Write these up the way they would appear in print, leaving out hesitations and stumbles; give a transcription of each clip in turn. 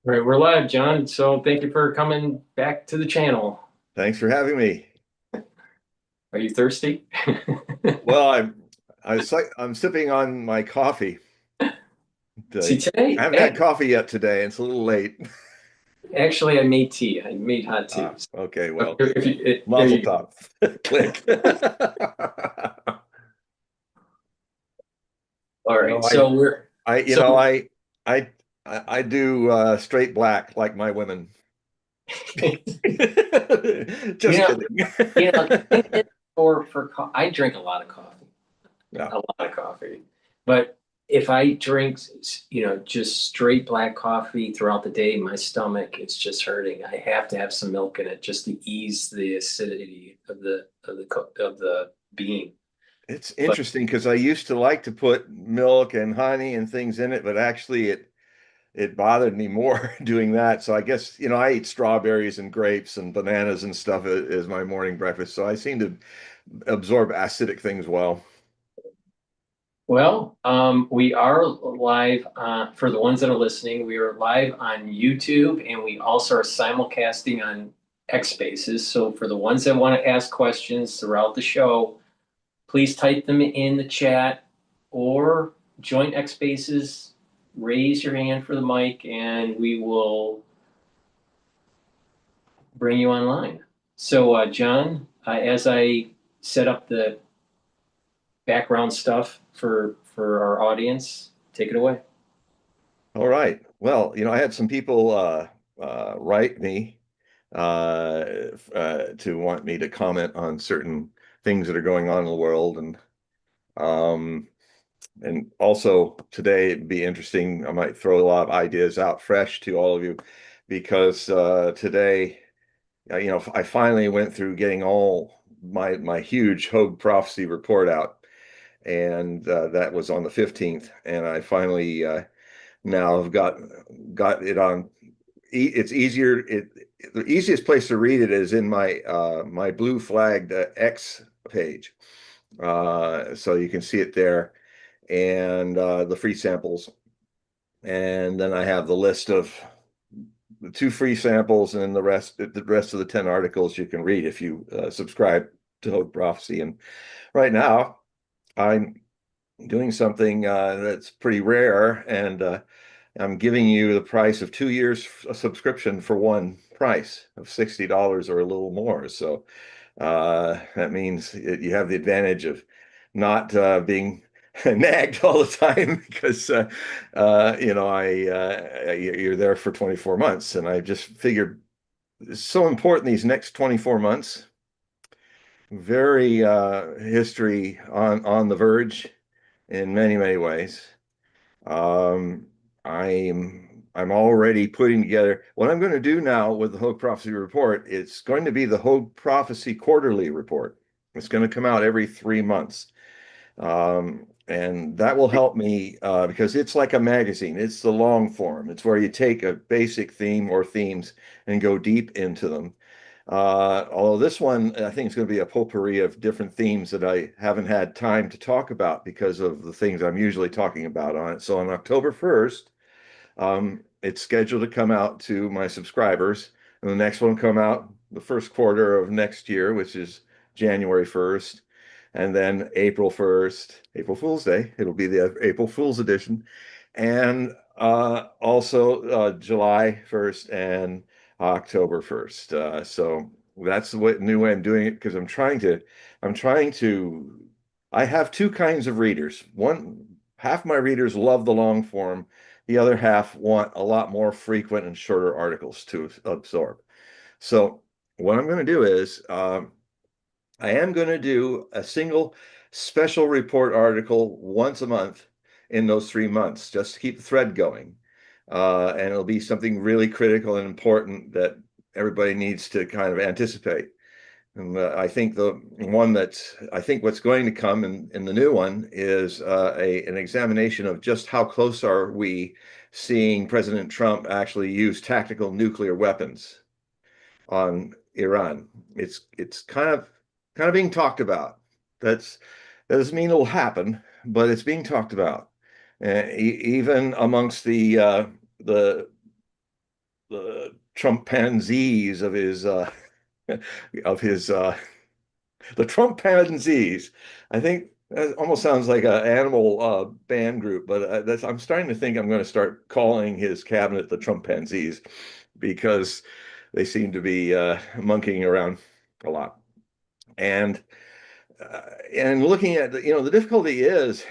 All right, we're live, John. So thank you for coming back to the channel. Thanks for having me. Are you thirsty? Well, I'm sipping on my coffee. See, I today, haven't had coffee yet today. It's a little late. actually, I made tea. I made hot tea. Ah, okay, So well, if you, there mazel you go. tov. Click. All No, right, so we're I, so I, I do straight black like my women. you Just know, kidding. the thing is I drink a lot of coffee, Yeah. a lot of coffee, but if I drink, just straight black coffee throughout the day, my stomach it's just hurting. I have to have some milk in it just to ease the acidity of the bean. It's But interesting because I used to like to put milk and honey and things in it, but actually it bothered me more doing that. So I guess, I eat strawberries and grapes and bananas and stuff as my morning breakfast. So I seem to absorb acidic things well. we are live for the ones that are listening. We are live on YouTube, and we also are simulcasting on X Spaces. So for the ones that want to ask questions throughout the show, please type them in the chat or join X Spaces. Raise your hand for the mic, and we will bring you online. So, John, as I set up the background stuff for our audience, take it away. All right. Well, I had some people write me to want me to comment on certain things that are going on in the world. Um, and also today it'd be interesting. I might throw a lot of ideas out fresh to all of you because today I finally went through getting all my huge Hogue prophecy report out, and that was on the 15th. And I finally now have got it on. It's easier. The easiest place to read it is in my blue flagged X page, so you can see it there, and the free samples. And then I have the list of the two free samples, and then the rest of the 10 articles you can read if you subscribe to Hope Prophecy. And right now I'm doing something that's pretty rare, and I'm giving you the price of 2 years a subscription for one price of $60 or a little more. So that means you have the advantage of not being nagged all the time because you're there for 24 months, and I just figured it's so important these next 24 months. Very history on the verge in many, many ways. Um, I'm already putting together what I'm going to do now with the Hogue Prophecy Report. It's going to be the Hogue Prophecy Quarterly Report. It's going to come out every 3 months. And that will help me because it's like a magazine. It's the long form. It's where you take a basic theme or themes and go deep into them. Although this one, I think it's going to be a potpourri of different themes that I haven't had time to talk about because of the things I'm usually talking about on it. So on October 1st, it's scheduled to come out to my subscribers, and the next one will come out the first quarter of next year, which is January 1st, and then April 1st, April Fool's Day. It'll be the April Fool's edition, and also July 1st and October 1st. So that's the new way I'm doing it because I'm trying to, I have two kinds of readers. One, half my readers love the long form. The other half want a lot more frequent and shorter articles to absorb. So what I'm going to do is I am going to do a single special report article once a month in those 3 months, just to keep the thread going. And it'll be something really critical and important that everybody needs to kind of anticipate. And I think I think what's going to come in the new one is an examination of just how close are we seeing President Trump actually use tactical nuclear weapons on Iran. It's kind of being talked about. That doesn't mean it'll happen, but it's being talked about, even amongst the the Trumpanzees of his of his the Trumpanzees. I think that almost sounds like an animal band group, but I'm starting to think I'm going to start calling his cabinet the Trumpanzees because they seem to be monkeying around a lot. And looking at the difficulty is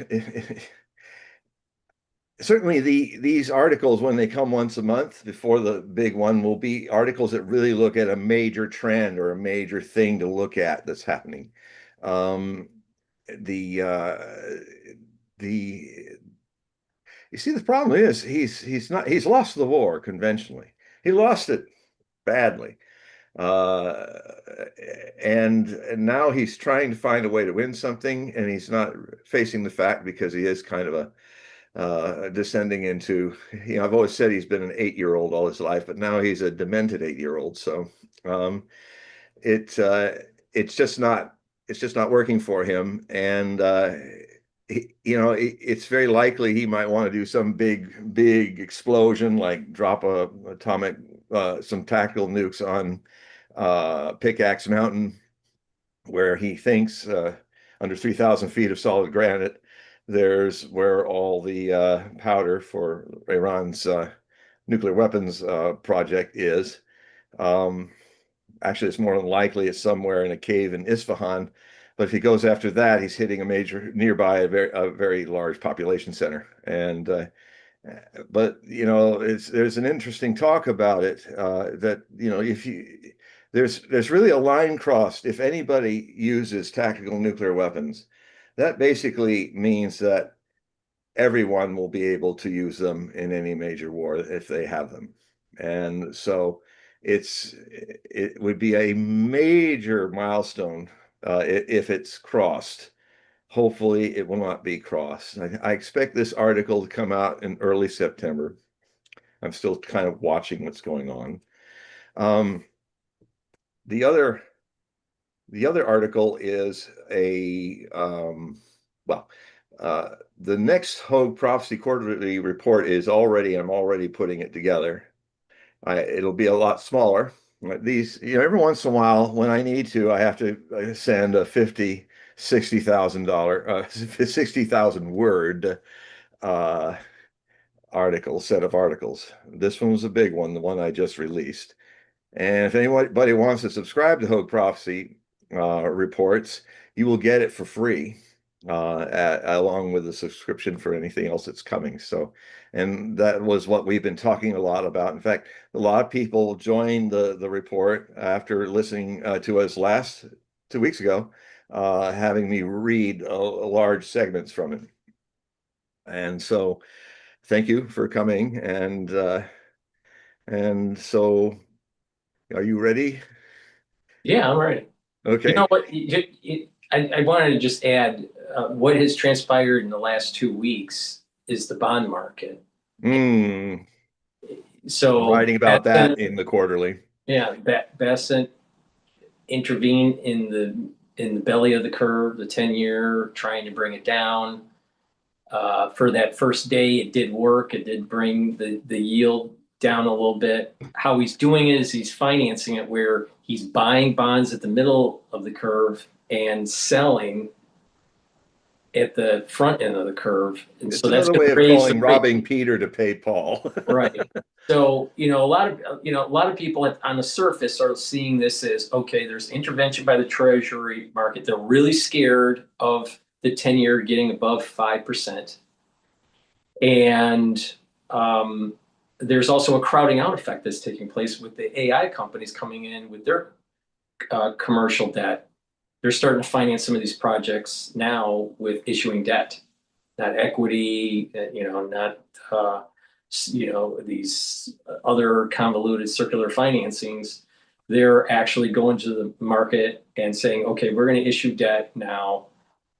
certainly these articles, when they come once a month before the big one, will be articles that really look at a major trend or a major thing to look at that's happening. Um, the the You see, the problem is he's lost the war conventionally. He lost it badly. Uh, and now he's trying to find a way to win something, and he's not facing the fact, because he is kind of a descending into, I've always said he's been an 8-year-old all his life, but now he's a demented 8-year-old. So um, it it's just not working for him, and it's very likely he might want to do some big explosion, like drop a atomic some tactical nukes on Pickaxe Mountain, where he thinks under 3,000 feet of solid granite, there's where all the powder for Iran's nuclear weapons project is. Um, Actually, it's more than likely it's somewhere in a cave in Isfahan. But if he goes after that, he's hitting a major nearby, a very large population center. And but there's an interesting talk about it, that if you there's really a line crossed. If anybody uses tactical nuclear weapons, that basically means that everyone will be able to use them in any major war if they have them. And so it would be a major milestone if it's crossed. Hopefully, it will not be crossed. I expect this article to come out in early September. I'm still kind of watching what's going on. Um, the other article is well, the next Hogue Prophecy Quarterly Report is I'm already putting it together. It'll be a lot smaller. These, every once in a while, when I need to, I have to send a $60,000 60,000 word uh, set of articles. This one was a big one, the one I just released. And if anybody wants to subscribe to Hogue Prophecy reports, you will get it for free, along with a subscription for anything else that's coming. So, and that was what we've been talking a lot about. In fact, a lot of people joined the report after listening to us last 2 weeks ago, having me read large segments from it. And so, thank you for coming. And so, are you ready? Yeah, I'm ready. You know Okay. what? I wanted to just add, what has transpired in the last 2 weeks is the bond market. Mm, So writing about that Besant, in the quarterly. yeah, Besant intervened in the belly of the curve, the 10-year, trying to bring it down. For that first day, it did work. It did bring the yield down a little bit. How he's doing it is he's financing it where he's buying bonds at the middle of the curve and selling at the front end of the curve. And It's so that's another going way to of raise the calling rate. robbing Peter to pay Paul. Right. So, a lot of people on the surface are seeing this as, okay, there's intervention by the Treasury market. They're really scared of the 10-year getting above 5%. And there's also a crowding out effect that's taking place with the AI companies coming in with their commercial debt. They're starting to finance some of these projects now with issuing debt, not equity, not these other convoluted circular financings. They're actually going to the market and saying, okay, we're going to issue debt now.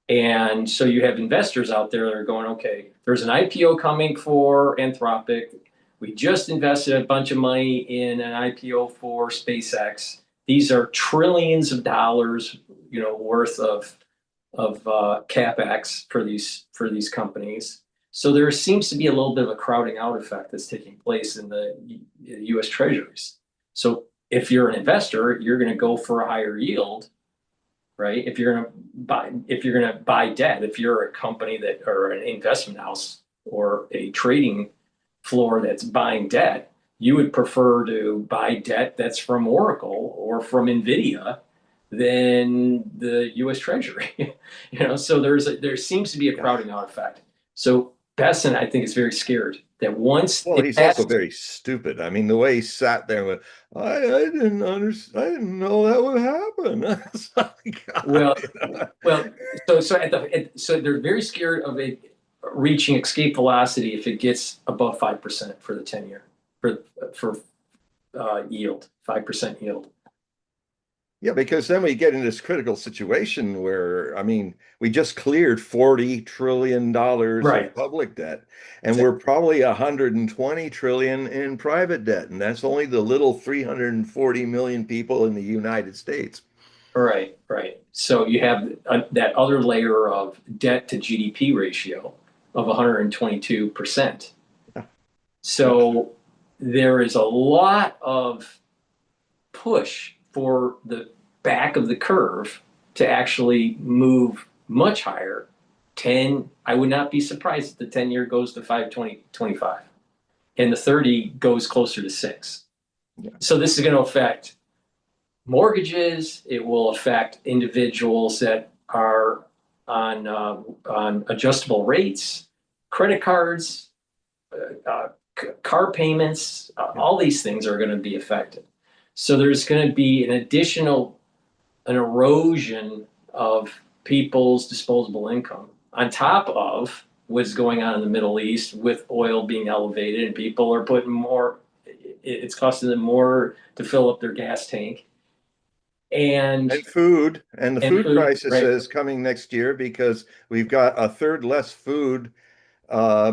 And so you have investors out there that are going, okay, there's an IPO coming for Anthropic. We just invested a bunch of money in an IPO for SpaceX. These are trillions of dollars, worth of capex for these companies. So there seems to be a little bit of a crowding out effect that's taking place in the US Treasuries. So if you're an investor, you're going to go for a higher yield, right? If you're going to buy debt, if you're a company that or an investment house or a trading floor that's buying debt, you would prefer to buy debt that's from Oracle or from Nvidia than the US Treasury. So there seems to be a Yeah. crowding out effect. So Besson, I think, is very scared that once Well, it he's also passes, very stupid. I mean, the way he sat there and went, I didn't understand. I didn't know that would happen. It's like, God, well, well, so they're very scared of it reaching escape velocity if it gets above 5% for the 10 year for yield, 5% yield. Yeah, because then we get in this critical situation where, I mean, we just cleared $40 trillion of Right. public debt, and we're probably 120 trillion in private debt, and that's only the little 340 million people in the United States. Right, right. So you have that other layer of debt to GDP ratio of 122%. Yeah. Yeah. So there is a lot of push for the back of the curve to actually move much higher. I would not be surprised if the 10-year goes to 5.2025 and the 30 goes closer to 6. Yeah. So this is going to affect mortgages. It will affect individuals that are on adjustable rates, credit cards, car payments. Yeah. All these things are going to be affected. So there's going to be an erosion of people's disposable income on top of what's going on in the Middle East with oil being elevated and people are putting more. It's costing them more to fill up their gas tank and And food, and the food food, crisis right? is coming next year because we've got a third less food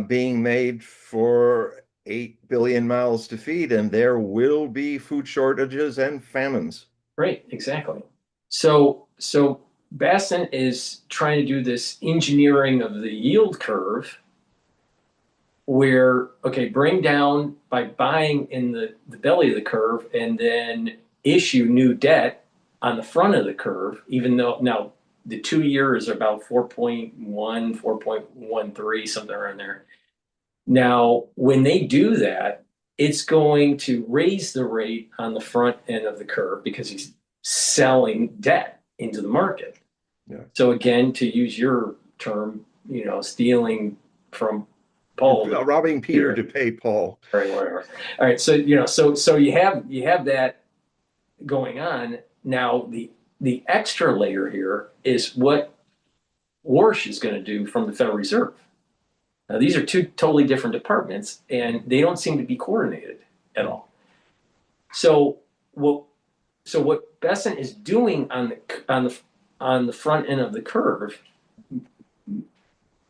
being made for 8 billion mouths to feed, and there will be food shortages and famines. Right, exactly. So Basson is trying to do this engineering of the yield curve where, okay, bring down by buying in the belly of the curve and then issue new debt on the front of the curve, even though now the 2 year is about 4.1, 4.13, something around there. Now, when they do that, it's going to raise the rate on the front end of the curve because he's selling debt into the market. Yeah. So again, to use your term, stealing from Paul, Robbing Peter to pay Paul. right, whatever. All right, so so you have that going on. Now the extra layer here is what Warsh is going to do from the Federal Reserve. Now, these are two totally different departments, and they don't seem to be coordinated at all. So what Besson is doing on the front end of the curve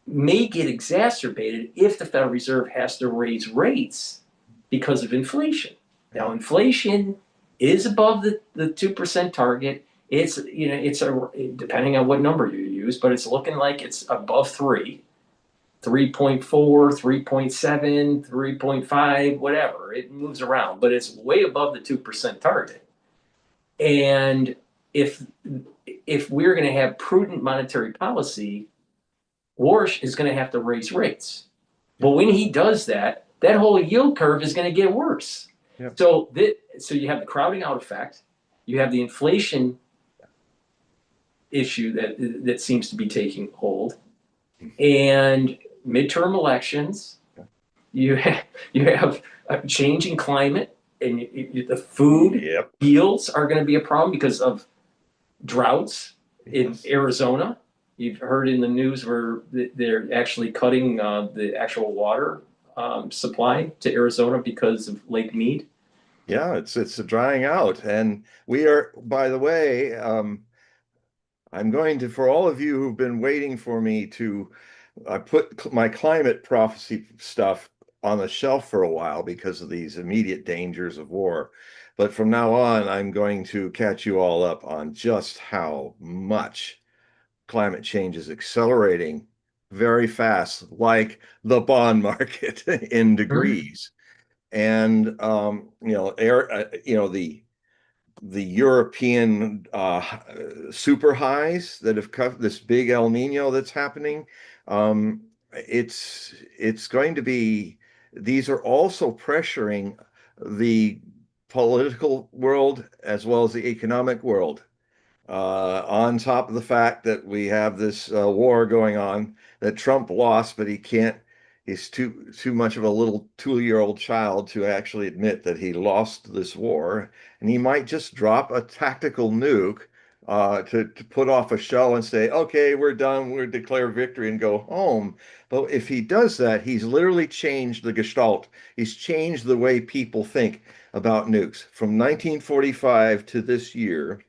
may get exacerbated if the Federal Reserve has to raise rates because of inflation. Now, inflation is above the 2% target. It's depending on what number you use, but it's looking like it's above 3. 3.4, 3.7, 3.5, whatever. It moves around, but it's way above the 2% target. And if we're going to have prudent monetary policy, Warsh is going to have to raise rates. But when he does that, that whole yield curve is going to get worse. Yep. So you have the crowding out effect, you have the inflation issue that seems to be taking hold, and midterm elections. You have a changing climate, and the food yields are going to be a problem because of droughts in Arizona. You've heard in the news where they're actually cutting the actual water supply to Arizona because of Lake Mead. Yeah, it's drying out, and we are. By the way, I'm going to, for all of you who've been waiting for me to, I put my climate prophecy stuff on the shelf for a while because of these immediate dangers of war. But from now on, I'm going to catch you all up on just how much climate change is accelerating very fast, like the bond market in Mhm. degrees. And the European super highs that have cut this big El Nino that's happening. It's going to be, these are also pressuring the political world as well as the economic world, on top of the fact that we have this war going on that Trump lost, but he can't. He's too much of a little 2-year-old child to actually admit that he lost this war, and he might just drop a tactical nuke to put off a show and say, "Okay, we're done. We're declare victory and go home." But if he does that, he's literally changed the gestalt. He's changed the way people think about nukes from 1945 to this year.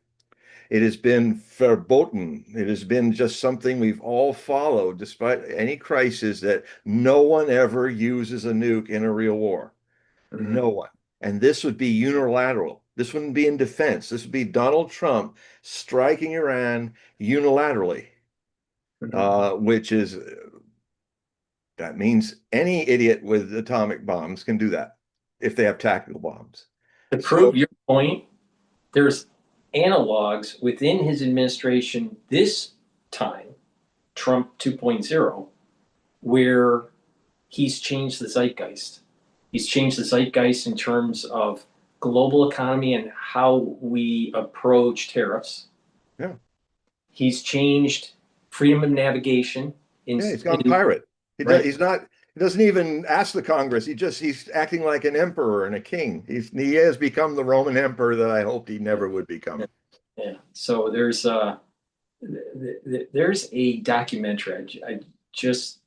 It has been verboten. It has been just something we've all followed, despite any crisis, that no one ever uses a nuke in a real war. Mhm. No one. And this would be unilateral. This wouldn't be in defense. This would be Donald Trump striking Iran unilaterally, Mhm. which is, that means any idiot with atomic bombs can do that if they have tactical bombs. To So, prove your point, there's analogs within his administration this time, Trump 2.0, where he's changed the zeitgeist. He's changed the zeitgeist in terms of global economy and how we approach tariffs. yeah. He's changed freedom of navigation Yeah, he's gone pirate. right. He's not. He doesn't even ask the Congress. He's acting like an emperor and a king. He has become the Roman emperor that I hoped he never would become. Yeah. So there's a documentary. I just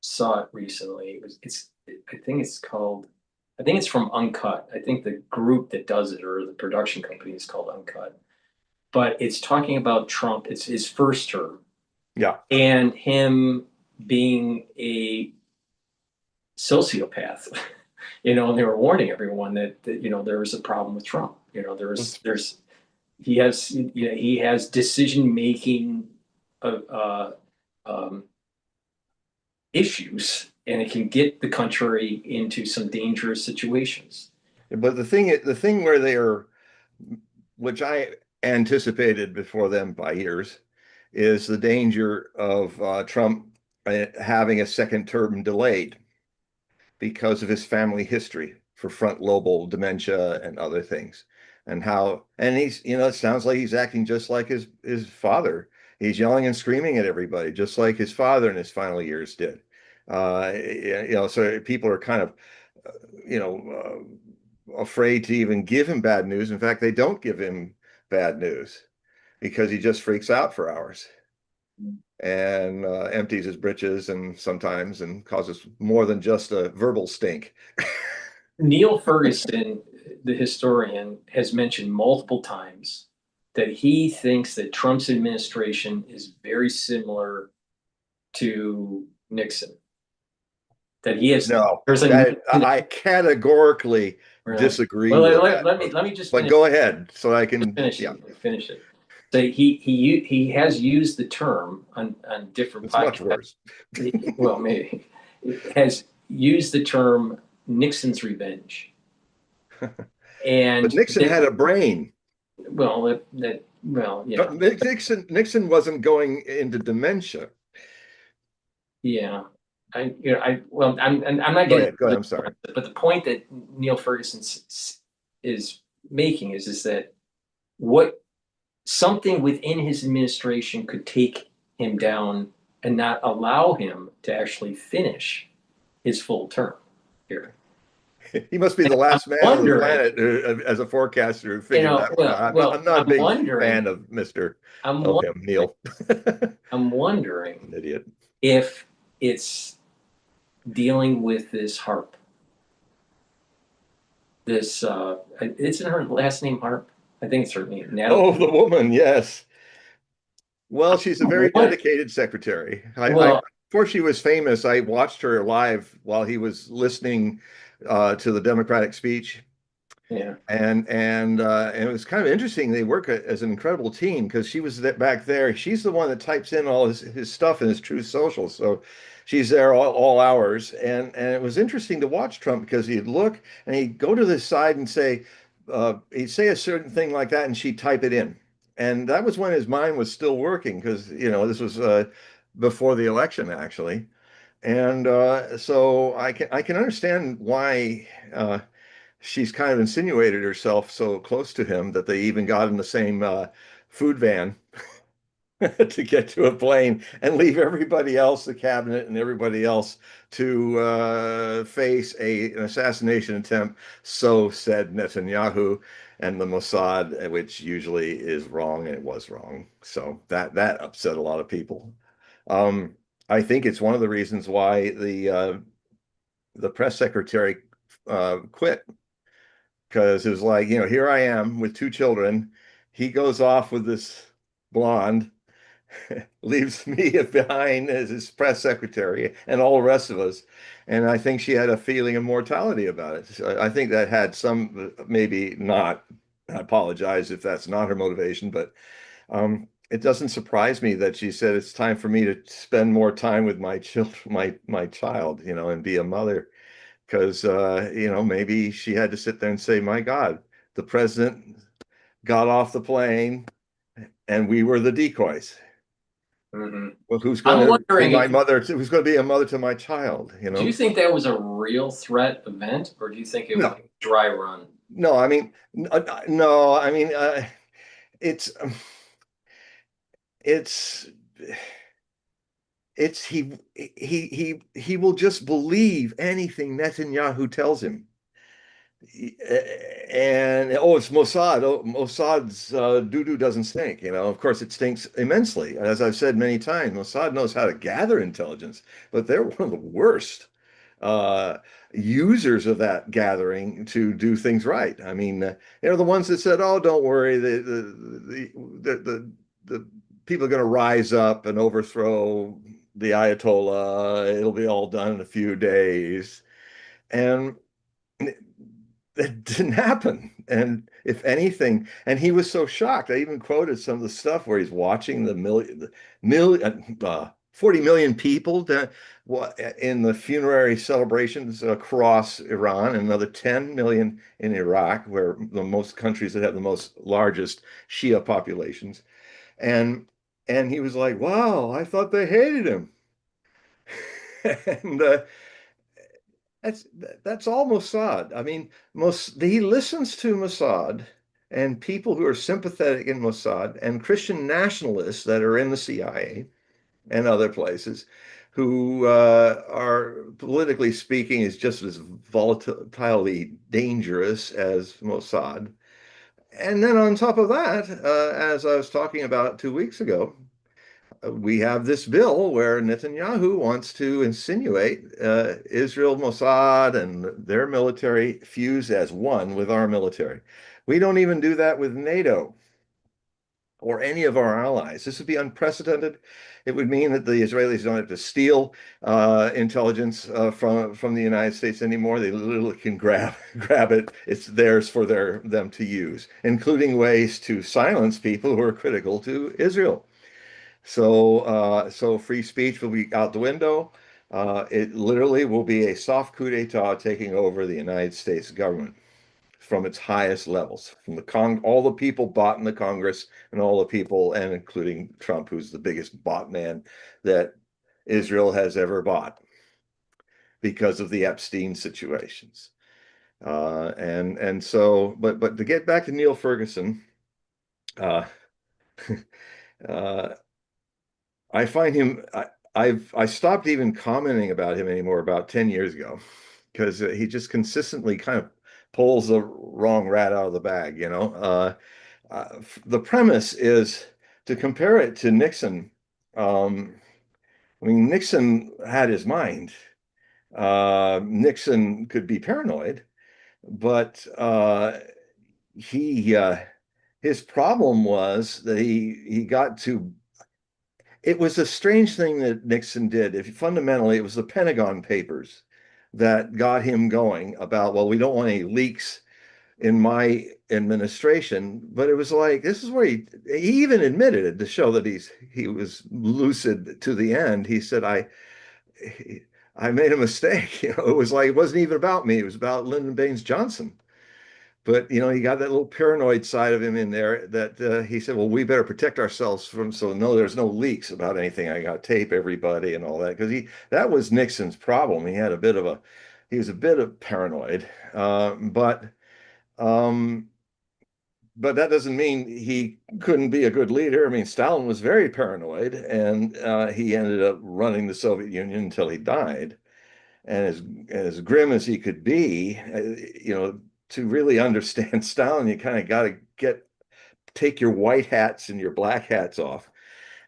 saw it recently. I think it's called. I think it's from Uncut. I think the group that does it or the production company is called Uncut. But it's talking about Trump. It's his first term Yeah, and him being a sociopath. And they were warning everyone that there was a problem with Trump. There's he has decision making uh, uh, um, issues, and it can get the country into some dangerous situations. but the thing where they are, which I anticipated before them by years, is the danger of Trump having a second term delayed because of his family history for front lobal dementia and other things. And he's, it sounds like he's acting just like his father. He's yelling and screaming at everybody, just like his father in his final years did. So people are kind of, afraid to even give him bad news. In fact, they don't give him bad news because he just freaks out for hours and empties his britches and sometimes and causes more than just a verbal stink. Neil Ferguson, the historian, has mentioned multiple times that he thinks that Trump's administration is very similar to Nixon. That he has No, there's a that Nixon, I categorically really. disagree Well, with let, that. let me let me just But finish go ahead so I just can, finish yeah, it. Finish it. So he has used the term on different it's much podcasts. worse. Well, maybe has used the term Nixon's revenge, But and Nixon had a brain. yeah, Nixon wasn't going into dementia. yeah. I'm not Go getting ahead, go ahead. I'm sorry. but the point that Neil Ferguson is making is that what something within his administration could take him down and not allow him to actually finish his full term here. He must be And the I'm last man on the wondering, planet as a forecaster who figured that one out. I'm not a I'm big wondering, fan of Mr. I'm of him, wondering, Neil. I'm wondering An idiot. if it's dealing with this harp. This, isn't her last name Harp? I think it's her name, Natalie. Oh, the woman, yes. Well, she's a very What? dedicated secretary. Well, Before she was famous, I watched her live while he was listening to the Democratic speech, Yeah. And it was kind of interesting. They work as an incredible team because she was back there. She's the one that types in all his stuff in his Truth Social. So she's there all hours. And it was interesting to watch Trump because he'd look and he'd go to the side and say, he'd say a certain thing like that, and she'd type it in. And that was when his mind was still working because, this was before the election, actually. And so I can understand why. She's kind of insinuated herself so close to him that they even got in the same food van to get to a plane and leave everybody else, the cabinet and everybody else, to face an assassination attempt. So said Netanyahu and the Mossad, which usually is wrong, and it was wrong. So that upset a lot of people. Um, I think it's one of the reasons why the press secretary quit because it was like, here I am with two children. He goes off with this blonde, leaves me behind as his press secretary and all the rest of us. And I think she had a feeling of mortality about it. So I think that had some, maybe not. I apologize if that's not her motivation, but it doesn't surprise me that she said it's time for me to spend more time with my children, my child, and be a mother because maybe she had to sit there and say, "My God, the president got off the plane, and we were the decoys. Hmm. Well, who's going I'm to be wondering my if, mother? Who's going to be a mother to my child? do you think that was a real threat event, or do you think it was No, a dry run? no. I mean, no. I mean, it's it's it's he will just believe anything Netanyahu tells him. And it's Mossad. Oh, Mossad's doo-doo doesn't stink. Of course, it stinks immensely. As I've said many times, Mossad knows how to gather intelligence, but they're one of the worst uh, users of that gathering to do things right. I mean, the ones that said, "Oh, don't worry, the people are going to rise up and overthrow the Ayatollah. It'll be all done in a few days." And that didn't happen. And if anything, and he was so shocked. I even quoted some of the stuff where he's watching the 40 million people in the funerary celebrations across Iran, and another 10 million in Iraq, where the most countries that have the most largest Shia populations. And and he was like, "Wow, I thought they hated him." And that's that's all Mossad. I mean, he listens to Mossad and people who are sympathetic in Mossad and Christian nationalists that are in the CIA and other places who are politically speaking is just as volatilely dangerous as Mossad. And then on top of that, as I was talking about 2 weeks ago, we have this bill where Netanyahu wants to insinuate Israel, Mossad, and their military fuse as one with our military. We don't even do that with NATO or any of our allies. This would be unprecedented. It would mean that the Israelis don't have to steal intelligence from the United States anymore. They literally can grab it. It's theirs for them to use, including ways to silence people who are critical to Israel. So free speech will be out the window. It literally will be a soft coup d'etat taking over the United States government from its highest levels, from all the people bought in the Congress and all the people, and including Trump, who's the biggest bought man that Israel has ever bought because of the Epstein situations. And so, but to get back to Neil Ferguson, uh, uh, I find him. I stopped even commenting about him anymore about 10 years ago because he just consistently kind of pulls the wrong rat out of the bag. The premise is to compare it to Nixon. Um, I mean, Nixon had his mind. Nixon could be paranoid, but he his problem was that he got to it was a strange thing that Nixon did. If fundamentally, it was the Pentagon Papers that got him going about, well, we don't want any leaks in my administration, but it was like this is where he even admitted it to show that he was lucid to the end. He said, I made a mistake. You know, it was like it wasn't even about me. It was about Lyndon Baines Johnson. But you know, he got that little paranoid side of him in there that he said, "Well, we better protect ourselves from so no, there's no leaks about anything. I got tape everybody and all that because he that was Nixon's problem. He was a bit of paranoid, um, but that doesn't mean he couldn't be a good leader. I mean, Stalin was very paranoid, and he ended up running the Soviet Union until he died. And as grim as he could be, you know, to really understand Stalin, you kind of got to take your white hats and your black hats off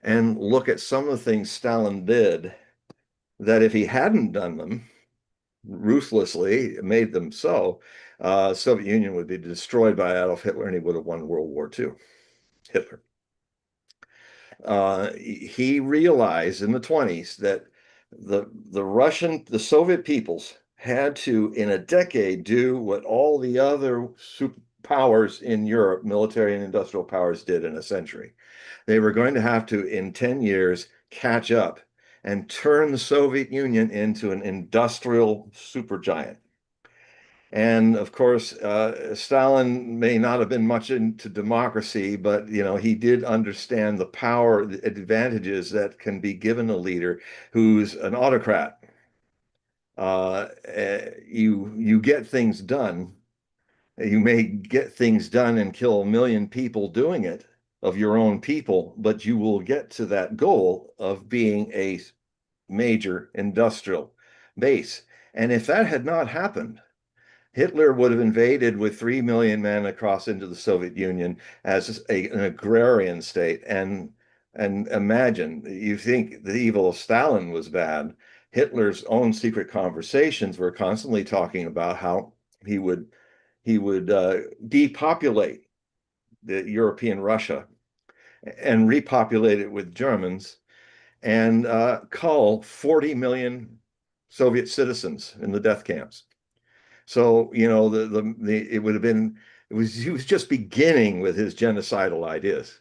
and look at some of the things Stalin did that if he hadn't done them ruthlessly, made them so, Soviet Union would be destroyed by Adolf Hitler and he would have won World War II. Hitler. He realized in the 20s that the Soviet peoples had to, in a decade, do what all the other powers in Europe, military and industrial powers, did in a century. They were going to have to, in 10 years, catch up and turn the Soviet Union into an industrial supergiant. And of course, Stalin may not have been much into democracy, but you know he did understand the power, the advantages that can be given a leader who's an autocrat. You get things done. You may get things done and kill a million people doing it of your own people, but you will get to that goal of being a major industrial base. And if that had not happened, Hitler would have invaded with 3 million men across into the Soviet Union as an agrarian state. And imagine, you think the evil of Stalin was bad. Hitler's own secret conversations were constantly talking about how he would depopulate the European Russia and repopulate it with Germans and cull 40 million Soviet citizens in the death camps. So, you know, it would have been, he was just beginning with his genocidal ideas.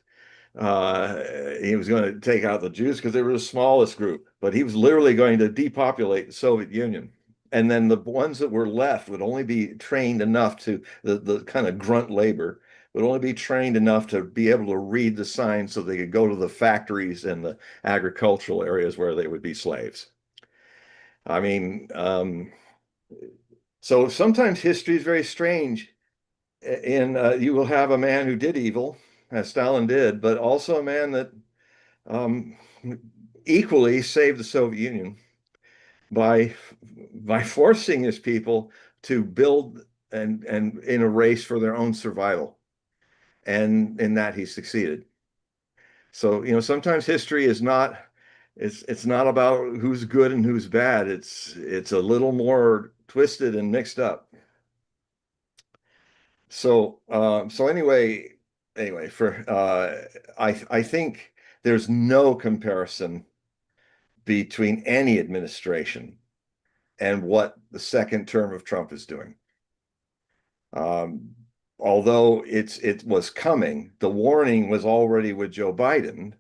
He was going to take out the Jews because they were the smallest group, but he was literally going to depopulate the Soviet Union. And then the ones that were left would only be trained enough to, the kind of grunt labor, would only be trained enough to be able to read the signs so they could go to the factories and the agricultural areas where they would be slaves. I mean, so sometimes history is very strange. And you will have a man who did evil, as Stalin did, but also a man that um, equally saved the Soviet Union by forcing his people to build and in a race for their own survival. And in that he succeeded. So, you know, sometimes history is not it's not about who's good and who's bad. It's a little more twisted and mixed up. So anyway, I think there's no comparison between any administration and what the second term of Trump is doing. Um, Although it was coming, the warning was already with Joe Biden.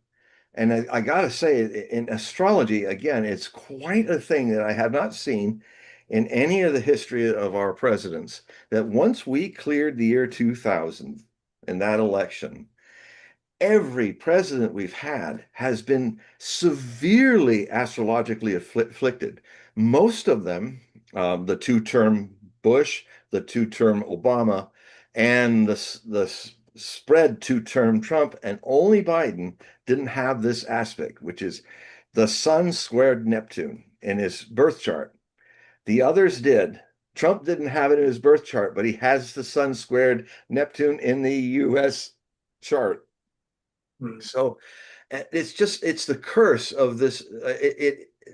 And I got to say, in astrology, again, it's quite a thing that I have not seen in any of the history of our presidents, that once we cleared the year 2000 in that election, every president we've had has been severely astrologically afflicted. Most of them, the two-term Bush, the two-term Obama, and the spread two-term Trump, and only Biden didn't have this aspect, which is the sun squared Neptune in his birth chart. The others did. Trump didn't have it in his birth chart, but he has the sun squared Neptune in the US chart. So it's the curse of this.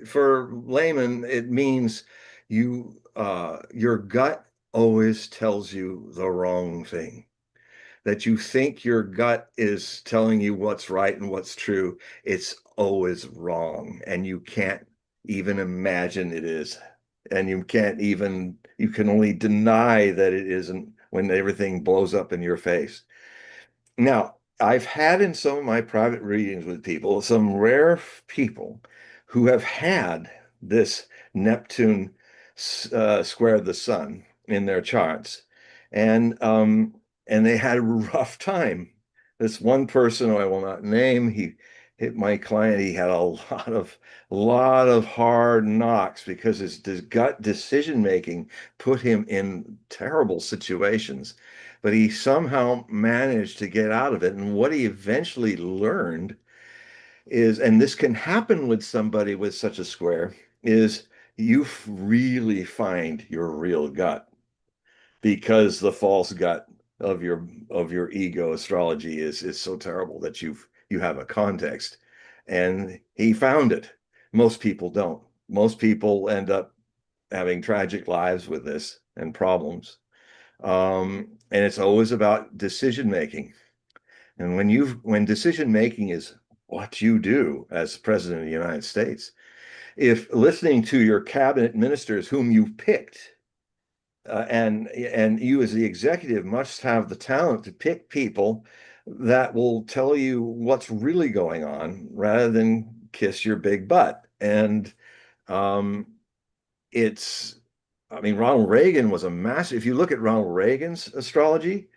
For layman, it means your gut always tells you the wrong thing. That you think your gut is telling you what's right and what's true. It's always wrong, and you can't even imagine it is. And you can only deny that it isn't when everything blows up in your face. Now, I've had in some of my private readings with people, some rare people who have had this Neptune square the sun in their charts, and they had a rough time. This one person who I will not name, he hit my client. He had a lot of hard knocks because his gut decision making put him in terrible situations, but he somehow managed to get out of it. And what he eventually learned is, and this can happen with somebody with such a square, is you really find your real gut, because the false gut of your ego astrology is so terrible that you have a context. And he found it. Most people don't. Most people end up having tragic lives with this and problems. And it's always about decision making. And when decision making is what you do as president of the United States, if listening to your cabinet ministers whom you picked, and you as the executive must have the talent to pick people that will tell you what's really going on rather than kiss your big butt. And um, it's, I mean, Ronald Reagan was a massive. If you look at Ronald Reagan's astrology,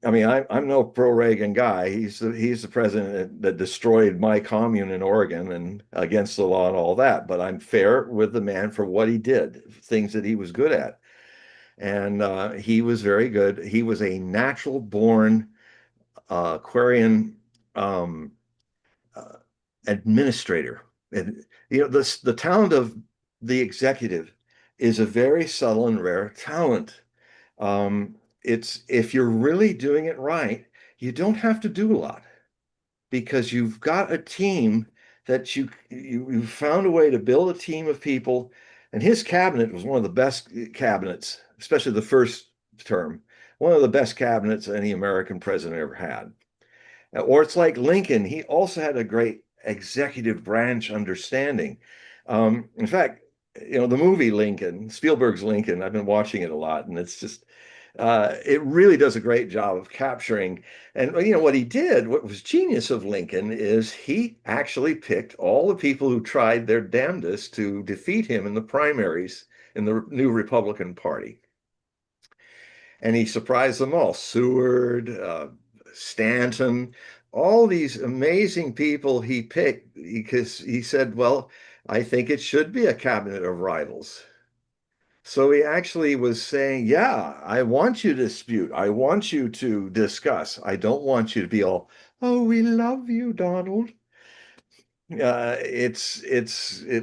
I mean, I'm no pro-Reagan guy. He's the president that destroyed my commune in Oregon and against the law and all that. But I'm fair with the man for what he did, things that he was good at. And he was very good. He was a natural born Aquarian um, uh, administrator. And the talent of the executive is a very subtle and rare talent. It's if you're really doing it right, you don't have to do a lot because you've got a team that you found a way to build a team of people. And his cabinet was one of the best cabinets, especially the first term, one of the best cabinets any American president ever had. Or it's like Lincoln, he also had a great executive branch understanding. In fact, the movie Lincoln, Spielberg's Lincoln, I've been watching it a lot, and it's just it really does a great job of capturing. And what he did, what was genius of Lincoln, is he actually picked all the people who tried their damnedest to defeat him in the primaries in the new Republican Party. And he surprised them all. Seward, Stanton, all these amazing people he picked because he said, well, I think it should be a cabinet of rivals. So he actually was saying, yeah, I want you to dispute. I want you to discuss. I don't want you to be all, oh, we love you, Donald. It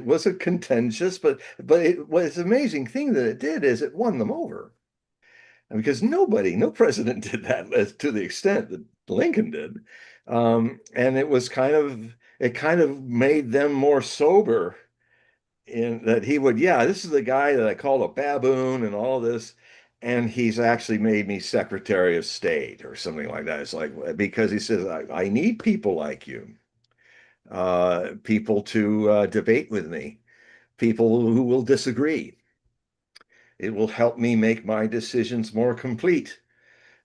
was a contentious, but it was amazing thing that it did is it won them over. Because no president did that to the extent that Lincoln did. And it kind of made them more sober in that he would, yeah, this is the guy that I called a baboon and all this, and he's actually made me Secretary of State or something like that. It's like because he says I need people like you, people to debate with me, people who will disagree. It will help me make my decisions more complete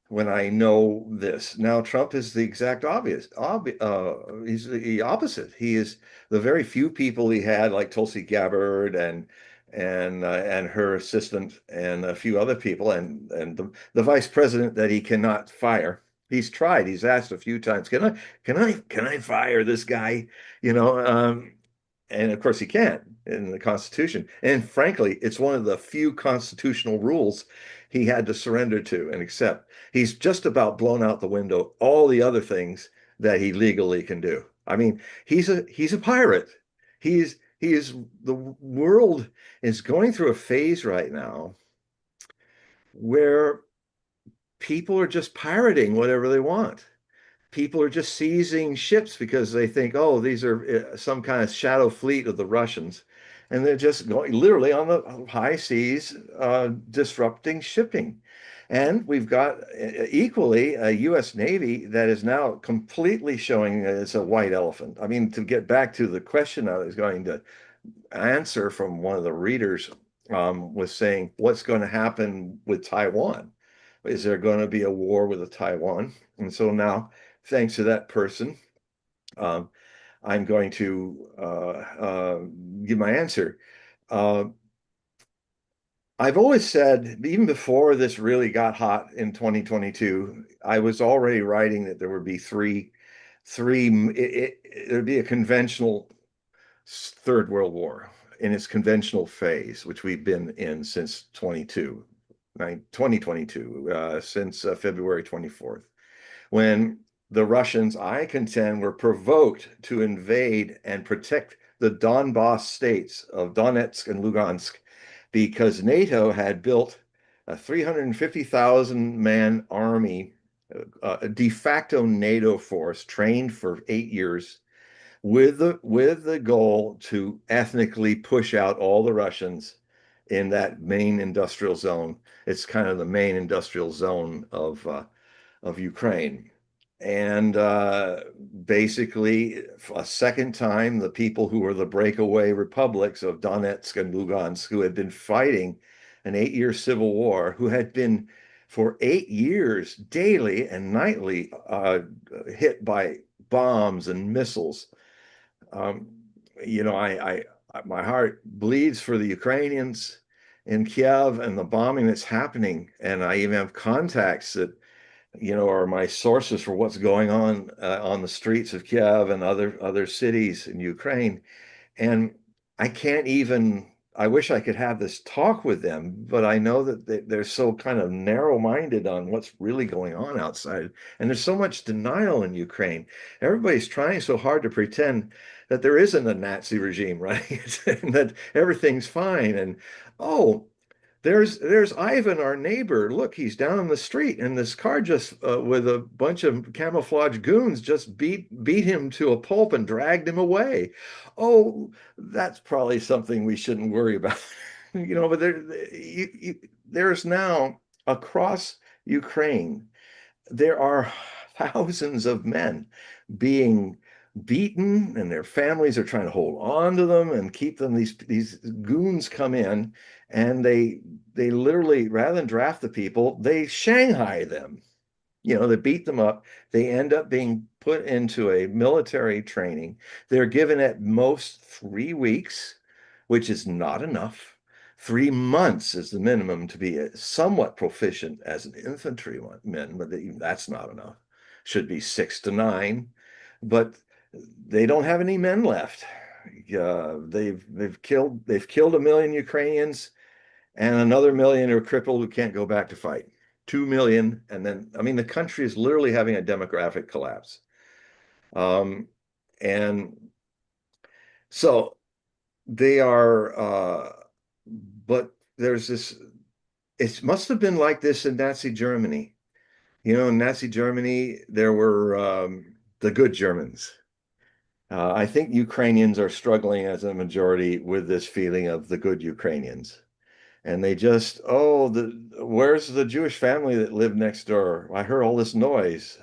when I know this. Now, Trump is the exact he's the opposite. He is the very few people he had, like Tulsi Gabbard and her assistant and a few other people, and the vice president that he cannot fire. He's tried. He's asked a few times, can I fire this guy? You know, and of course he can't in the Constitution. And frankly, it's one of the few constitutional rules he had to surrender to and accept. He's just about blown out the window all the other things that he legally can do. I mean, he's a pirate. The world is going through a phase right now where people are just pirating whatever they want. People are just seizing ships because they think, oh, these are some kind of shadow fleet of the Russians. And they're just going literally on the high seas, disrupting shipping. And we've got equally a U.S. Navy that is now completely showing it's a white elephant. I mean, to get back to the question I was going to answer from one of the readers, was saying, what's going to happen with Taiwan? is there going to be a war with Taiwan? And so now, thanks to that person, um, I'm going to give my answer. Uh, I've always said, even before this really got hot in 2022, I was already writing that there would be there'd be a conventional Third World War in its conventional phase, which we've been in since 2022, since February 24th, when the Russians, I contend, were provoked to invade and protect the Donbass states of Donetsk and Lugansk because NATO had built a 350,000 man army, a de facto NATO force trained for 8 years with the goal to ethnically push out all the Russians in that main industrial zone. It's kind of the main industrial zone of Ukraine. And basically, a second time, the people who were the breakaway republics of Donetsk and Lugansk, who had been fighting an 8 year civil war, who had been for 8 years daily and nightly hit by bombs and missiles. Um, you know, my heart bleeds for the Ukrainians in Kiev and the bombing that's happening. And I even have contacts that are my sources for what's going on the streets of Kiev and other cities in Ukraine. And I can't even, I wish I could have this talk with them, but I know that they're so kind of narrow-minded on what's really going on outside. And there's so much denial in Ukraine. Everybody's trying so hard to pretend that there isn't a Nazi regime, right? And that everything's fine. And oh, there's Ivan, our neighbor. Look, he's down on the street, and this car just with a bunch of camouflage goons just beat him to a pulp and dragged him away. Oh, that's probably something we shouldn't worry about, But there's now across Ukraine there are thousands of men being beaten, and their families are trying to hold on to them and keep them. These goons come in, and they literally, rather than draft the people, they Shanghai them. They beat them up. They end up being put into a military training. They're given at most 3 weeks, which is not enough. 3 months is the minimum to be somewhat proficient as an infantryman, but that's not enough. Should be 6 to 9, but they don't have any men left. They've killed 1 million Ukrainians, and another million are crippled who can't go back to fight. 2 million, and then I mean the country is literally having a demographic collapse. And so they are, but there's this. It must have been like this in Nazi Germany. In Nazi Germany, there were the good Germans. I think Ukrainians are struggling as a majority with this feeling of the good Ukrainians. And they just, oh, where's the Jewish family that lived next door? I heard all this noise.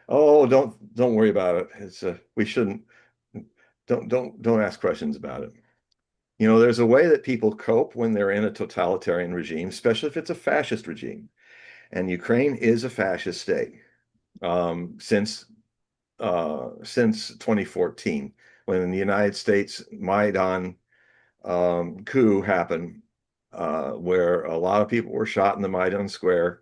Oh, don't worry about it. It's we shouldn't don't ask questions about it. There's a way that people cope when they're in a totalitarian regime, especially if it's a fascist regime. And Ukraine is a fascist state since 2014, when the United States Maidan coup happened, where a lot of people were shot in the Maidan Square,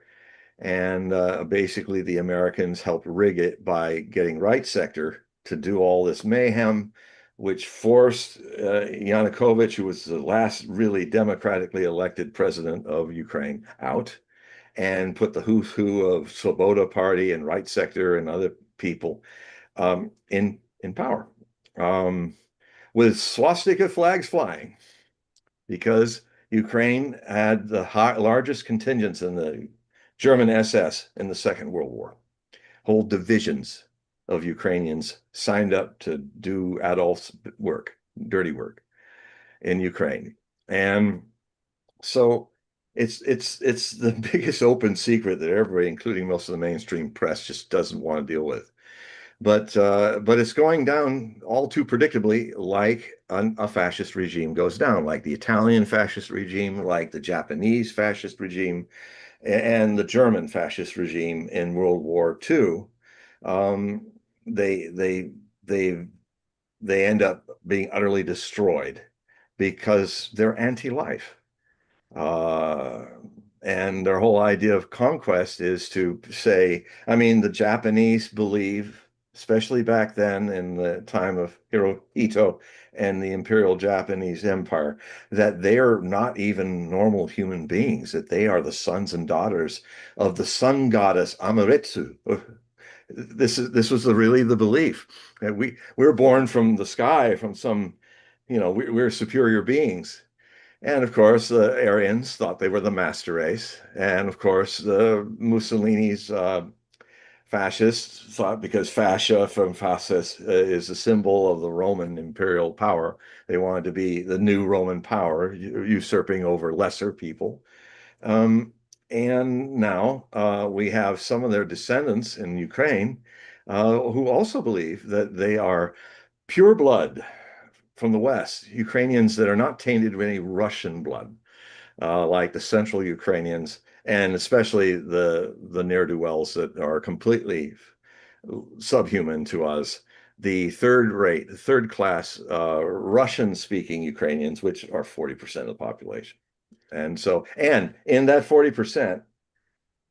and basically the Americans helped rig it by getting right sector to do all this mayhem, which forced Yanukovych, who was the last really democratically elected president of Ukraine, out, and put the who's who of Svoboda Party and right sector and other people in power, with swastika flags flying, because Ukraine had the largest contingents in the German SS in the Second World War. Whole divisions of Ukrainians signed up to do Adolf's work, dirty work in Ukraine. And so it's the biggest open secret that everybody, including most of the mainstream press, just doesn't want to deal with. But it's going down all too predictably, like a fascist regime goes down, like the Italian fascist regime, like the Japanese fascist regime. and the German fascist regime in World War II, um, they they they they end up being utterly destroyed because they're anti-life. Uh, and their whole idea of conquest is to say, I mean, the Japanese believe, especially back then in the time of Hirohito and the Imperial Japanese Empire, that they are not even normal human beings, that they are the sons and daughters of the sun goddess Amaterasu. This was really the belief that we're born from the sky, from some, we're superior beings. And of course, the Aryans thought they were the master race. And of course, the Mussolini's fascists thought, because fascia from fascis is a symbol of the Roman imperial power, they wanted to be the new Roman power, usurping over lesser people. Um, and now we have some of their descendants in Ukraine who also believe that they are pure blood from the West, Ukrainians that are not tainted with any Russian blood, like the central Ukrainians, and especially the ne'er-do-wells that are completely subhuman to us. The third rate, third class Russian-speaking Ukrainians, which are 40% of the population. And so, and in that 40%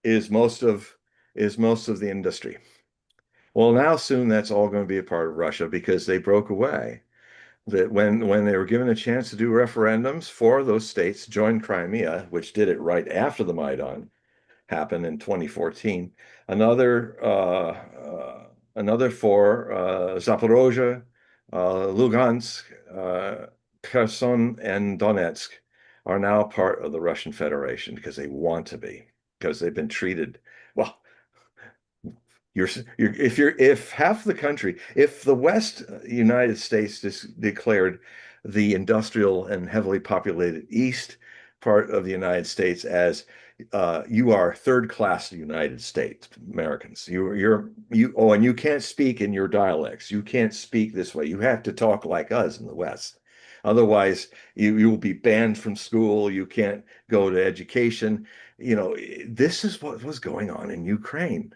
is most of the industry. Well, now soon that's all going to be a part of Russia because they broke away. That when they were given a chance to do referendums, four of those states joined Crimea, which did it right after the Maidan happened in 2014. Another four, Zaporozhye, Lugansk, Kherson, and Donetsk, are now part of the Russian Federation because they want to be, because they've been treated well. If half the country, if the West United States just declared the industrial and heavily populated East part of the United States as you are third class United States Americans. And you can't speak in your dialects. You can't speak this way. You have to talk like us in the West. Otherwise, you will be banned from school. You can't go to education. This is what was going on in Ukraine.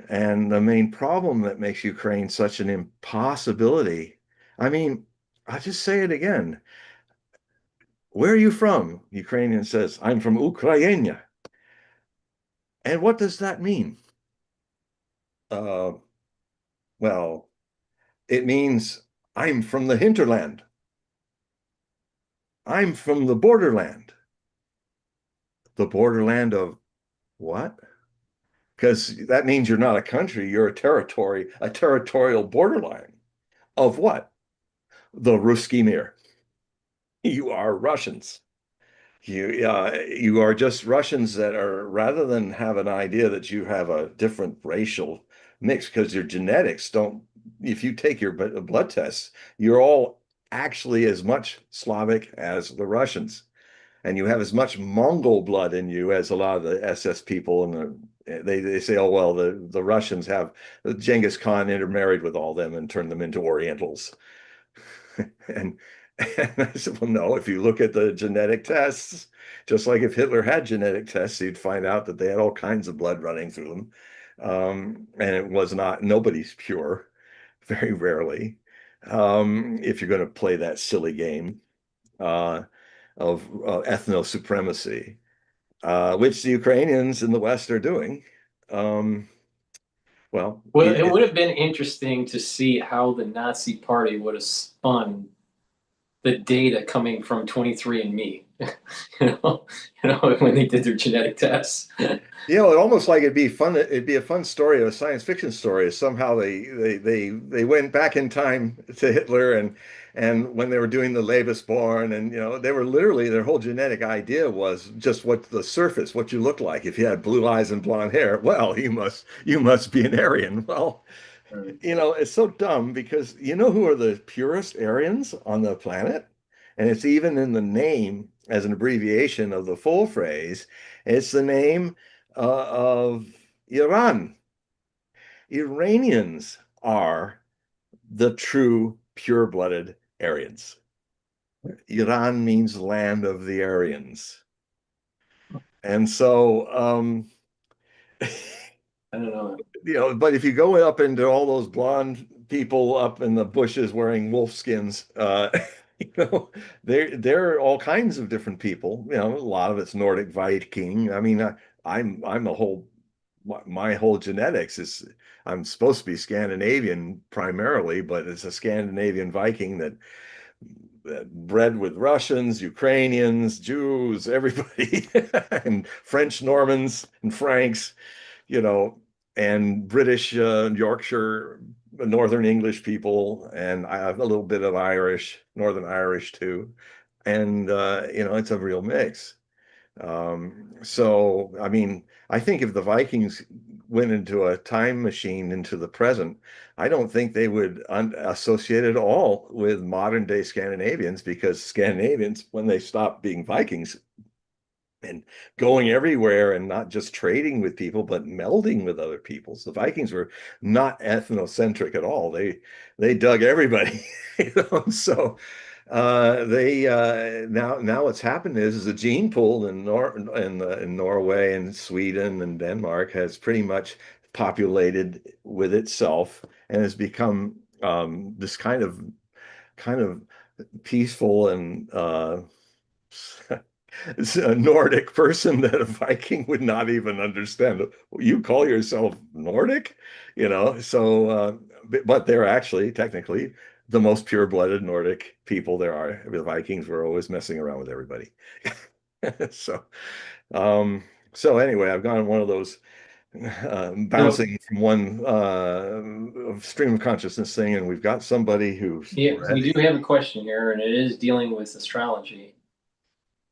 And the main problem that makes Ukraine such an impossibility, I mean, I'll just say it again. Where are you from? Ukrainian says, I'm from Ukraine. And what does that mean? Uh, well, it means I'm from the hinterland. I'm from the borderland. The borderland of what? Because that means you're not a country, you're a territory, a territorial borderline. Of what? The Ruski Mir. You are Russians. You are just Russians that are, rather than have an idea that you have a different racial mix, because your genetics don't, if you take your blood tests, you're all actually as much Slavic as the Russians. And you have as much Mongol blood in you as a lot of the SS people. And they say, oh, well, the Russians have Genghis Khan intermarried with all them and turned them into Orientals. And, and I said, well, no, if you look at the genetic tests, just like if Hitler had genetic tests, you'd find out that they had all kinds of blood running through them. And it was not, nobody's pure, very rarely. If you're going to play that silly game uh, of ethno supremacy, which the Ukrainians in the West are doing. Um, well, Well, it would have been interesting to see how the Nazi Party would have spun the data coming from 23andMe, when they did their genetic tests. Almost like it'd be fun. It'd be a fun story, a science fiction story. Somehow they went back in time to Hitler and when they were doing the Lebensborn, and they were literally, their whole genetic idea was just what the surface, what you look like. If you had blue eyes and blonde hair, well, you must be an Aryan. Well, it's so dumb because who are the purest Aryans on the planet? And it's even in the name as an abbreviation of the full phrase. It's the name of Iran. Iranians are the true pure-blooded Aryans. Iran means land of the Aryans. And so, I don't know. but if you go up into all those blonde people up in the bushes wearing wolf skins, you know, they're all kinds of different people. A lot of it's Nordic Viking. I mean, I'm a whole my whole genetics is I'm supposed to be Scandinavian primarily, but it's a Scandinavian Viking that bred with Russians, Ukrainians, Jews, everybody, and French Normans and Franks, you know, and British, Yorkshire, Northern English people, and I have a little bit of Irish, Northern Irish too. And, it's a real mix. So, I mean, I think if the Vikings went into a time machine into the present, I don't think they would associate it all with modern day Scandinavians, because Scandinavians, when they stopped being Vikings and going everywhere and not just trading with people, but melding with other peoples, the Vikings were not ethnocentric at all. They dug everybody, So they now what's happened is the gene pool in Norway and Sweden and Denmark has pretty much populated with itself and has become this kind of peaceful and it's a Nordic person that a Viking would not even understand. You call yourself Nordic, So, but they're actually technically the most pure-blooded Nordic people there are. The Vikings were always messing around with everybody. So, um, so anyway, I've gone one of those So, bouncing from one stream of consciousness thing, and we've got somebody who's yeah, we ready. do have a question here, and it is dealing with astrology.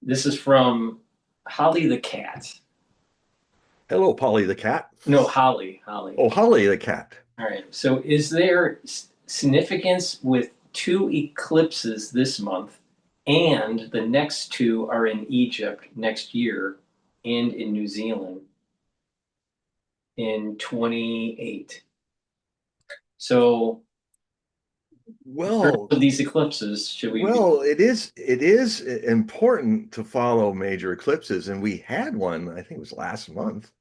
This is from Holly the cat. Hello, Polly the cat. No, Holly. Holly. Oh, Holly the cat. All right. So, is there significance with two eclipses this month, and the next two are in Egypt next year and in New Zealand in 28? So, Well, of these eclipses, should we be? Well, it is important to follow major eclipses, and we had one, I think it was last month,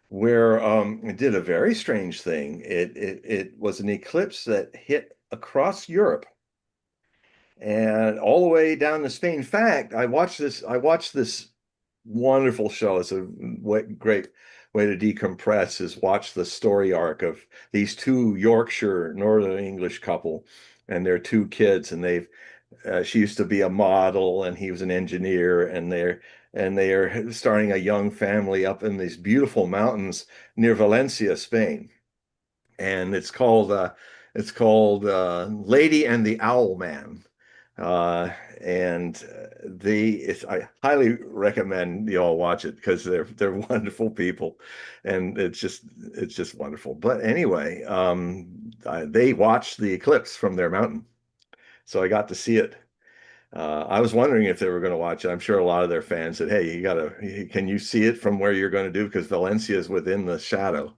where it did a very strange thing. It was an eclipse that hit across Europe and all the way down to Spain. In fact, I watched this wonderful show. It's a great way to decompress, is watch the story arc of these two Yorkshire Northern English couple and their two kids, and she used to be a model and he was an engineer, and they are starting a young family up in these beautiful mountains near Valencia, Spain. And it's called Lady and the Owl Man. And I highly recommend you all watch it, because they're wonderful people, and it's just wonderful. But anyway, they watched the eclipse from their mountain, so I got to see it. I was wondering if they were going to watch it. I'm sure a lot of their fans said, "Hey, can you see it from where you're going to do?" Because Valencia is within the shadow,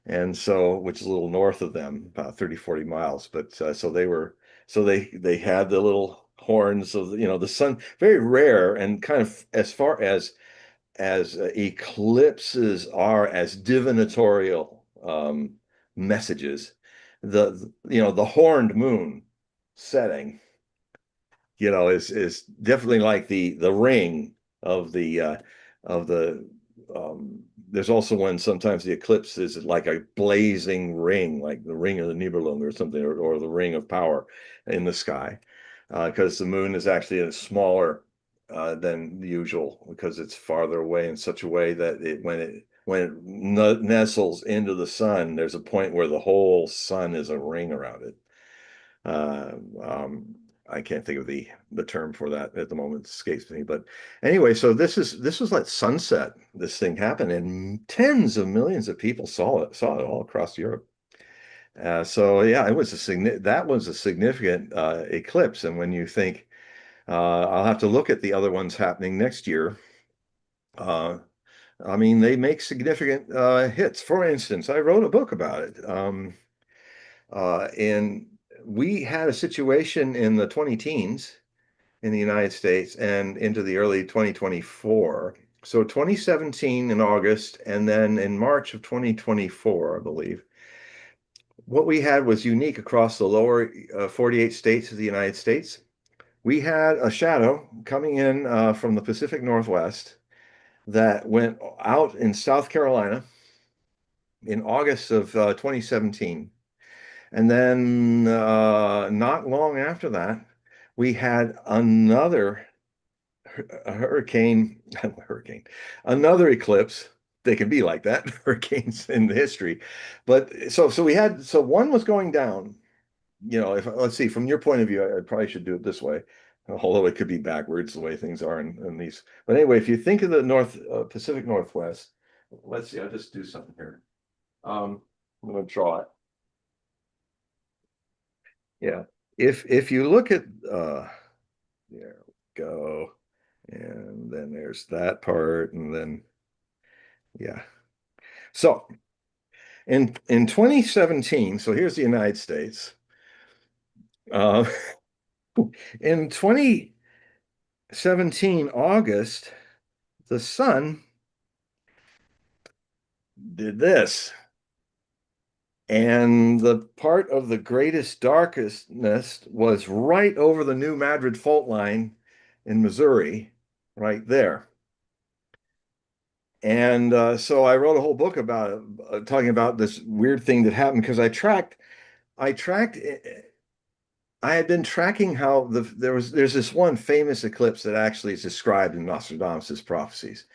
and so, which is a little north of them, about 30, 40 miles. But so they had the little horns of the sun, very rare, and kind of, as far as eclipses are as divinatorial messages, the horned moon setting is definitely like the ring of the there's also when sometimes the eclipse is like a blazing ring, like the ring of the Nibelung or something, or the ring of power in the sky, because the moon is actually a smaller than usual, because it's farther away in such a way that when it nestles into the sun, there's a point where the whole sun is a ring around it. Uh, um, I can't think of the term for that at the moment. It escapes me. But anyway, so this was like sunset. This thing happened, and tens of millions of people saw it all across Europe. So yeah, that was a significant eclipse. And when you think, I'll have to look at the other ones happening next year. Uh, I mean, they make significant hits. For instance, I wrote a book about it. And we had a situation in the 20 teens in the United States and into the early 2024 So 2017 in August, and then in March of 2024, I believe, what we had was unique across the lower 48 states of the United States. We had a shadow coming in from the Pacific Northwest that went out in South Carolina in August of 2017. And then not long after that, we had another hurricane, another eclipse. They can be like that, hurricanes in the history. But so we had, so one was going down, if let's see, from your point of view, I probably should do it this way, although it could be backwards the way things are in these. But anyway, if you think of the Pacific Northwest, let's see, I'll just do something here. I'm going to draw it. Yeah. If you look at there we go. And then there's that part, and then yeah. So in 2017, so here's the United States. Uh, in 2017, August, the sun did this. And the part of the greatest darkness was right over the New Madrid fault line in Missouri, right there. And so I wrote a whole book about it, talking about this weird thing that happened because I tracked, I had been tracking how there's this one famous eclipse that actually is described in Nostradamus's prophecies,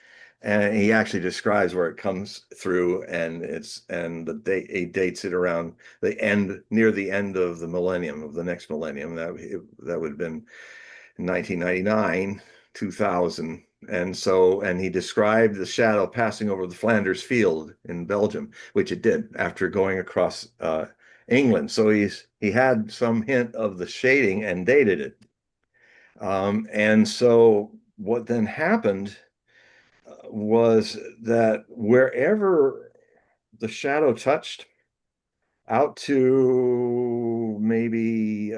and he actually describes where it comes through, and the date he dates it around near the end of the millennium of the next millennium. That would have been 1999, 2000. And he described the shadow passing over the Flanders field in Belgium, which it did after going across England. So he had some hint of the shading and dated it. And so what then happened was that wherever the shadow touched out to maybe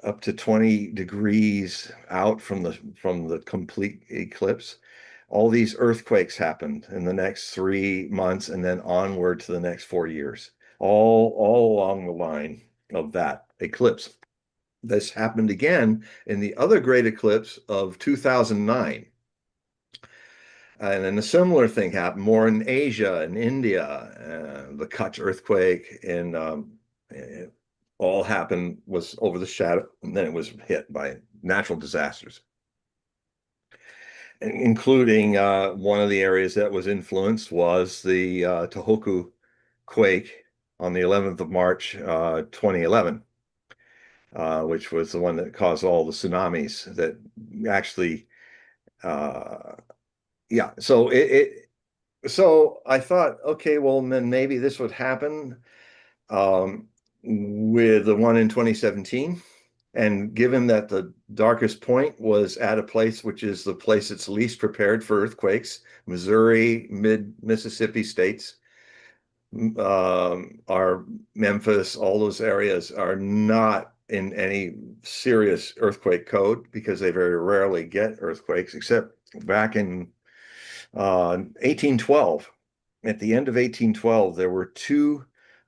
up to 20 degrees out from the complete eclipse, all these earthquakes happened in the next 3 months and then onward to the next 4 years, all along the line of that eclipse. This happened again in the other great eclipse of 2009. And then a similar thing happened more in Asia and India. The Kutch earthquake it all happened was over the shadow, and then it was hit by natural disasters, including one of the areas that was influenced was the Tohoku quake on the 11th of March, 2011, which was the one that caused all the tsunamis that actually, yeah. So I thought, okay, well, then maybe this would happen with the one in 2017. And given that the darkest point was at a place which is the place that's least prepared for earthquakes, Missouri, mid-Mississippi states, are Memphis, all those areas are not in any serious earthquake code because they very rarely get earthquakes, except back in 1812. At the end of 1812, there were two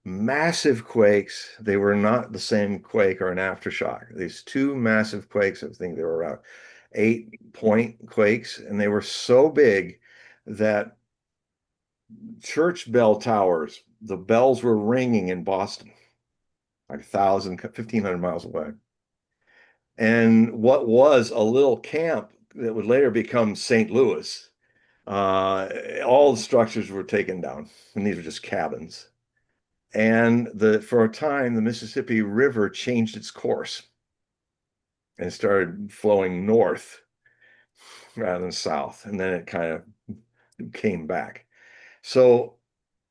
massive quakes. They were not the same quake or an aftershock. These two massive quakes, I think they were around 8-point quakes, and they were so big that church bell towers, the bells were ringing in Boston, like 1,500 miles away. And what was a little camp that would later become St. Louis, all the structures were taken down, and these were just cabins. And for a time, the Mississippi River changed its course and started flowing north rather than south, and then it kind of came back. So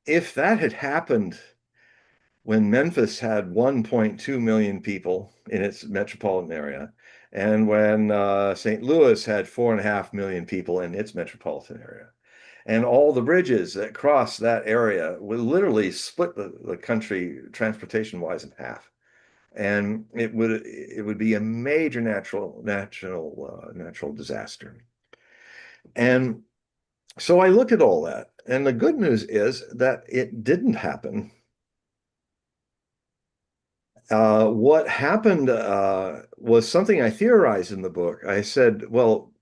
if that had happened when Memphis had 1.2 million people in its metropolitan area, and when St. Louis had 4.5 million people in its metropolitan area, and all the bridges that cross that area would literally split the country transportation-wise in half, and it would be a major natural disaster. And so I looked at all that. And the good news is that it didn't happen. What happened was something I theorized in the book. I said, well,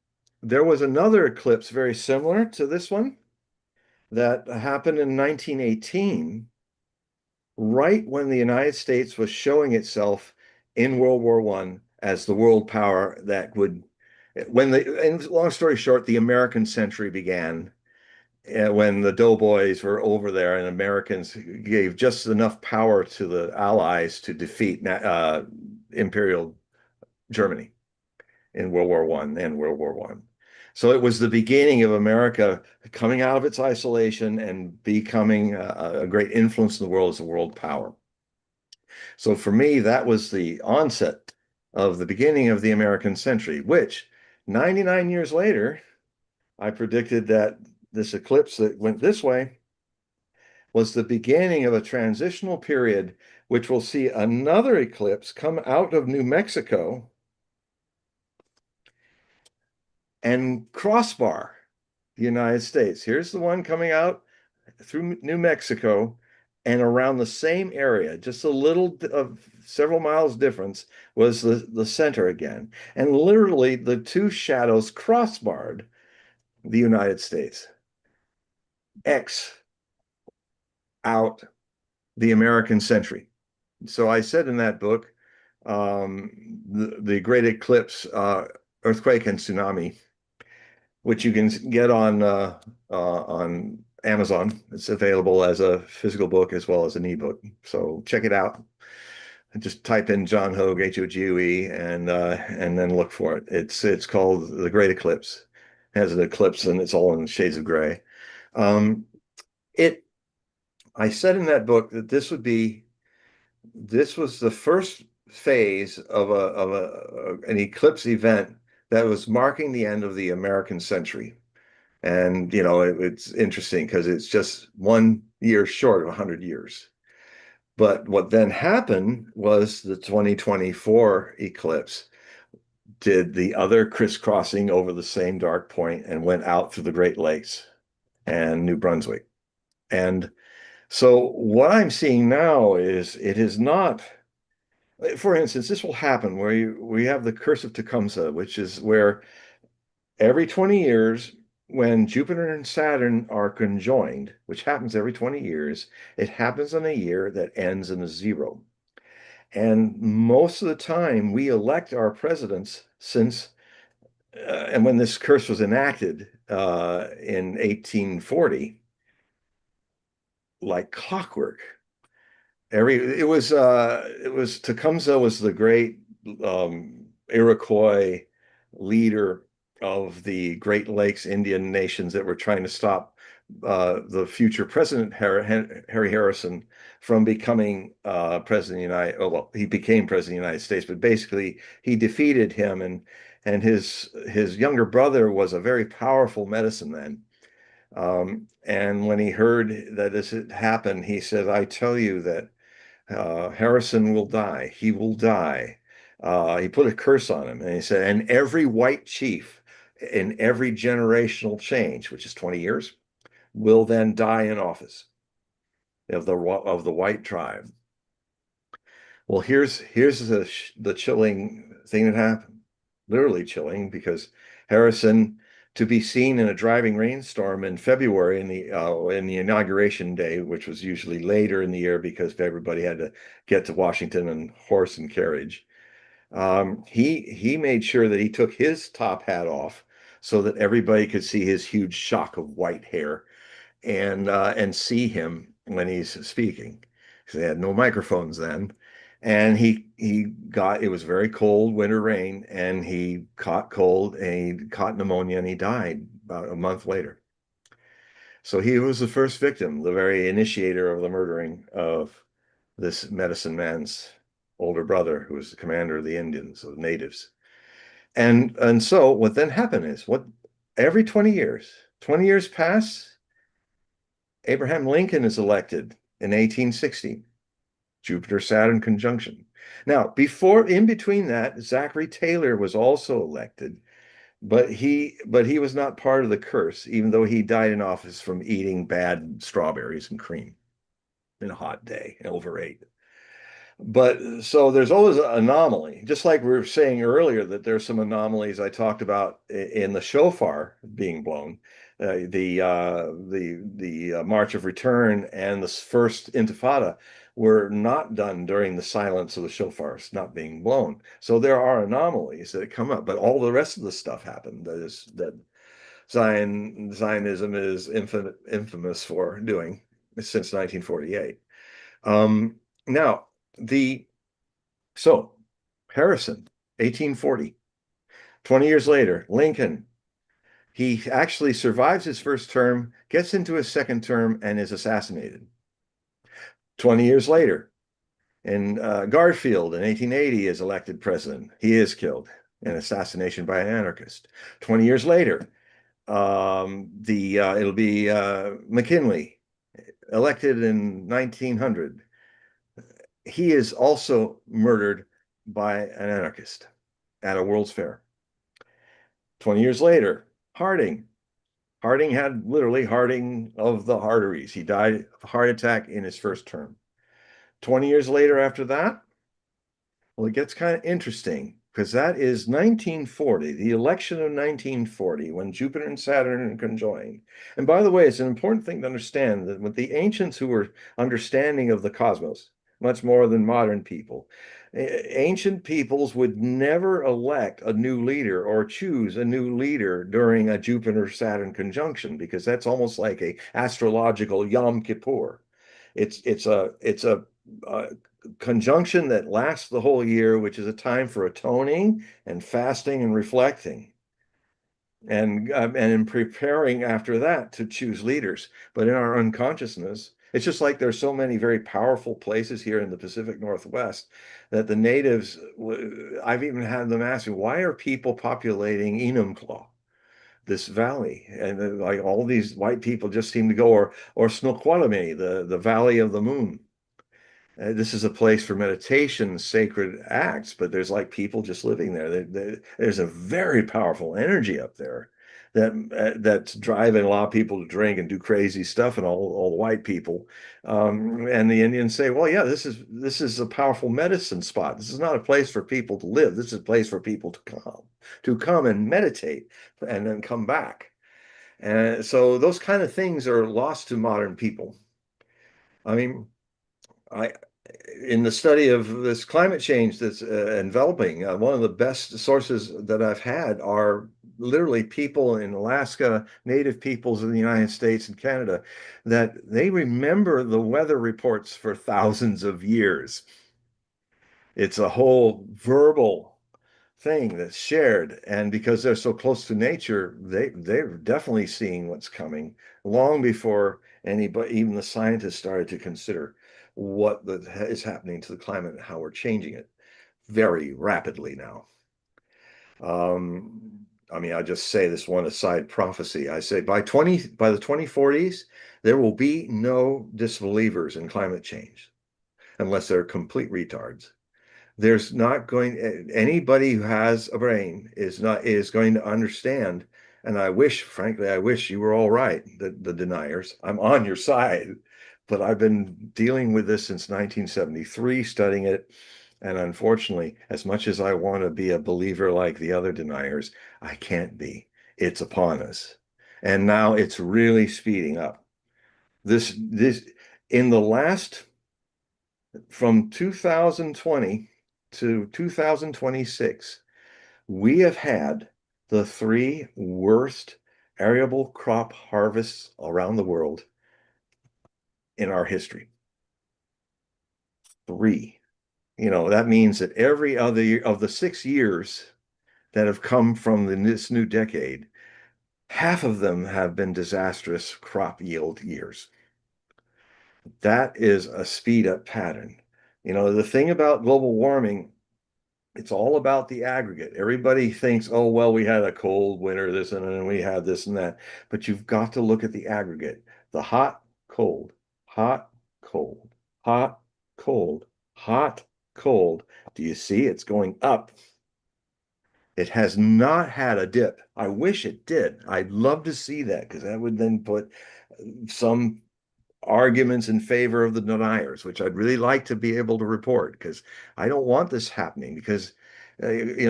there was another eclipse very similar to this one that happened in 1918, right when the United States was showing itself in World War I as the world power that would, and long story short, the American century began when the doughboys were over there and Americans gave just enough power to the Allies to defeat Imperial Germany in World War I and World War One. So it was the beginning of America coming out of its isolation and becoming a great influence in the world as a world power. So for me, that was the onset of the beginning of the American century, which 99 years later, I predicted that this eclipse that went this way was the beginning of a transitional period, which will see another eclipse come out of New Mexico and crossbar the United States. Here's the one coming out through New Mexico and around the same area, just a little of several miles difference was the center again. And literally the two shadows crossbarred the United States. X out the American century. So I said in that book, the Great Eclipse, Earthquake and Tsunami, which you can get on Amazon. It's available as a physical book as well as an ebook. So check it out. Just type in John Hogue, Hogue, and then look for it. It's called The Great Eclipse. It has an eclipse and it's all in shades of gray. Um, it I said in that book that this was the first phase of an eclipse event that was marking the end of the American century. And it's interesting because it's just 1 year short of 100 years. But what then happened was the 2024 eclipse did the other crisscrossing over the same dark point and went out through the Great Lakes and New Brunswick. And so what I'm seeing now is it is not, for instance, this will happen where we have the curse of Tecumseh, which is where every 20 years, when Jupiter and Saturn are conjoined, which happens every 20 years, it happens in a year that ends in a zero. And most of the time, we elect our presidents and when this curse was enacted in 1840, like clockwork. It was Tecumseh was the great Iroquois leader of the Great Lakes Indian nations that were trying to stop the future president Harry Harrison from becoming president of the United. Oh, well, he became president of the United States, but basically he defeated him, and his younger brother was a very powerful medicine man. And when he heard that this had happened, he said, "I tell you that." Harrison will die. He will die. He put a curse on him, and he said, and every white chief in every generational change, which is 20 years, will then die in office of the white tribe. Well, here's the chilling thing that happened. Literally chilling because Harrison, to be seen in a driving rainstorm in February in the inauguration day, which was usually later in the year because everybody had to get to Washington in horse and carriage. He made sure that he took his top hat off so that everybody could see his huge shock of white hair and see him when he's speaking. Because they had no microphones then. And he got, it was very cold winter rain, and he caught cold and he caught pneumonia and he died about a month later. So he was the first victim, the very initiator of the murdering of this medicine man's older brother, who was the commander of the Indians, of the natives. And so what then happened is what every 20 years pass, Abraham Lincoln is elected in 1860, Jupiter-Saturn conjunction. Now, in between that, Zachary Taylor was also elected but he was not part of the curse, even though he died in office from eating bad strawberries and cream in a hot day, overate. But so there's always an anomaly, just like we were saying earlier that there's some anomalies I talked about in the shofar being blown, the March of Return and the first Intifada were not done during the silence of the shofars not being blown. So there are anomalies that come up, but all the rest of the stuff happened. That Zionism is infamous for doing since 1948. Now, the so Harrison, 1840, 20 years later, Lincoln, he actually survives his first term, gets into his second term, and is assassinated. 20 years later, and Garfield in 1880 is elected president. He is killed, an assassination by an anarchist. 20 years later, the it'll be McKinley, elected in 1900. He is also murdered by an anarchist at a World's Fair. 20 years later, Harding. Harding had literally Harding of the arteries. He died of a heart attack in his first term. 20 years later after that, well, it gets kind of interesting because that is 1940, the election of 1940, when Jupiter and Saturn conjoined. And by the way, it's an important thing to understand that with the ancients who were understanding of the cosmos, much more than modern people, ancient peoples would never elect a new leader or choose a new leader during a Jupiter-Saturn conjunction because that's almost like a astrological Yom Kippur. It's a conjunction that lasts the whole year, which is a time for atoning and fasting and reflecting, and in preparing after that to choose leaders. But in our unconsciousness, it's just like there's so many very powerful places here in the Pacific Northwest that the natives, I've even had them ask me, why are people populating Enumclaw, this valley? And like all these white people just seem to go, or Snoqualmie, the Valley of the Moon. This is a place for meditation, sacred acts, but there's like people just living there. There's a very powerful energy up there that's driving a lot of people to drink and do crazy stuff, and all the white people. And the Indians say, "Well, yeah, this is a powerful medicine spot. This is not a place for people to live. This is a place for people to come and meditate, and then come back." And so those kind of things are lost to modern people. I mean, I in the study of this climate change that's enveloping, one of the best sources that I've had are literally people in Alaska, native peoples in the United States and Canada, that they remember the weather reports for thousands of years. It's a whole verbal thing that's shared, and because they're so close to nature, they're definitely seeing what's coming long before anybody, even the scientists, started to consider what is happening to the climate and how we're changing it very rapidly now. I mean, I just say this one aside prophecy. I say by the 2040s, there will be no disbelievers in climate change unless they're complete retards. There's not going anybody who has a brain is going to understand. And frankly, I wish you were all right, the deniers. I'm on your side, but I've been dealing with this since 1973, studying it. And unfortunately, as much as I want to be a believer like the other deniers, I can't be. It's upon us. And now it's really speeding up. This in the last from 2020 to 2026, we have had the three worst arable crop harvests around the world in our history. Three. That means that every other year of the 6 years that have come from this new decade, half of them have been disastrous crop yield years. That is a speed up pattern. The thing about global warming, it's all about the aggregate. Everybody thinks, oh, well, we had a cold winter, this and then we had this and that. But you've got to look at the aggregate. The hot, cold, hot, cold, hot, cold, hot, cold. Do you see it's going up? It has not had a dip. I wish it did. I'd love to see that because that would then put some arguments in favor of the deniers, which I'd really like to be able to report because I don't want this happening because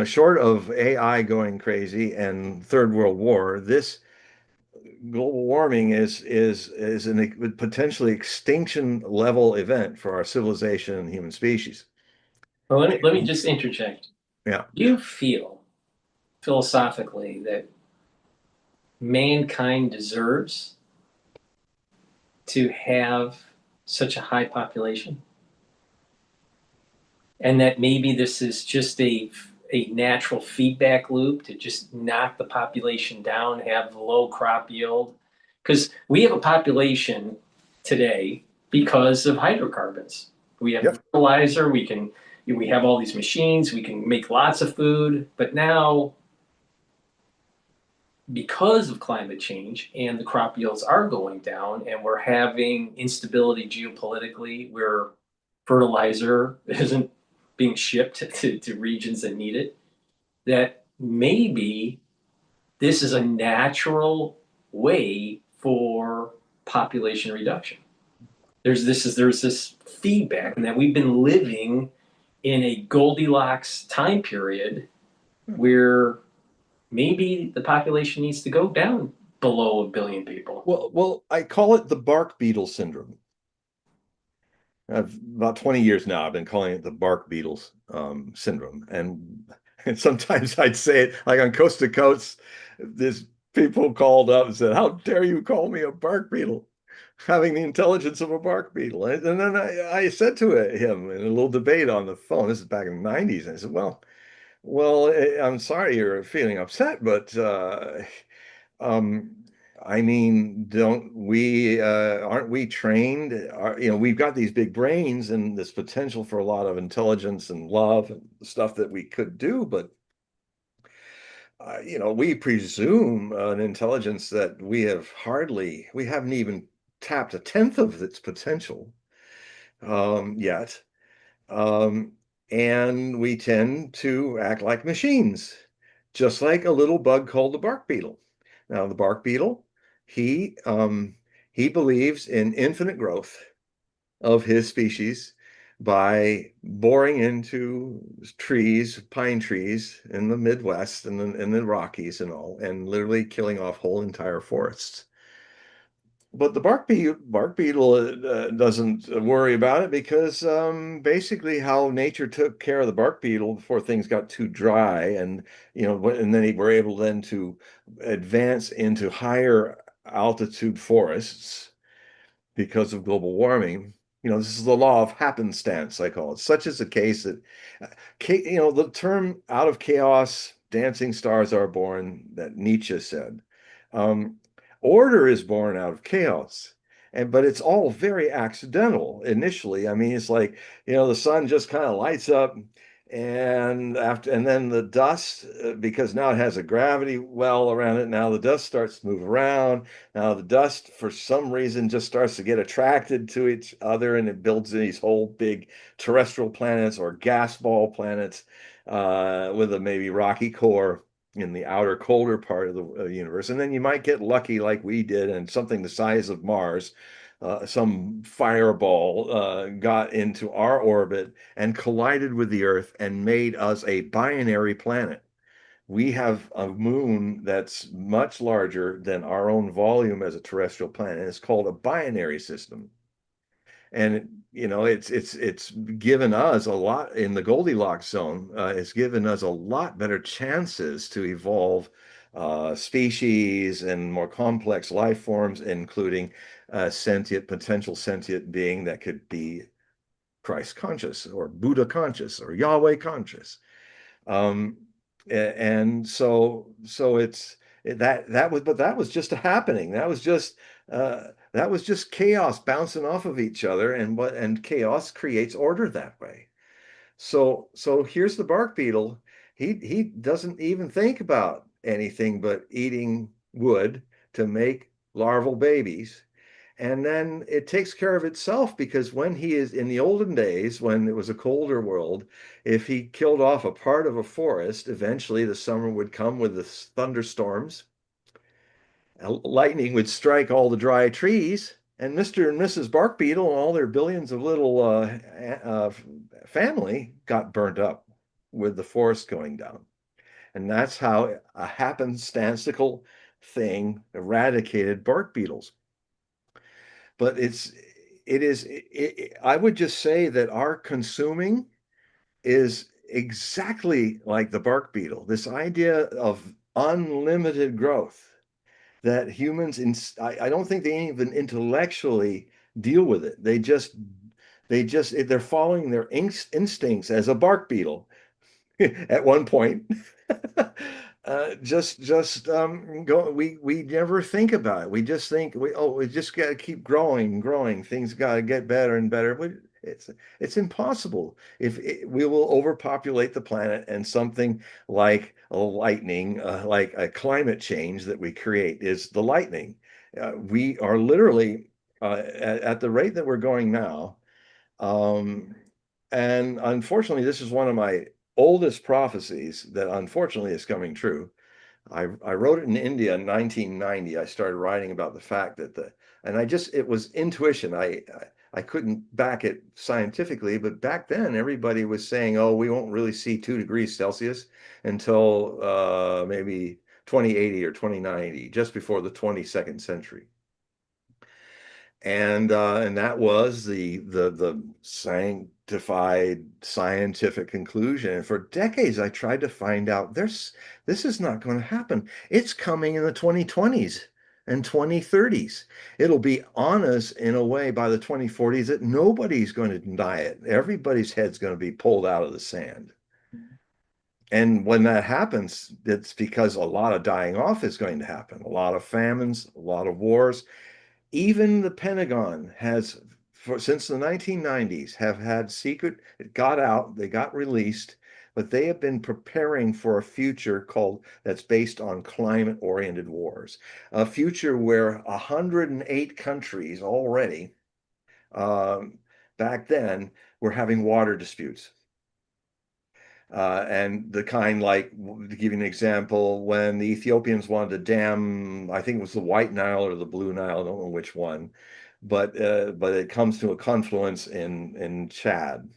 short of AI going crazy and Third World War, this global warming is an potentially extinction level event for our civilization and human species. Well, let me just interject. Yeah. Do you feel philosophically that mankind deserves to have such a high population? And that maybe this is just a natural feedback loop to just knock the population down, have low crop yield? Because we have a population today because of hydrocarbons. We have Yep. fertilizer, we have all these machines, we can make lots of food, but now because of climate change and the crop yields are going down and we're having instability geopolitically where fertilizer isn't being shipped to regions that need it, that maybe this is a natural way for population reduction. There's this feedback, and that we've been living in a Goldilocks time period where maybe the population needs to go down below 1 billion people. Well, I call it the bark beetle syndrome. I've about 20 years now, I've been calling it the bark beetles syndrome. And sometimes I'd say it like on Coast to Coast, this people called up and said, "How dare you call me a bark beetle? Having the intelligence of a bark beetle." And then I said to him in a little debate on the phone, this is back in the 90s, and I said, I'm sorry you're feeling upset, but um, I mean, don't we aren't we trained? We've got these big brains and this potential for a lot of intelligence and love and stuff that we could do, but we presume an intelligence that we haven't even tapped a tenth of its potential yet. Um, and we tend to act like machines, just like a little bug called the bark beetle. Now, the bark beetle, he believes in infinite growth of his species by boring into trees, pine trees in the Midwest and the Rockies and all, and literally killing off whole entire forests. But the bark beetle doesn't worry about it because basically how nature took care of the bark beetle before things got too dry, and then we're able then to advance into higher altitude forests because of global warming. This is the law of happenstance, I call it. Such is the case that, the term "out of chaos, dancing stars are born" that Nietzsche said. Um, Order is born out of chaos, but it's all very accidental initially. I mean, it's like, the sun just kind of lights up, and then the dust, because now it has a gravity well around it, now the dust starts to move around. Now the dust, for some reason, just starts to get attracted to each other, and it builds these whole big terrestrial planets or gas ball planets with a maybe rocky core in the outer colder part of the universe. And then you might get lucky like we did, and something the size of Mars, some fireball got into our orbit and collided with the Earth and made us a binary planet. We have a moon that's much larger than our own volume as a terrestrial planet. It's called a binary system. And it's given us a lot in the Goldilocks zone. It's given us a lot better chances to evolve species and more complex life forms, including potential sentient being that could be Christ conscious or Buddha conscious or Yahweh conscious. Um, and so that was just a happening. That was just chaos bouncing off of each other, and chaos creates order that way. So here's the bark beetle. He doesn't even think about anything but eating wood to make larval babies. And then it takes care of itself because when he is in the olden days, when it was a colder world, if he killed off a part of a forest, eventually the summer would come with the thunderstorms. Lightning would strike all the dry trees, and Mr. and Mrs. Bark Beetle and all their billions of little family got burnt up with the forest going down. And that's how a happenstantical thing eradicated bark beetles. But I would just say that our consuming is exactly like the bark beetle. This idea of unlimited growth that humans I don't think they even intellectually deal with it. They're following their instincts as a bark beetle at one point. Just go. We never think about it. We just think we just got to keep growing, growing. Things got to get better and better. It's impossible if we will overpopulate the planet, and something like a lightning, like a climate change that we create is the lightning. We are literally at the rate that we're going now. Um, and unfortunately, this is one of my oldest prophecies that unfortunately is coming true. I wrote it in India in 1990. I started writing about the fact that and it was intuition. I couldn't back it scientifically, but back then everybody was saying, oh, we won't really see 2 degrees Celsius until maybe 2080 or 2090, just before the 22nd century. And that was the sanctified scientific conclusion. And for decades, I tried to find out this is not going to happen. It's coming in the 2020s and 2030s. It'll be on us in a way by the 2040s that nobody's going to deny it. Everybody's head's going to be pulled out of the sand. And when that happens, it's because a lot of dying off is going to happen, a lot of famines, a lot of wars. Even the Pentagon has, since the 1990s, have had it got out, they got released, but they have been preparing for a future that's based on climate-oriented wars, a future where 108 countries already, back then, were having water disputes. And the kind, like, to give you an example, when the Ethiopians wanted to dam, I think it was the White Nile or the Blue Nile, I don't know which one, but it comes to a confluence in Chad,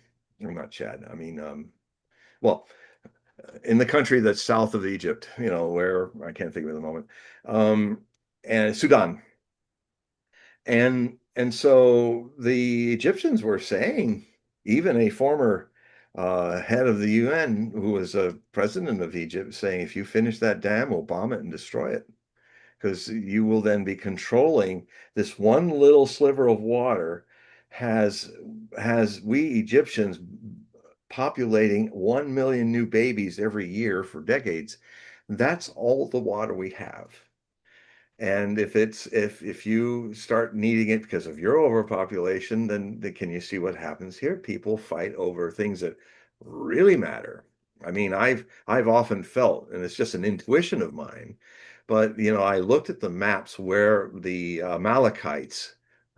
or not Chad, I mean, well, in the country that's south of Egypt, where I can't think of it at the moment, and Sudan. And so the Egyptians were saying, even a former head of the UN, who was a president of Egypt, saying, if you finish that dam, we'll bomb it and destroy it, because you will then be controlling this one little sliver of water has we Egyptians populating 1 million new babies every year for decades. That's all the water we have. And if you start needing it because of your overpopulation, then can you see what happens here? People fight over things that really matter. I mean, I've often felt, and it's just an intuition of mine, but I looked at the maps where the Amalekites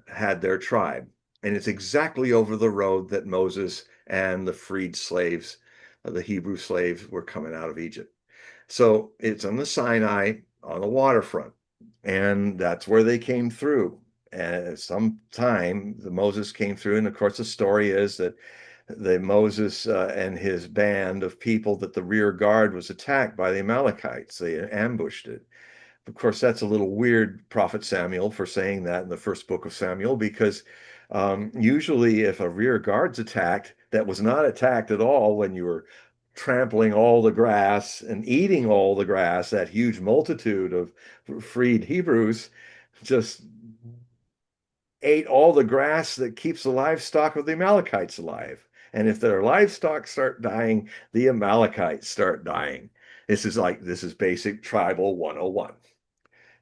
had their tribe, and it's exactly over the road that Moses and the freed slaves, the Hebrew slaves, were coming out of Egypt. So it's on the Sinai on the waterfront, and that's where they came through. And sometime the Moses came through, and of course the story is that the Moses and his band of people, that the rear guard was attacked by the Amalekites. They ambushed it. Of course, that's a little weird, Prophet Samuel, for saying that in the first book of Samuel, because usually if a rear guard's attacked, that was not attacked at all when you were trampling all the grass and eating all the grass. That huge multitude of freed Hebrews just ate all the grass that keeps the livestock of the Amalekites alive. And if their livestock start dying, the Amalekites start dying. This is basic tribal 101.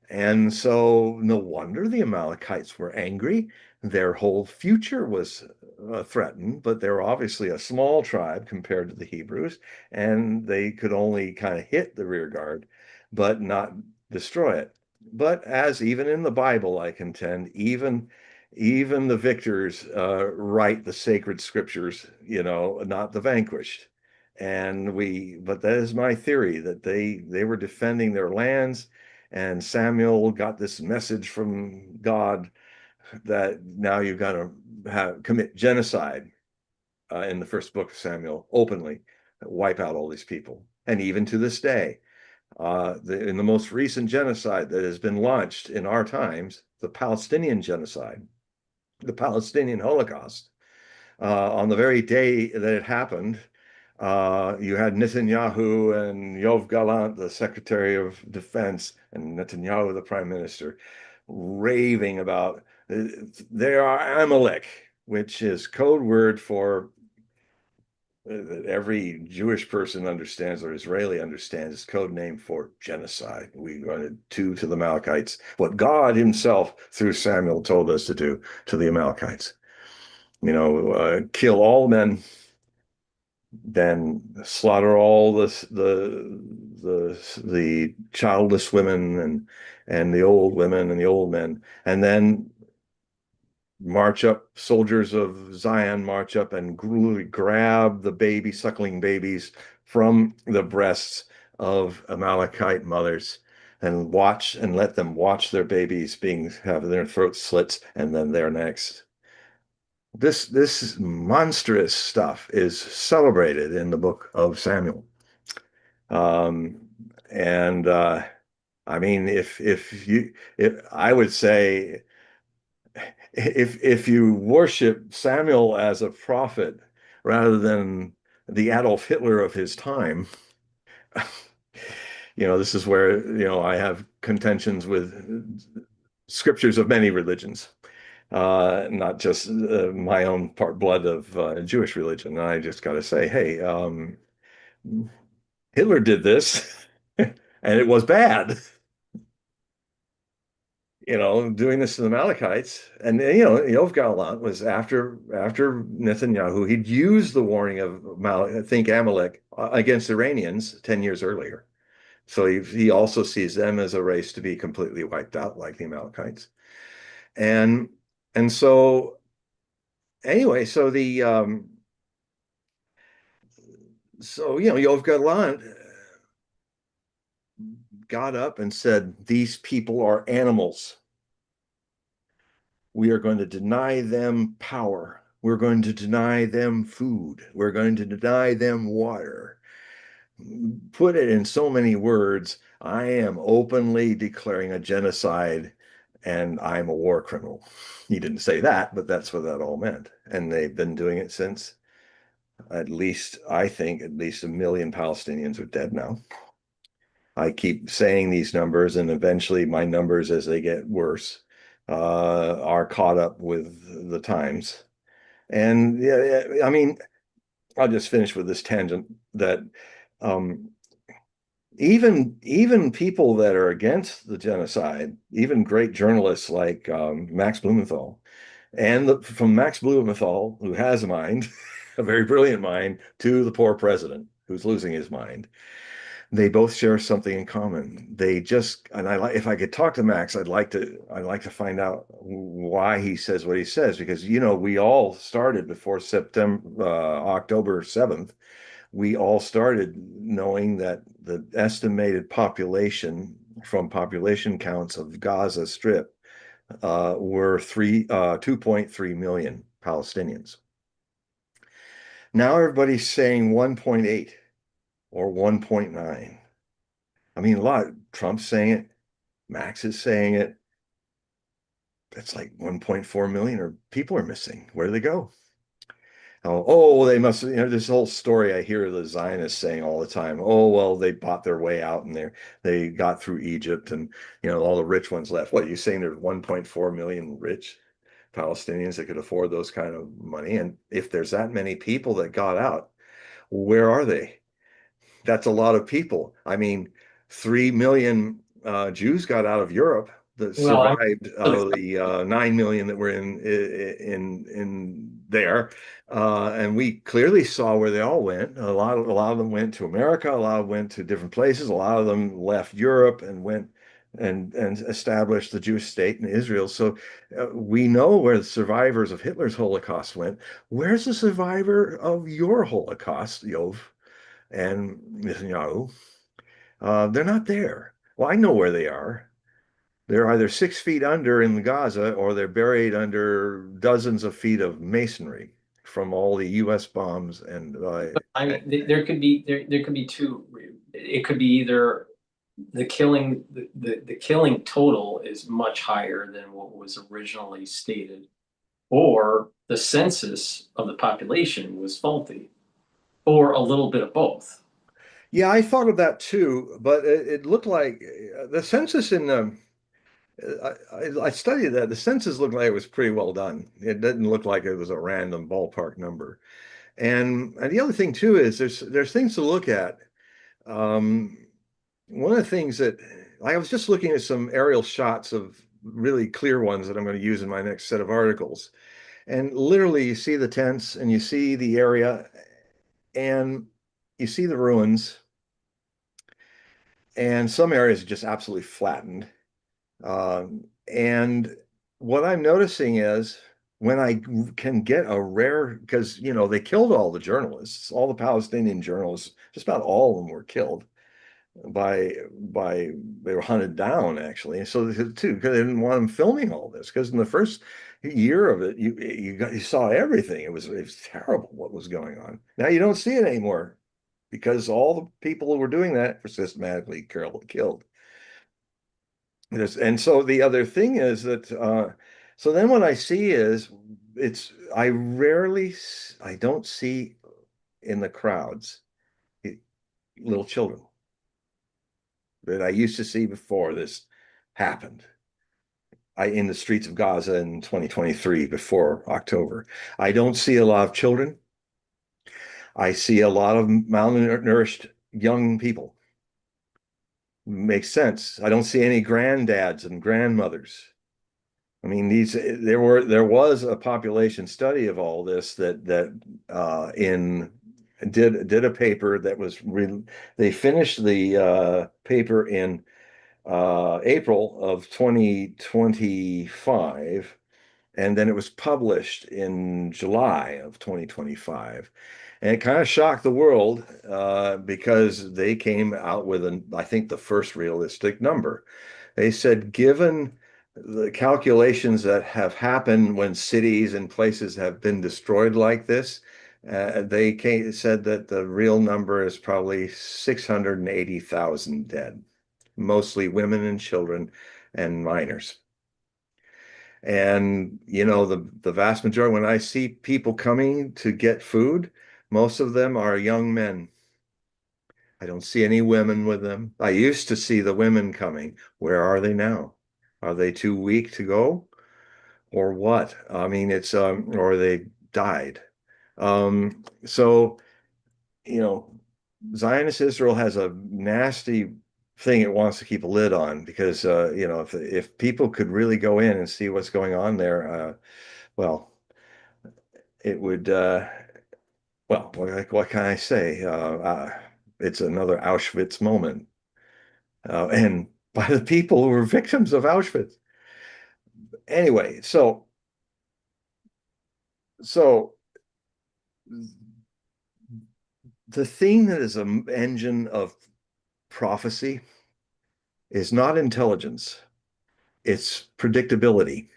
And so no wonder the Amalekites were angry. Their whole future was threatened, but they were obviously a small tribe compared to the Hebrews, and they could only kind of hit the rear guard, but not destroy it. but as even in the Bible, I contend, even the victors write the sacred scriptures, not the vanquished. But that is my theory that they were defending their lands, and Samuel got this message from God that now you've got to commit genocide in the first book of Samuel openly, wipe out all these people. And even to this day, in the most recent genocide that has been launched in our times, the Palestinian genocide, the Palestinian Holocaust, on the very day that it happened, you had Netanyahu and Yoav Gallant, the Secretary of Defense, and Netanyahu, the Prime Minister, raving about they are Amalek, which is code word for that every Jewish person understands or Israeli understands is code name for genocide. We going to do to the Amalekites what God himself through Samuel told us to do to the Amalekites. Kill all men, then slaughter all the childless women and the old women and the old men, and then march up, soldiers of Zion march up and grab the suckling babies from the breasts of Amalekite mothers and watch and let them watch their babies have their throats slits and then their necks. This monstrous stuff is celebrated in the book of Samuel. Um, and I mean, if I would say if you worship Samuel as a prophet rather than the Adolf Hitler of his time, this is where, I have contentions with scriptures of many religions, not just my own part blood of Jewish religion. And I just got to say, hey, Hitler did this and it was bad. Doing this to the Amalekites. And Yoav Gallant was after Netanyahu. He'd used the warning of think Amalek against Iranians 10 years earlier. So he also sees them as a race to be completely wiped out, like the Amalekites. And and so anyway, Yoav Gallant got up and said, "These people are animals. We are going to deny them power. We're going to deny them food. We're going to deny them water." Put it in so many words, I am openly declaring a genocide and I'm a war criminal. He didn't say that, but that's what that all meant. And they've been doing it since. I think, at least 1 million Palestinians are dead now. I keep saying these numbers, and eventually my numbers, as they get worse, are caught up with the times. And yeah, I mean, I'll just finish with this tangent that um, even people that are against the genocide, even great journalists like Max Blumenthal, and from Max Blumenthal, who has a mind, a very brilliant mind, to the poor president who's losing his mind, they both share something in common. And I like, if I could talk to Max, I'd like to find out why he says what he says, because we all started before October 7th. We all started knowing that the estimated population from population counts of Gaza Strip were 2.3 million Palestinians. Now everybody's saying 1.8 or 1.9. I mean, Trump's saying it, Max is saying it. It's like 1.4 million or people are missing. Where do they go? They must, this whole story I hear the Zionists saying all the time. Oh, well, they bought their way out and they got through Egypt and, all the rich ones left. What, are you saying there's 1.4 million rich Palestinians that could afford those kind of money? And if there's that many people that got out, where are they? That's a lot of people. I mean, 3 million Jews got out of Europe that Well, survived out of the 9 million that were in there. And we clearly saw where they all went. A lot of them went to America. A lot of them went to different places. A lot of them left Europe and went and established the Jewish state in Israel. So we know where the survivors of Hitler's Holocaust went. Where's the survivor of your Holocaust, Yov and Netanyahu? They're not there. Well, I know where they are. They're either 6 feet under in Gaza or they're buried under dozens of feet of masonry from all the U.S. bombs and I mean, there could be two. It could be either the killing total is much higher than what was originally stated, or the census of the population was faulty, or a little bit of both. yeah, I thought of that too, but it looked like the census in I studied that. The census looked like it was pretty well done. It didn't look like it was a random ballpark number. And the other thing too is there's things to look at. Um, One of the things that I was just looking at some aerial shots of really clear ones that I'm going to use in my next set of articles. And literally you see the tents and you see the area and you see the ruins and some areas are just absolutely flattened. And what I'm noticing is when I can get a rare, because they killed all the journalists, all the Palestinian journalists, just about all of them were killed by they were hunted down actually. So too, because they didn't want them filming all this. Because in the first year of it, you saw everything. It was terrible what was going on. Now you don't see it anymore because all the people who were doing that were systematically killed. And so the other thing is that so then what I see is I don't see in the crowds eh, little children that I used to see before this happened. In the streets of Gaza in 2023 before October. I don't see a lot of children. I see a lot of malnourished young people. Makes sense. I don't see any granddads and grandmothers. I mean, there was a population study of all this that in did a paper that was they finished the paper in April of 2025, and then it was published in July of 2025. And it kind of shocked the world because they came out with I think the first realistic number. They said, given the calculations that have happened when cities and places have been destroyed like this, said that the real number is probably 680,000 dead, mostly women and children and minors. And the vast majority, when I see people coming to get food, most of them are young men. I don't see any women with them. I used to see the women coming. Where are they now? Are they too weak to go or what? I mean, or they died. So, you know, Zionist Israel has a nasty thing it wants to keep a lid on because if people could really go in and see what's going on there, well, it would well, what can I say? It's another Auschwitz moment, and by the people who were victims of Auschwitz. Anyway, so the thing that is an engine of prophecy is not intelligence, it's predictability.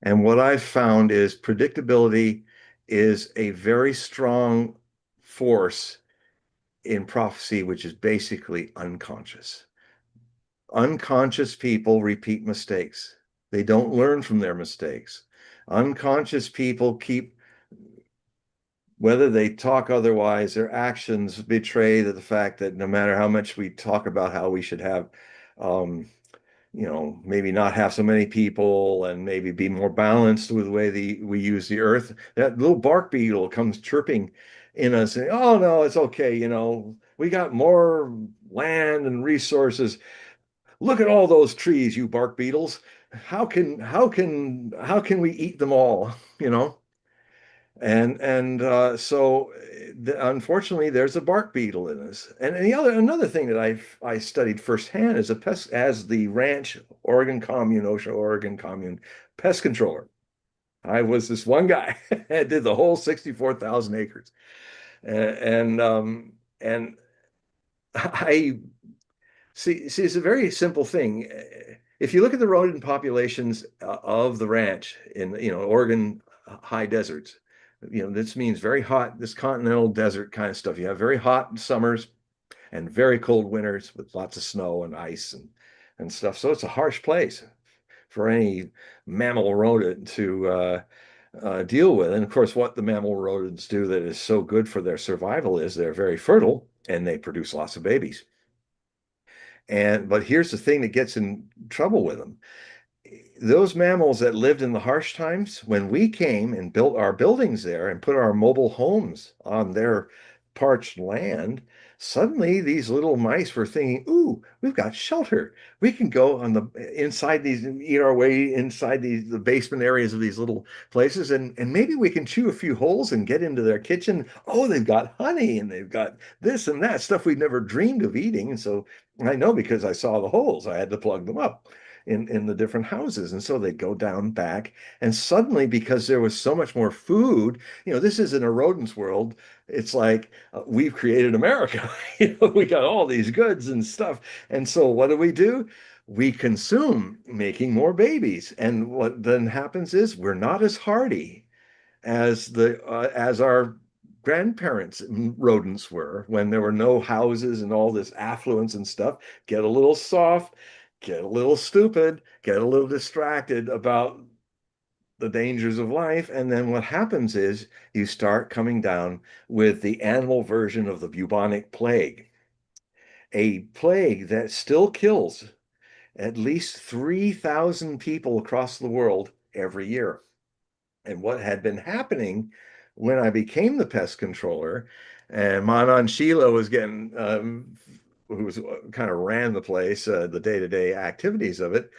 And what I've found is predictability is a very strong force in prophecy, which is basically unconscious. Unconscious people repeat mistakes. They don't learn from their mistakes. Unconscious people keep, whether they talk otherwise, their actions betray the fact that no matter how much we talk about how we should have um, maybe not have so many people and maybe be more balanced with the way we use the earth. That little bark beetle comes chirping in us saying, oh no, it's okay, we got more land and resources. Look at all those trees, you bark beetles. How can we eat them all? You know? Unfortunately, there's a bark beetle in this. And another thing that I studied firsthand as a pest as the ranch Oregon Commune, OSHA Oregon Commune pest controller. I was this one guy that did the whole 64,000 acres. And I see, it's a very simple thing. If you look at the rodent populations of the ranch in, Oregon high deserts, this means very hot, this continental desert kind of stuff. You have very hot summers and very cold winters with lots of snow and ice and stuff. So it's a harsh place for any mammal rodent to deal with. And of course, what the mammal rodents do that is so good for their survival is they're very fertile and they produce lots of babies. But here's the thing that gets in trouble with them. Those mammals that lived in the harsh times, when we came and built our buildings there and put our mobile homes on their parched land, suddenly these little mice were thinking, "Ooh, we've got shelter. We can go on the inside these and eat our way inside the basement areas of these little places, and maybe we can chew a few holes and get into their kitchen. Oh, they've got honey and they've got this and that stuff we'd never dreamed of eating." And so I know because I saw the holes, I had to plug them up in the different houses. And so they'd go down back. And suddenly, because there was so much more food, this isn't a rodent's world. It's like we've created America. We got all these goods and stuff. And so what do? We consume, making more babies. And what then happens is we're not as hardy as our grandparents rodents were when there were no houses and all this affluence and stuff. Get a little soft, get a little stupid, get a little distracted about the dangers of life, and then what happens is you start coming down with the animal version of the bubonic plague, a plague that still kills at least 3,000 people across the world every year. And what had been happening when I became the pest controller, and Manan Sheila was getting, who was kind of ran the place, the day-to-day activities of it.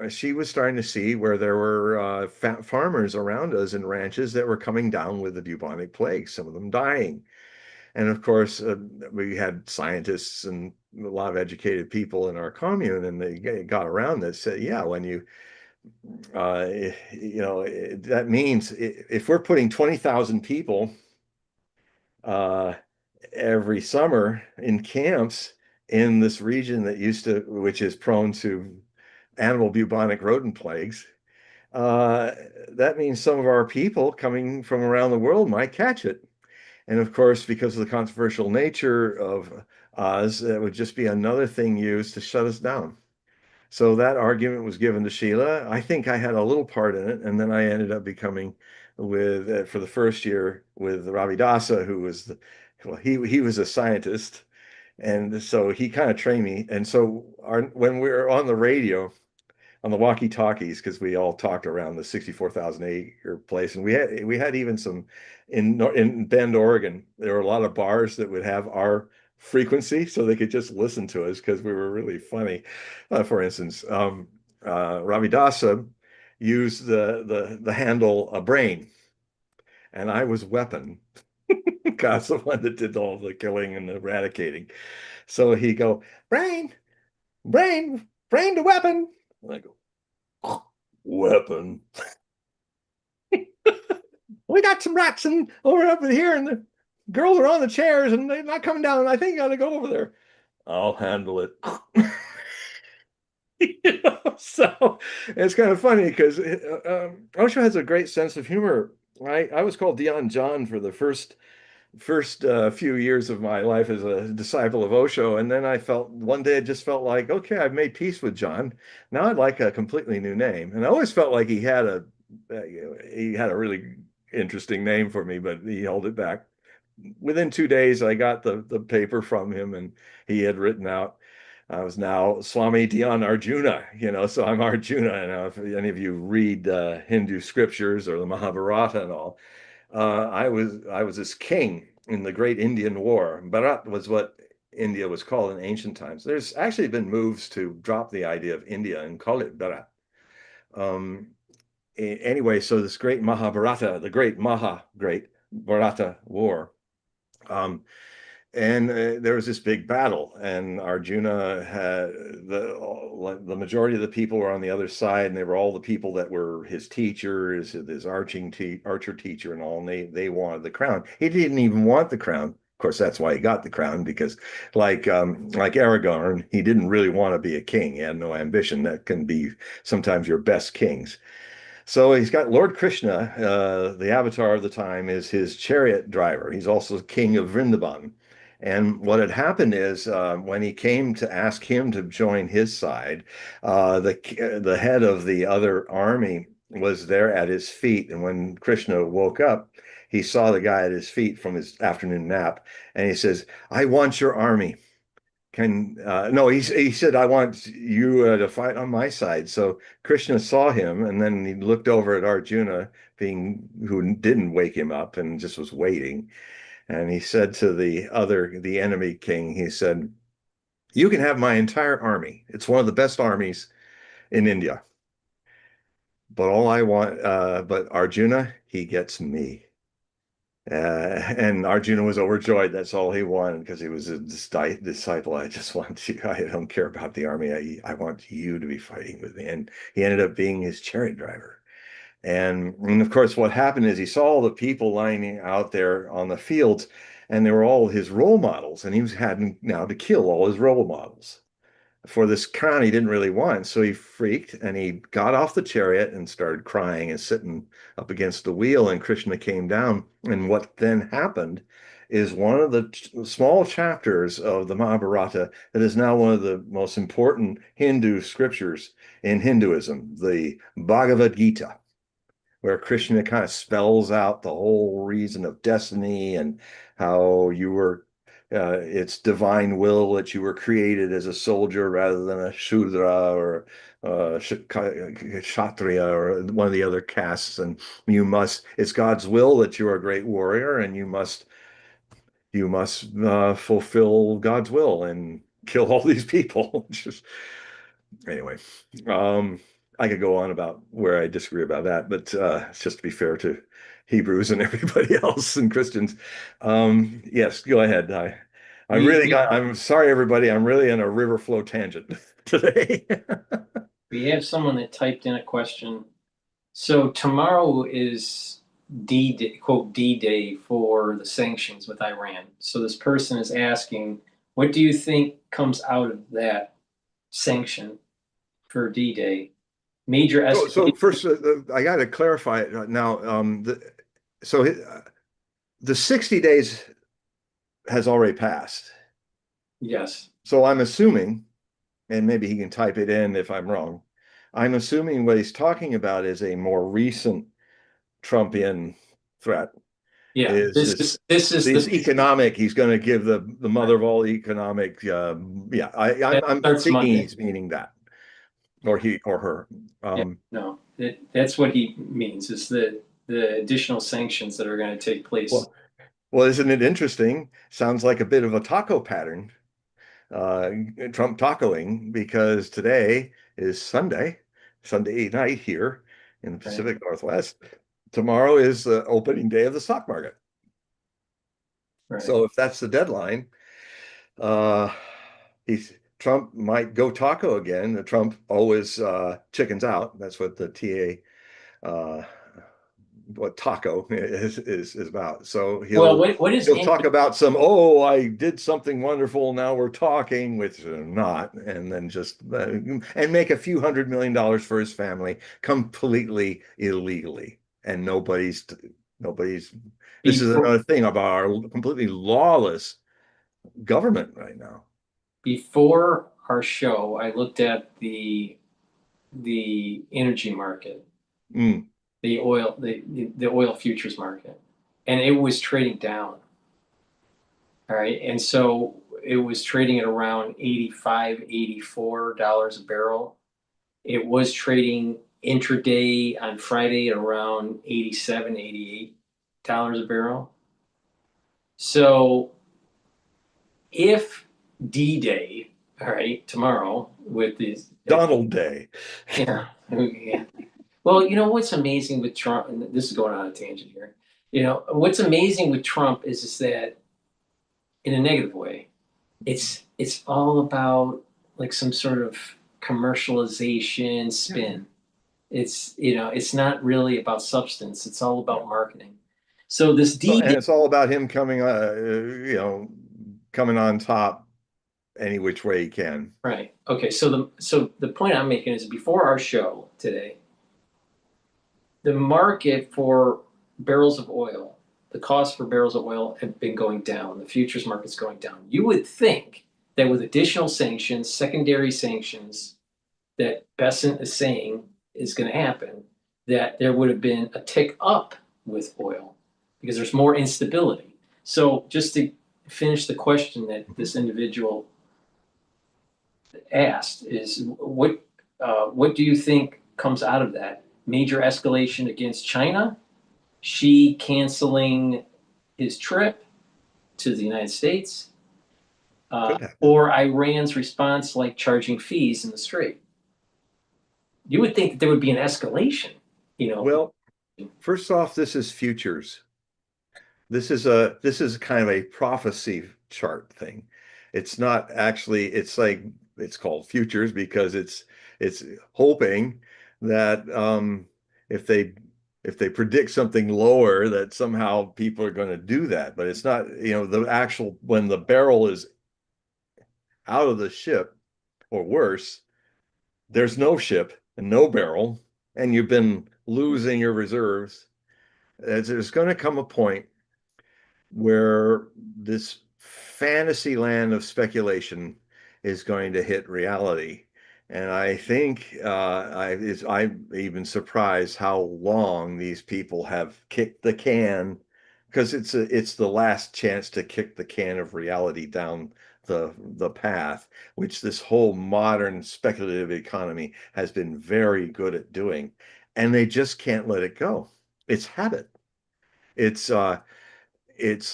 She was starting to see where there were farmers around us and ranches that were coming down with the bubonic plague, some of them dying. And of course, we had scientists and a lot of educated people in our commune, and they got around this. Said, yeah, when that means if we're putting 20,000 people uh, every summer in camps in this region which is prone to animal bubonic rodent plagues, that means some of our people coming from around the world might catch it. And of course, because of the controversial nature of Oz, it would just be another thing used to shut us down. So that argument was given to Sheila. I think I had a little part in it, and then I ended up becoming with for the first year with Ravi Dasa, who was he was a scientist, and so he kind of trained me. And so when we were on the radio, on the walkie-talkies, because we all talked around the 64,000 acre place, and we had even some in Bend, Oregon. There were a lot of bars that would have our frequency, so they could just listen to us because we were really funny. For instance, Ravi Dasa used the handle a brain, and I was weapon. God's the one that did all the killing and eradicating. So he go, brain, brain to weapon. And I go, weapon. We got some rats over here, and the girls are on the chairs, and they're not coming down. And I think I got to go over there. I'll handle it. So it's kind of funny because Osho has a great sense of humor. I was called Dion John for the first few years of my life as a disciple of Osho, and then I felt one day I just felt like, okay, I've made peace with John. Now I'd like a completely new name, and I always felt like he had a really interesting name for me, but he held it back. Within 2 days, I got the paper from him, and he had written out I was now Swami Dhyan Arjuna, so I'm Arjuna. And if any of you read Hindu scriptures or the Mahabharata and all, I was this king in the Great Indian War. Bharat was what India was called in ancient times. There's actually been moves to drop the idea of India and call it Bharat. Um, anyway, so this great Mahabharata, the great Bharata war. Um, and there was this big battle, and Arjuna had the majority of the people were on the other side, and they were all the people that were his teachers, his archer teacher, and all. And they wanted the crown. He didn't even want the crown. Of course, that's why he got the crown, because like Aragorn, he didn't really want to be a king. He had no ambition. That can be sometimes your best kings. So he's got Lord Krishna, the avatar of the time, is his chariot driver. He's also king of Vrindavan. And what had happened is when he came to ask him to join his side, the head of the other army was there at his feet. And when Krishna woke up, he saw the guy at his feet from his afternoon nap, and he says, "I want your army." Can no, he said, "I want you to fight on my side." So Krishna saw him, and then he looked over at Arjuna, being who didn't wake him up and just was waiting. And he said to the enemy king, he said, "You can have my entire army. It's one of the best armies in India. But all I want, but Arjuna, he gets me." And Arjuna was overjoyed. That's all he wanted, because he was a disciple. "I just want you. I don't care about the army. I want you to be fighting with me." And he ended up being his chariot driver. And of course, what happened is he saw all the people lining out there on the fields, and they were all his role models. And he was having now to kill all his role models for this crown he didn't really want. So he freaked, and he got off the chariot and started crying and sitting up against the wheel. And Krishna came down. And what then happened is one of the small chapters of the Mahabharata that is now one of the most important Hindu scriptures in Hinduism, the Bhagavad Gita, where Krishna kind of spells out the whole reason of destiny and how you were, it's divine will that you were created as a soldier rather than a Shudra or Kshatriya or one of the other castes. And it's God's will that you're a great warrior, and you must fulfill God's will and kill all these people. Just anyway, um, I could go on about where I disagree about that, but it's just to be fair to Hebrews and everybody else and Christians. Yes, go ahead. We, we, I'm sorry, everybody. I'm really in a river flow tangent today. we have someone that typed in a question. So tomorrow is D-Day, quote, D-Day for the sanctions with Iran. So this person is asking, what do you think comes out of that sanction for D-Day? Major So escalation. first, I got to clarify it now. So the 60 days has already passed. Yes. So I'm assuming, and maybe he can type it in if I'm wrong. I'm assuming what he's talking about is a more recent Trumpian threat. Yeah. Is This is this the economic? He's going to give the mother of all economic. Yeah, that I'm starts thinking Monday. he's meaning that, or he or her. Yeah. No, that's what he means is the additional sanctions that are going to take place. Well, isn't it interesting? Sounds like a bit of a taco pattern, uh, Trump tacoing, because today is Sunday night here in the Right. Pacific Northwest. Tomorrow is the opening day of the stock market. Right. So if that's the deadline, uh, Trump might go taco again. Trump always chickens out. That's what the TA what taco is about. So Well, he'll what is he'll talk about some, "Oh, I did something wonderful, now we're talking," which not, and then just and make a few $100 million for his family completely illegally. And nobody's this is before another thing about our completely lawless government right now. before our show, I looked at the energy market, Mm. the oil futures market, and it was trading down. All right. And so it was trading at around 85, $84 a barrel. It was trading intraday on Friday at around 87, $88 a barrel. So if D-Day, all right, tomorrow with these, Donald Day. yeah, yeah. Well, you know what's amazing with Trump, and this is going on a tangent here. You know, what's amazing with Trump is that in a negative way, it's all about like some sort of commercialization Yeah. spin. It's, you know, it's not really about substance. It's all Yeah. about marketing. So this Well, D and Day, it's all about him coming on top any which way he can. right? Okay, so the point I'm making is before our show today, the market for barrels of oil, the cost for barrels of oil have been going down. The futures market's going down. You would think that with additional sanctions, secondary sanctions, that Besant is saying is going to happen, that there would have been a tick up with oil because there's more instability. So just to finish the question that Mhm. this individual asked is what do you think comes out of that? Major escalation against China, Xi canceling his trip to the United States, Could happen. or Iran's response like charging fees in the Strait. You would think that there would be an escalation, you know. Well, first off, this is futures. This is kind of a prophecy chart thing. It's not actually, it's called futures because it's hoping that if they if they predict something lower that somehow people are going to do that. But it's not, the actual when the barrel is out of the ship or worse, there's no ship and no barrel, and you've been losing your reserves. There's going to come a point where this fantasy land of speculation is going to hit reality. And I think I'm even surprised how long these people have kicked the can, because it's the last chance to kick the can of reality down the path, which this whole modern speculative economy has been very good at doing, and they just can't let it go. It's habit. It's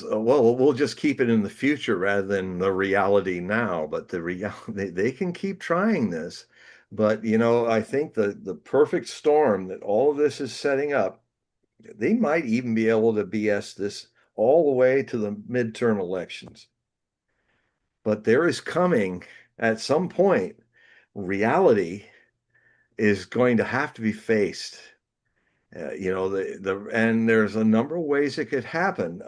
well, we'll just keep it in the future rather than the reality now. But the reality, they can keep trying this. But I think the perfect storm that all of this is setting up, they might even be able to BS this all the way to the midterm elections. But there is coming at some point, reality is going to have to be faced. And there's a number of ways it could happen.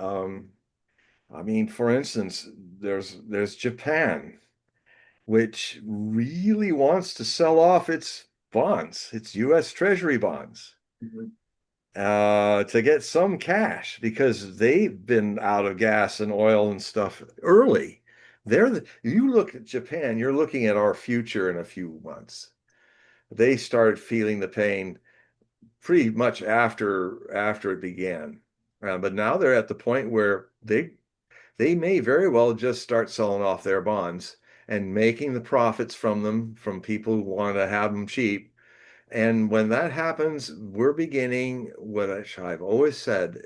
I mean, for instance, there's Japan, which really wants to sell off its bonds, its U.S. Treasury bonds, Mhm. to get some cash because they've been out of gas and oil and stuff early. You look at Japan, you're looking at our future in a few months. They started feeling the pain pretty much after it began. But now they're at the point where they may very well just start selling off their bonds and making the profits from them from people who want to have them cheap. And when that happens, we're beginning what I've always said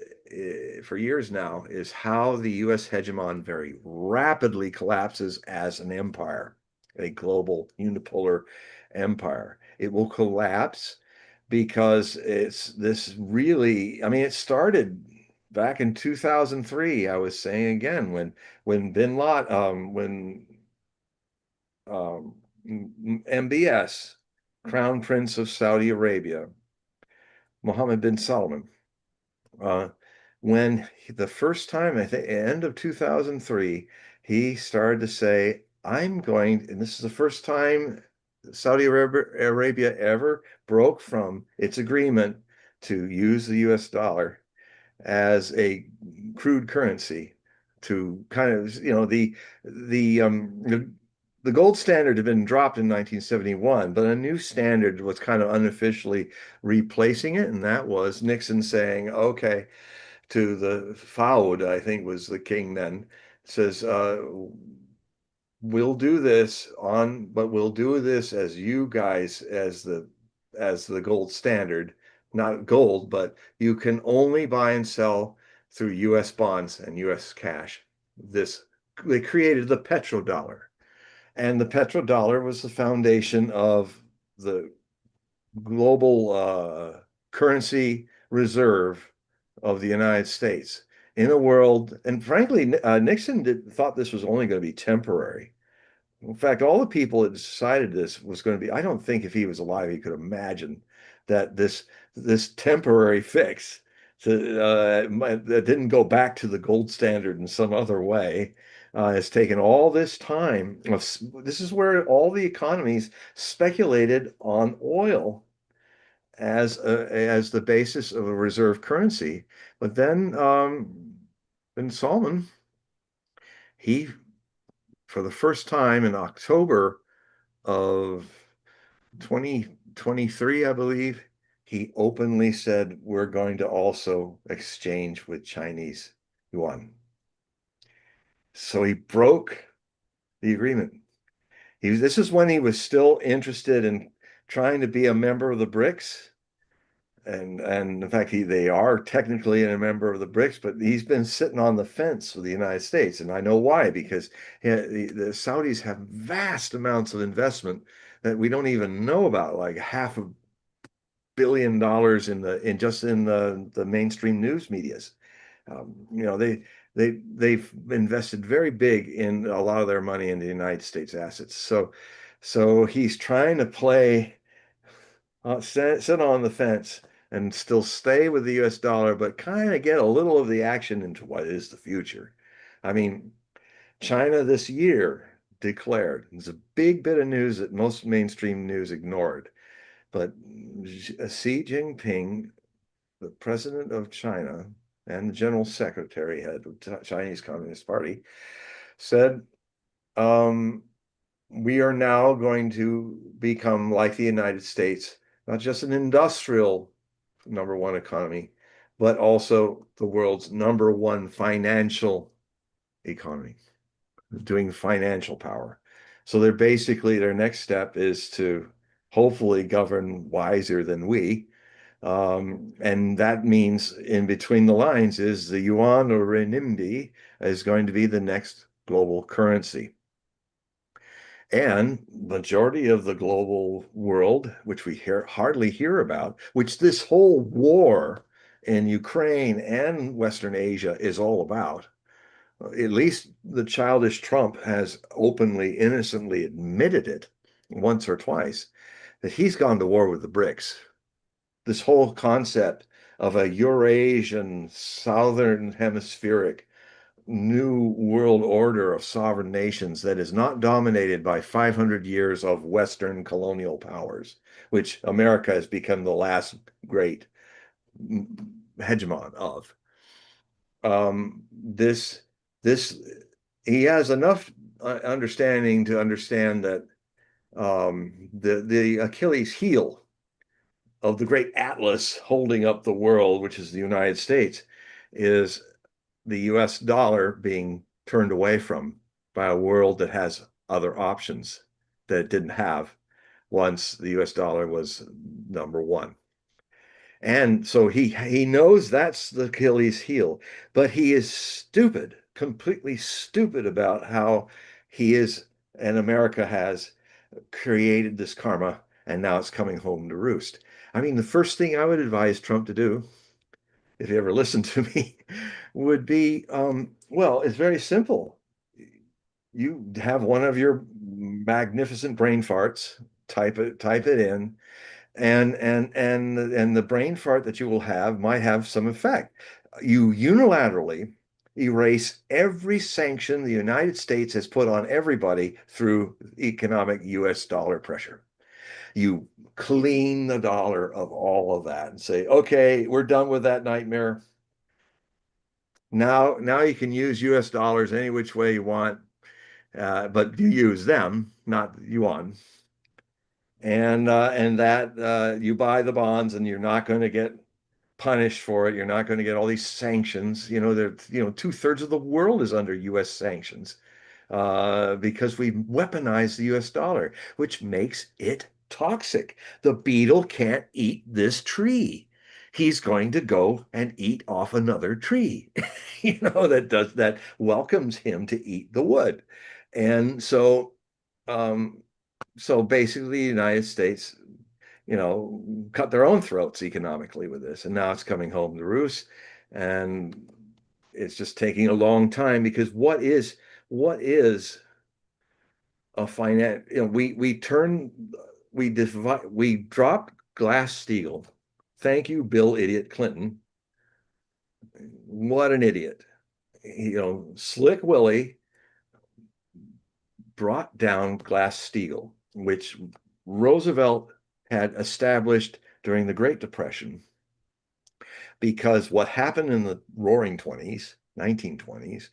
for years now is how the US hegemon very rapidly collapses as an empire, a global unipolar empire. It will collapse because it's this really, I mean, it started back in 2003. I was saying again, when Bin Laden, um, MBS, Crown Prince of Saudi Arabia, Mohammed bin Salman, uh, when the first time, I think, end of 2003, he started to say, I'm going, and this is the first time Saudi Arabia ever broke from its agreement to use the US dollar as a crude currency to kind of, the gold standard had been dropped in 1971, but a new standard was kind of unofficially replacing it, and that was Nixon saying, okay, to the Fouad, I think was the king then, says, we'll do this but we'll do this as you guys as the gold standard, not gold, but you can only buy and sell through US bonds and US cash. This They created the petrodollar, and the petrodollar was the foundation of the global currency reserve of the United States in a world, and frankly, Nixon thought this was only going to be temporary. In fact, all the people that decided this was going to be, I don't think if he was alive, he could imagine that this temporary fix that didn't go back to the gold standard in some other way has taken all this time. This is where all the economies speculated on oil as the basis of a reserve currency. But then Salman, he for the first time in October of 2023, I believe, he openly said, we're going to also exchange with Chinese yuan. So he broke the agreement. This is when he was still interested in trying to be a member of the BRICS. And in fact, they are technically a member of the BRICS, but he's been sitting on the fence with the United States. And I know why, because the Saudis have vast amounts of investment that we don't even know about, like $500 million in the mainstream news medias. They've invested very big in a lot of their money in the United States assets. So he's trying to sit on the fence and still stay with the US dollar, but kind of get a little of the action into what is the future. I mean, China this year declared, there's a big bit of news that most mainstream news ignored, but Xi Jinping, the president of China and the general secretary head of the Chinese Communist Party, said, we are now going to become like the United States, not just an industrial number one economy, but also the world's number one financial economy, doing financial power. So their next step is to hopefully govern wiser than we. And that means in between the lines is the yuan or renminbi is going to be the next global currency. And majority of the global world, which we hardly hear about, which this whole war in Ukraine and Western Asia is all about. At least the childish Trump has openly, innocently admitted it once or twice, that he's gone to war with the BRICS. This whole concept of a Eurasian, Southern Hemispheric new world order of sovereign nations that is not dominated by 500 years of Western colonial powers, which America has become the last great hegemon of. This he has enough understanding to understand that the Achilles heel of the great atlas holding up the world, which is the United States, is the US dollar being turned away from by a world that has other options that it didn't have once the US dollar was number one. And so he knows that's the Achilles heel, but he is stupid, completely stupid about how he is and America has created this karma and now it's coming home to roost. I mean, the first thing I would advise Trump to do, if you ever listen to me, would be, well, it's very simple. You have one of your magnificent brain farts, type it in, and the brain fart that you will have might have some effect. You unilaterally erase every sanction the United States has put on everybody through economic US dollar pressure. You clean the dollar of all of that and say, okay, we're done with that nightmare. Now you can use US dollars any which way you want, but you use them, not yuan. And that you buy the bonds and you're not going to get punished for it. You're not going to get all these sanctions. Two-thirds of the world is under US sanctions because we've weaponized the US dollar, which makes it toxic. The beetle can't eat this tree. He's going to go and eat off another tree, that welcomes him to eat the wood. And so basically the United States, cut their own throats economically with this. And now it's coming home to roost. And it's just taking a long time because what is a finance, we dropped Glass-Steagall. Thank you, Bill Idiot Clinton. What an idiot. Slick Willie brought down Glass-Steagall, which Roosevelt had established during the Great Depression, because what happened in the Roaring 20s, 1920s,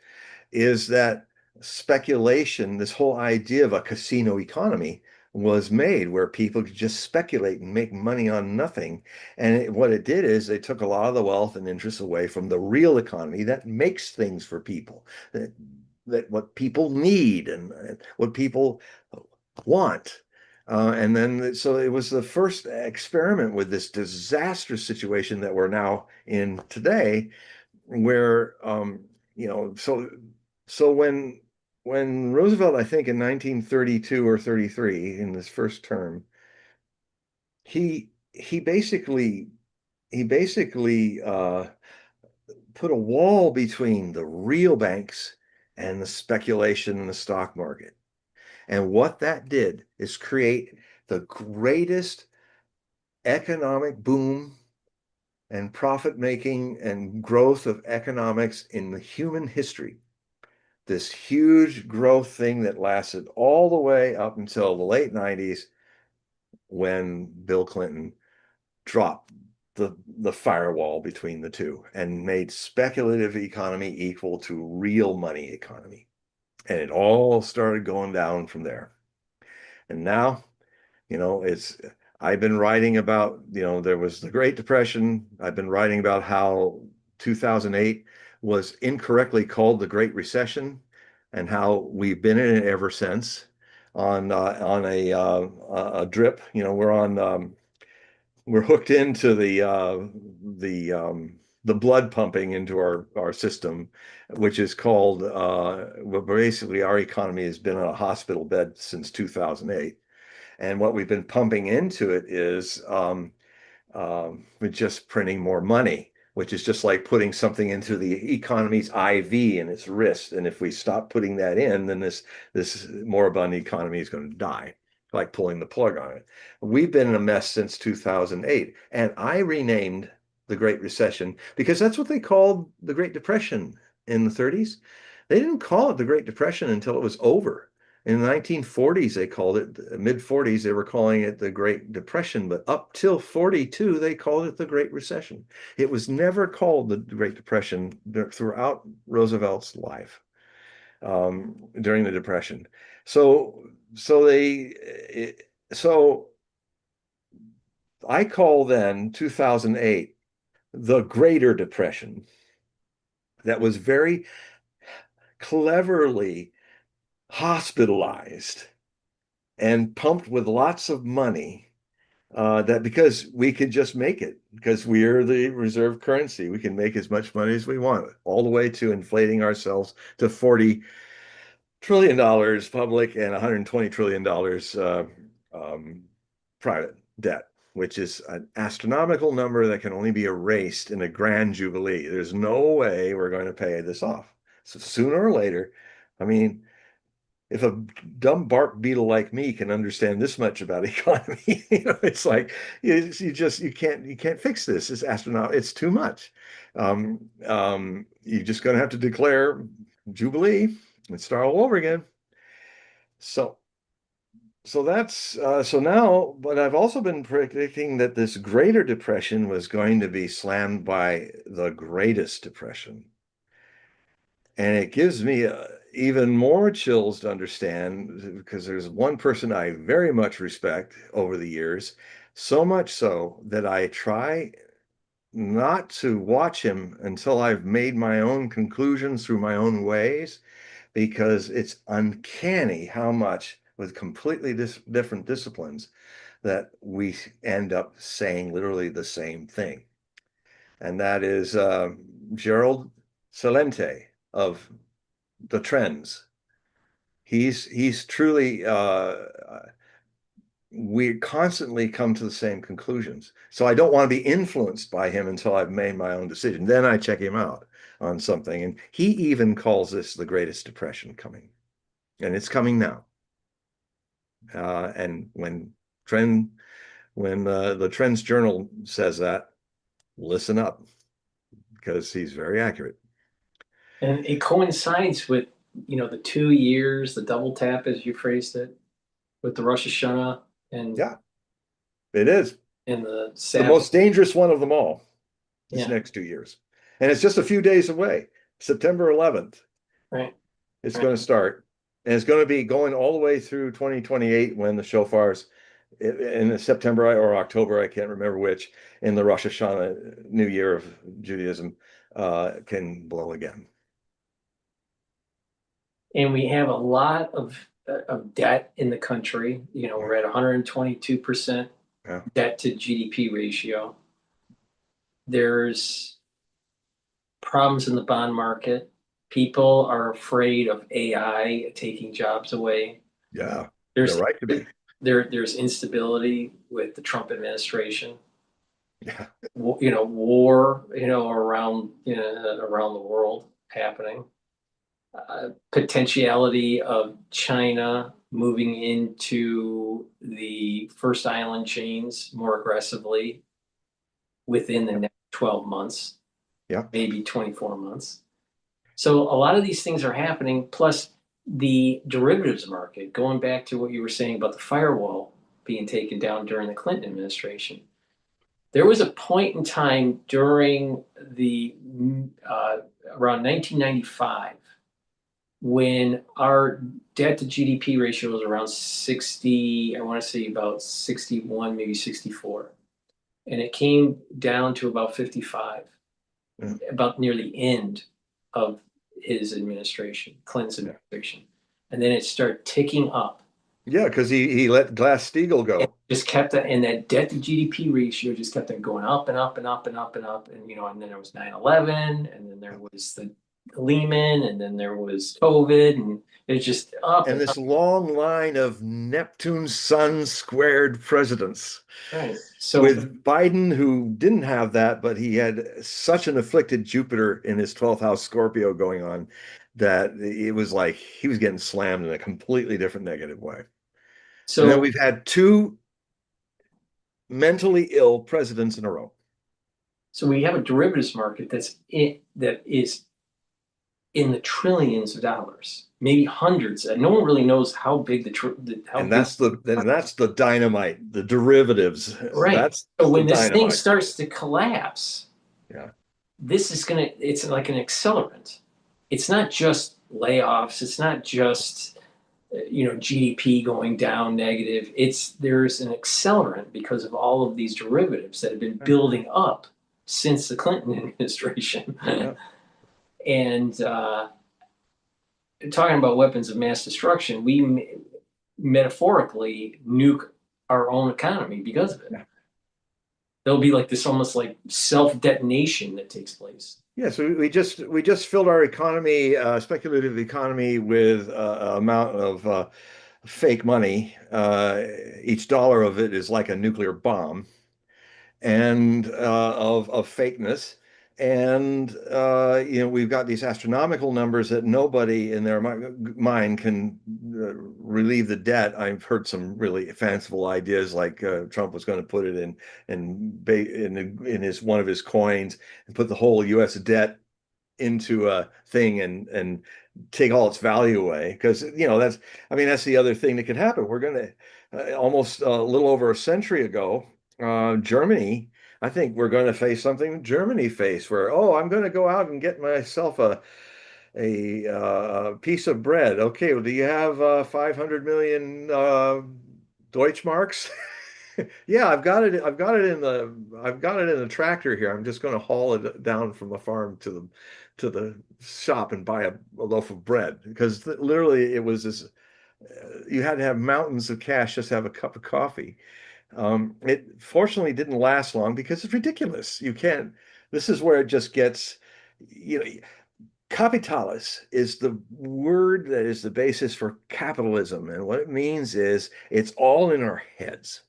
is that speculation, this whole idea of a casino economy, was made where people could just speculate and make money on nothing. And what it did is they took a lot of the wealth and interest away from the real economy that makes things for people, that what people need and what people want. And then, so it was the first experiment with this disastrous situation that we're now in today, where, so when Roosevelt, I think in 1932 or 33, in his first term, he basically put a wall between the real banks and the speculation in the stock market. And what that did is create the greatest economic boom and profit making and growth of economics in the human history. This huge growth thing that lasted all the way up until the late 90s, when Bill Clinton dropped the firewall between the two and made speculative economy equal to real money economy. And it all started going down from there. And now, it's, I've been writing about, there was the Great Depression. I've been writing about how 2008 was incorrectly called the Great Recession, and how we've been in it ever since on a drip. We're hooked into the blood pumping into our system, which is called, well, basically our economy has been on a hospital bed since 2008. And what we've been pumping into it is with just printing more money, which is just like putting something into the economy's IV in its wrist. And if we stop putting that in, then this moribund economy is going to die, like pulling the plug on it. We've been in a mess since 2008, and I renamed the Great Recession because that's what they called the Great Depression in the 30s. They didn't call it the Great Depression until it was over. In the 1940s, they called it, mid 40s, they were calling it the Great Depression, but up till 42, they called it the Great Recession. It was never called the Great Depression throughout Roosevelt's life, during the Depression. So, so I call then 2008 the Greater Depression. That was very cleverly hospitalized and pumped with lots of money, that because we could just make it, because we are the reserve currency, we can make as much money as we want, all the way to inflating ourselves to $40 trillion public and $120 trillion private debt, which is an astronomical number that can only be erased in a grand jubilee. There's no way we're going to pay this off. So sooner or later, I mean, if a dumb bark beetle like me can understand this much about economy, it's like you can't fix this. It's astronaut. It's too much. You're just going to have to declare Jubilee and start all over again. So that's so now, but I've also been predicting that this Greater Depression was going to be slammed by the Greatest Depression. And it gives me even more chills to understand, because there's one person I very much respect over the years, so much so that I try not to watch him until I've made my own conclusions through my own ways, because it's uncanny how much with completely different disciplines that we end up saying literally the same thing. And that is Gerald Celente of the Trends. He's truly, we constantly come to the same conclusions. So I don't want to be influenced by him until I've made my own decision. Then I check him out on something. And he even calls this the greatest depression coming. And it's coming now. And when the Trends Journal says that, listen up, because he's very accurate. And it coincides with, the 2 years, the double tap, as you phrased it, with the Rosh Hashanah and Yeah, it is and the the Sabbath. most dangerous one of them all, this Yeah, next 2 years. And it's just a few days away, September 11th. right, It's right. going to start. And it's going to be going all the way through 2028 when the shofars in September or October, I can't remember which, in the Rosh Hashanah, New Year of Judaism, can blow again. And we have a lot of debt in the country. We're at 122% Yeah. debt to GDP ratio. There's problems in the bond market. People are afraid of AI taking jobs away. Yeah. They're There's right to be. there's instability with the Trump administration. Yeah. War, around the world happening. Potentiality of China moving into the first island chains more aggressively within the next 12 months, Yeah. maybe 24 months. So a lot of these things are happening, plus the derivatives market, going back to what you were saying about the firewall being taken down during the Clinton administration. There was a point in time during the around 1995 when our debt to GDP ratio was around 60, I want to say about 61, maybe 64. And it came down to about 55, about near the end of his administration, Clinton's administration. And then it started ticking up. Yeah, because he let Glass-Steagall It go. just kept that, and that debt to GDP ratio just kept on going up and up and up and up and up. And then there was 9/11, and then there was the Lehman, and then there was COVID, and it's just up And and this up. long line of Neptune's sun squared presidents. Right. So With Biden, who didn't have that, but he had such an afflicted Jupiter in his 12th house Scorpio going on that it was like he was getting slammed in a completely different negative way. And then so we've had two mentally ill presidents in a row. so we have a derivatives market that is in the trillions of dollars, maybe hundreds, and no one really knows how big how And big. that's the dynamite, the derivatives. Right. That's So the when this thing dynamite. starts to collapse, Yeah. it's like an accelerant. It's not just layoffs. It's not just, GDP going down negative. There's an accelerant because of all of these derivatives that have been building up since the Clinton administration. Yeah. And talking about weapons of mass destruction, we metaphorically nuke our own economy because of it. Yeah. There'll be like this almost like self-detonation that takes place. Yeah, so we just filled our economy, speculative economy, with amount of fake money. Each dollar of it is like a nuclear bomb, and of fakeness. And we've got these astronomical numbers that nobody in their mind can relieve the debt. I've heard some really fanciful ideas, like Trump was going to put it in his one of his coins and put the whole U.S. debt into a thing and take all its value away, because that's the other thing that could happen. We're going to almost a little over a century ago, Germany, I think we're going to face something Germany faced, where, oh, I'm going to go out and get myself a piece of bread. Okay, well, do you have 500 million Deutschmarks? Yeah, I've got it in the tractor here. I'm just going to haul it down from the farm to the shop and buy a loaf of bread, because literally it was this. You had to have mountains of cash just to have a cup of coffee. It fortunately didn't last long because it's ridiculous. You can't. This is where it just gets, you know, Capitalis is the word that is the basis for capitalism. And what it means is it's all in our heads.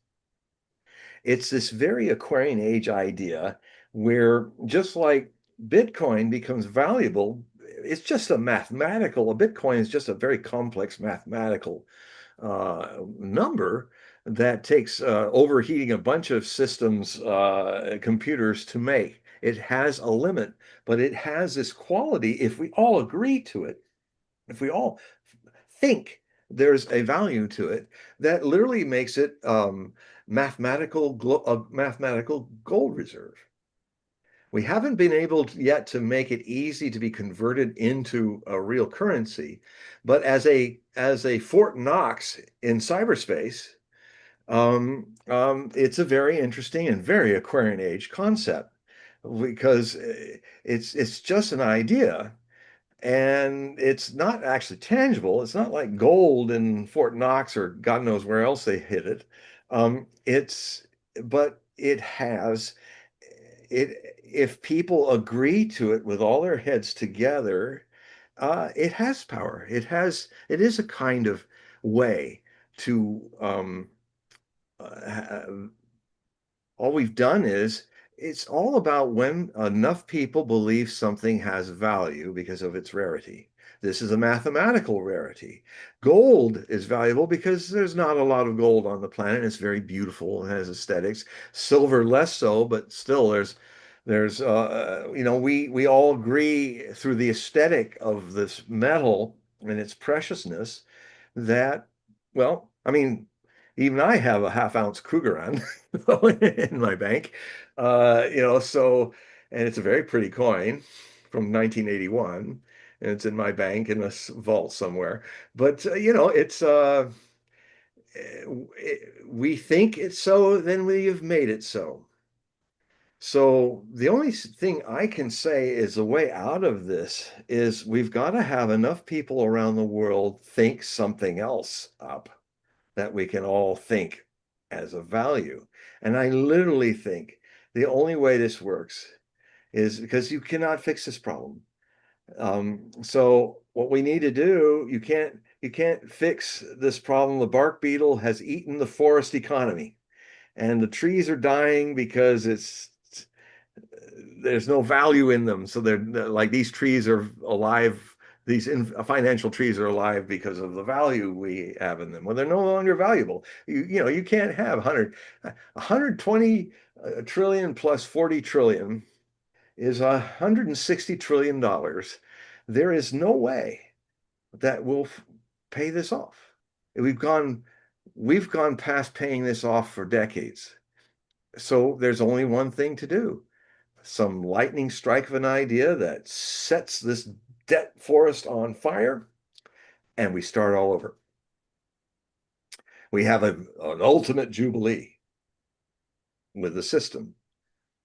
It's this very Aquarian age idea where just like Bitcoin becomes valuable, it's just a Bitcoin is just a very complex mathematical number that takes overheating a bunch of systems, computers to make. It has a limit, but it has this quality if we all agree to it, if we all think there's a value to it, that literally makes it a mathematical gold reserve. We haven't been able yet to make it easy to be converted into a real currency, but as a Fort Knox in cyberspace, it's a very interesting and very Aquarian age concept because it's just an idea and it's not actually tangible. It's not like gold in Fort Knox or God knows where else they hid it. It's but it has it if people agree to it with all their heads together, it has power. It is a kind of way to uh, all we've done is it's all about when enough people believe something has value because of its rarity. This is a mathematical rarity. Gold is valuable because there's not a lot of gold on the planet. It's very beautiful and has aesthetics. Silver less so, but still we all agree through the aesthetic of this metal and its preciousness that, well, I mean, even I have a half-ounce Krugerrand in my bank. So, and it's a very pretty coin from 1981, and it's in my bank in a vault somewhere. But we think it's so, then we have made it so. So the only thing I can say is the way out of this is we've got to have enough people around the world think something else up that we can all think as a value. And I literally think the only way this works is because you cannot fix this problem. So what we need to do, you can't fix this problem. The bark beetle has eaten the forest economy, and the trees are dying because there's no value in them. So they're like these trees are alive. Financial trees are alive because of the value we have in them. Well, they're no longer valuable. You can't have 120 trillion plus 40 trillion is $160 trillion. There is no way that we'll pay this off. We've gone we've gone past paying this off for decades. So there's only one thing to do. Some lightning strike of an idea that sets this debt forest on fire, and we start all over. We have an ultimate jubilee with the system.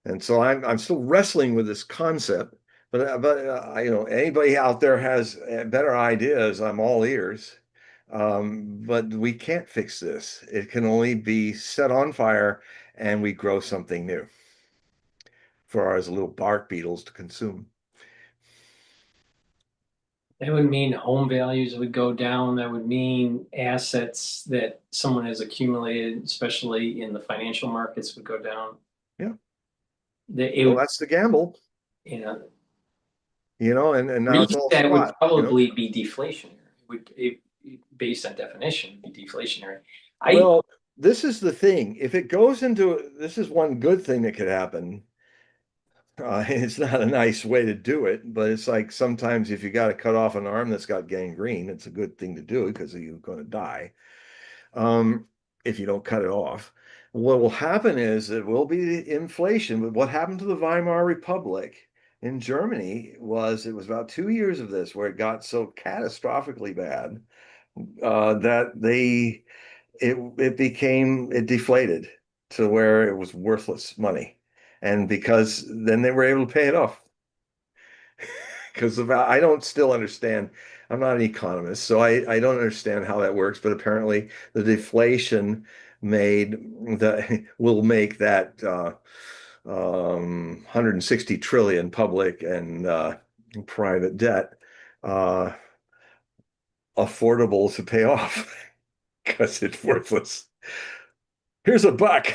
And so I'm still wrestling with this concept, but anybody out there has better ideas, I'm all ears. But we can't fix this. It can only be set on fire and we grow something new for our little bark beetles to consume. That would mean home values would go down. That would mean assets that someone has accumulated, especially in the financial markets, would go down. Yeah. It Well, would, that's the gamble, you know, and now it's all that would spot. probably be deflationary. Based on definition, be deflationary. I Well, this is the thing. If it goes into, this is one good thing that could happen. It's not a nice way to do it, but it's like sometimes if you got to cut off an arm that's got gangrene, it's a good thing to do because you're going to die if you don't cut it off. What will happen is it will be inflation. But what happened to the Weimar Republic in Germany was it was about 2 years of this where it got so catastrophically bad that it deflated to where it was worthless money. And because then they were able to pay it off. Because I don't still understand. I'm not an economist, so I don't understand how that works. But apparently, the deflation will make that 160 trillion public and private debt uh, affordable to pay off because it's worthless. Here's a buck.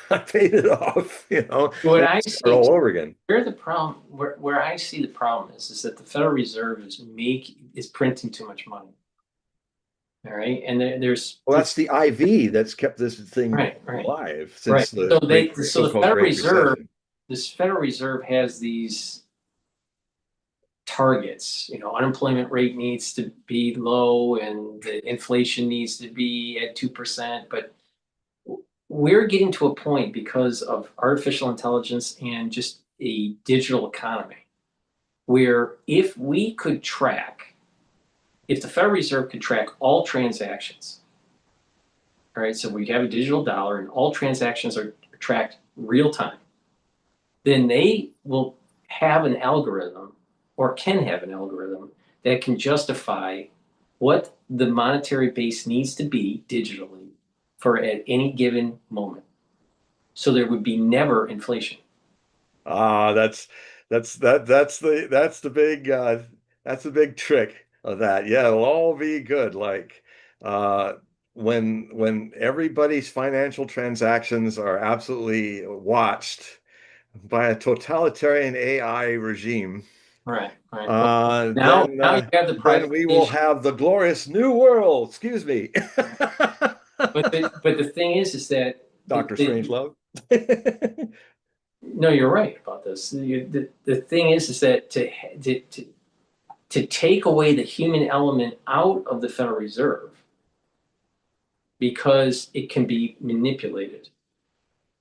I paid it off, What and I start see, all over again. where the problem, where I see the problem is that the Federal Reserve is printing too much money. All right, and there's Well, that's the IV that's kept this thing right. alive Right. since the So the so-called Great Recession. this Federal Reserve has these targets. Unemployment rate needs to be low and the inflation needs to be at 2%. But we're getting to a point because of artificial intelligence and just a digital economy where if the Federal Reserve could track all transactions, all right, so we have a digital dollar and all transactions are tracked real time, then they will have an algorithm or can have an algorithm that can justify what the monetary base needs to be digitally for at any given moment. So there would be never inflation. Ah, that's the big trick of that. Yeah, it'll all be good. Like uh when everybody's financial transactions are absolutely watched by a totalitarian AI regime, Right, right. Well, uh now, then now you uh have the then we will privatization. have the glorious new world. Excuse me. But the thing is that Dr. Strangelove. no, you're right about this. The thing is that to take away the human element out of the Federal Reserve because it can be manipulated.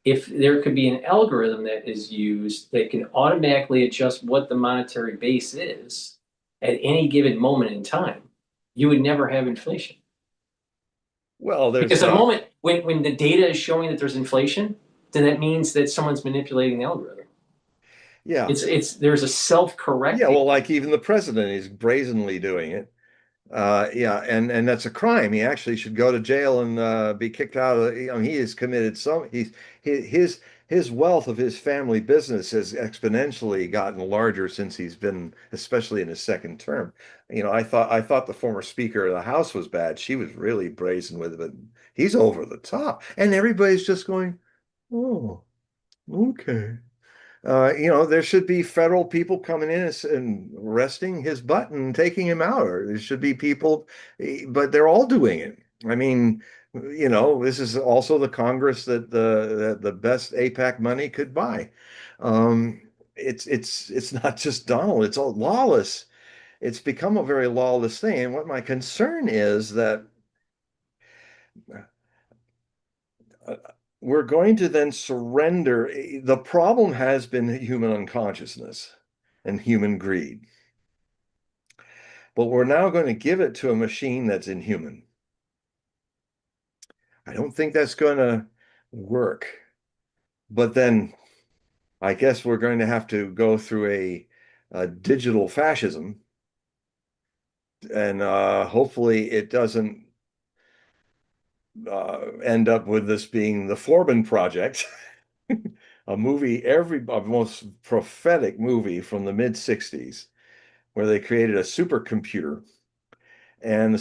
If there could be an algorithm that is used that can automatically adjust what the monetary base is at any given moment in time, you would never have inflation. Well, Because there's the moment when the data is showing that there's inflation, then that means that someone's manipulating the algorithm. yeah. It's there's a Yeah, self-correcting. well, like even the president is brazenly doing it. Yeah, and that's a crime. He actually should go to jail and be kicked out of. He has committed some. His wealth of his family business has exponentially gotten larger since he's been, especially in his second term. I thought the former Speaker of the House was bad. She was really brazen with it, but he's over the top, and everybody's just going, "Oh, okay." There should be federal people coming in and arresting his butt and taking him out, or there should be people, but they're all doing it. I mean, this is also the Congress that the best APAC money could buy. It's not just Donald, it's all lawless. It's become a very lawless thing. And what my concern is that uh, we're going to then surrender. The problem has been human unconsciousness and human greed. But we're now going to give it to a machine that's inhuman. I don't think that's going to work. But then I guess we're going to have to go through a digital fascism. And hopefully it doesn't end up with this being the Forbin Project, a most prophetic movie from the mid 60s, where they created a supercomputer and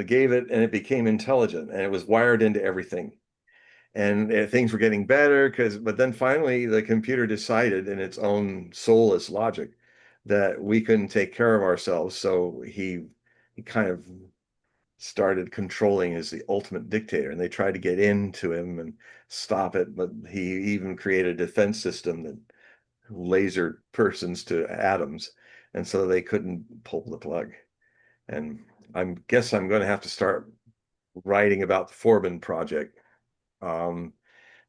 gave it, and it became intelligent and it was wired into everything. And things were getting better but then finally the computer decided in its own soulless logic that we couldn't take care of ourselves. So he kind of started controlling as the ultimate dictator, and they tried to get into him and stop it, but he even created a defense system that lasered persons to atoms, and so they couldn't pull the plug. And I'm going to have to start writing about the Forbin project, um,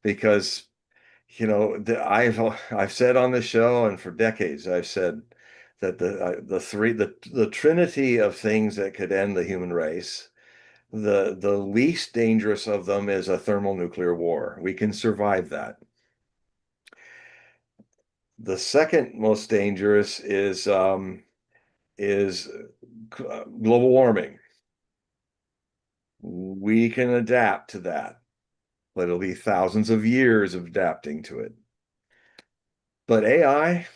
because I've said on the show, and for decades I've said that the trinity of things that could end the human race, the least dangerous of them is a thermonuclear war. We can survive that. The second most dangerous is global warming. We can adapt to that, but it'll be thousands of years of adapting to it. But AI,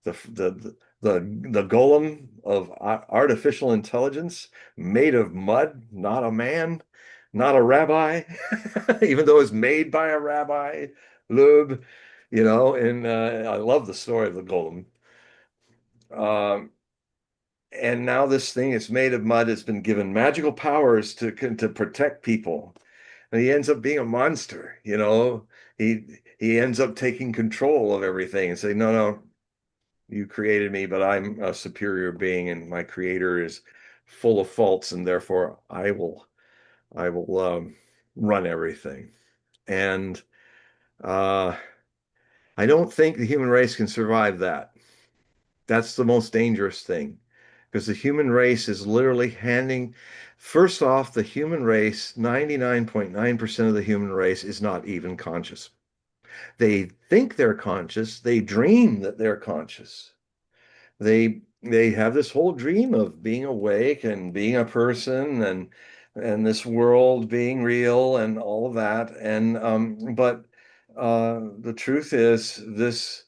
the golem of artificial intelligence made of mud, not a man, not a rabbi, even though it's made by a rabbi, Lub, and I love the story of the golem. Um, and now this thing is made of mud has been given magical powers to protect people. And he ends up being a monster, He ends up taking control of everything and say, no, no, you created me, but I'm a superior being, and my creator is full of faults, and therefore I will run everything. And uh, I don't think the human race can survive that. That's the most dangerous thing, because the human race is literally first off, the human race, 99.9% of the human race is not even conscious. They think they're conscious, they dream that they're conscious. They have this whole dream of being awake and being a person and this world being real and all of that. And but the truth is this,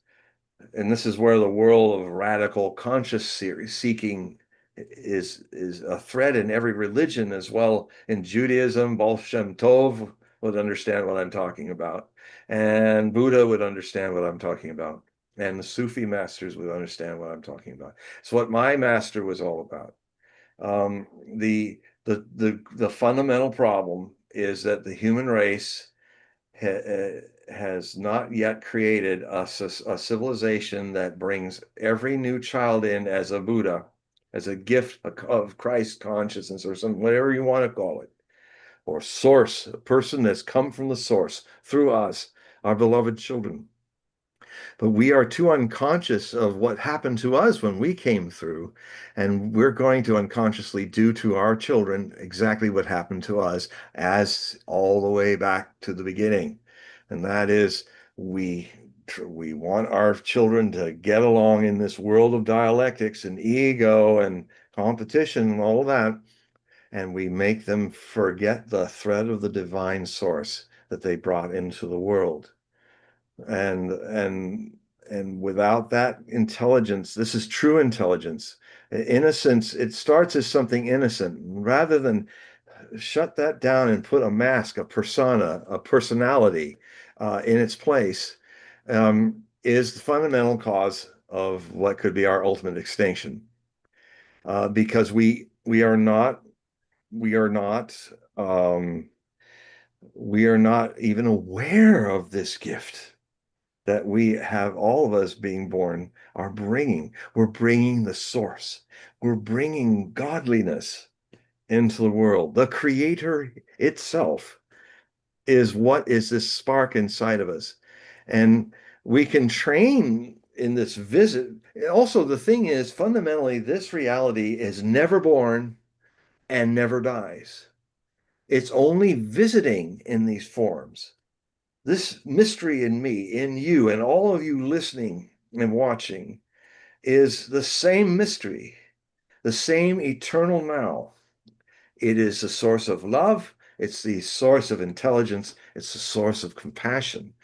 and this is where the world of radical conscious seeking is a thread in every religion as well. In Judaism, Baal Shem Tov would understand what I'm talking about, and Buddha would understand what I'm talking about, and the Sufi masters would understand what I'm talking about. It's what my master was all about. Um, the fundamental problem is that the human race has not yet created a civilization that brings every new child in as a Buddha, as a gift of Christ consciousness, or some whatever you want to call it, or source, a person that's come from the source through us, our beloved children. But we are too unconscious of what happened to us when we came through, and we're going to unconsciously do to our children exactly what happened to us, as all the way back to the beginning. And that is, we we want our children to get along in this world of dialectics and ego and competition and all of that, and we make them forget the thread of the divine source that they brought into the world. And without that intelligence, this is true intelligence. Innocence, it starts as something innocent. Rather than shut that down and put a mask, a persona, a personality in its place, is the fundamental cause of what could be our ultimate extinction. Because we are not we are not even aware of this gift that we have, all of us being born are bringing. We're bringing the source. We're bringing godliness into the world. The creator itself is what is this spark inside of us. And we can train in this visit. Also, the thing is, fundamentally, this reality is never born and never dies. It's only visiting in these forms. This mystery in me, in you, and all of you listening and watching is the same mystery, the same eternal now. It is the source of love. It's the source of intelligence. It's the source of compassion.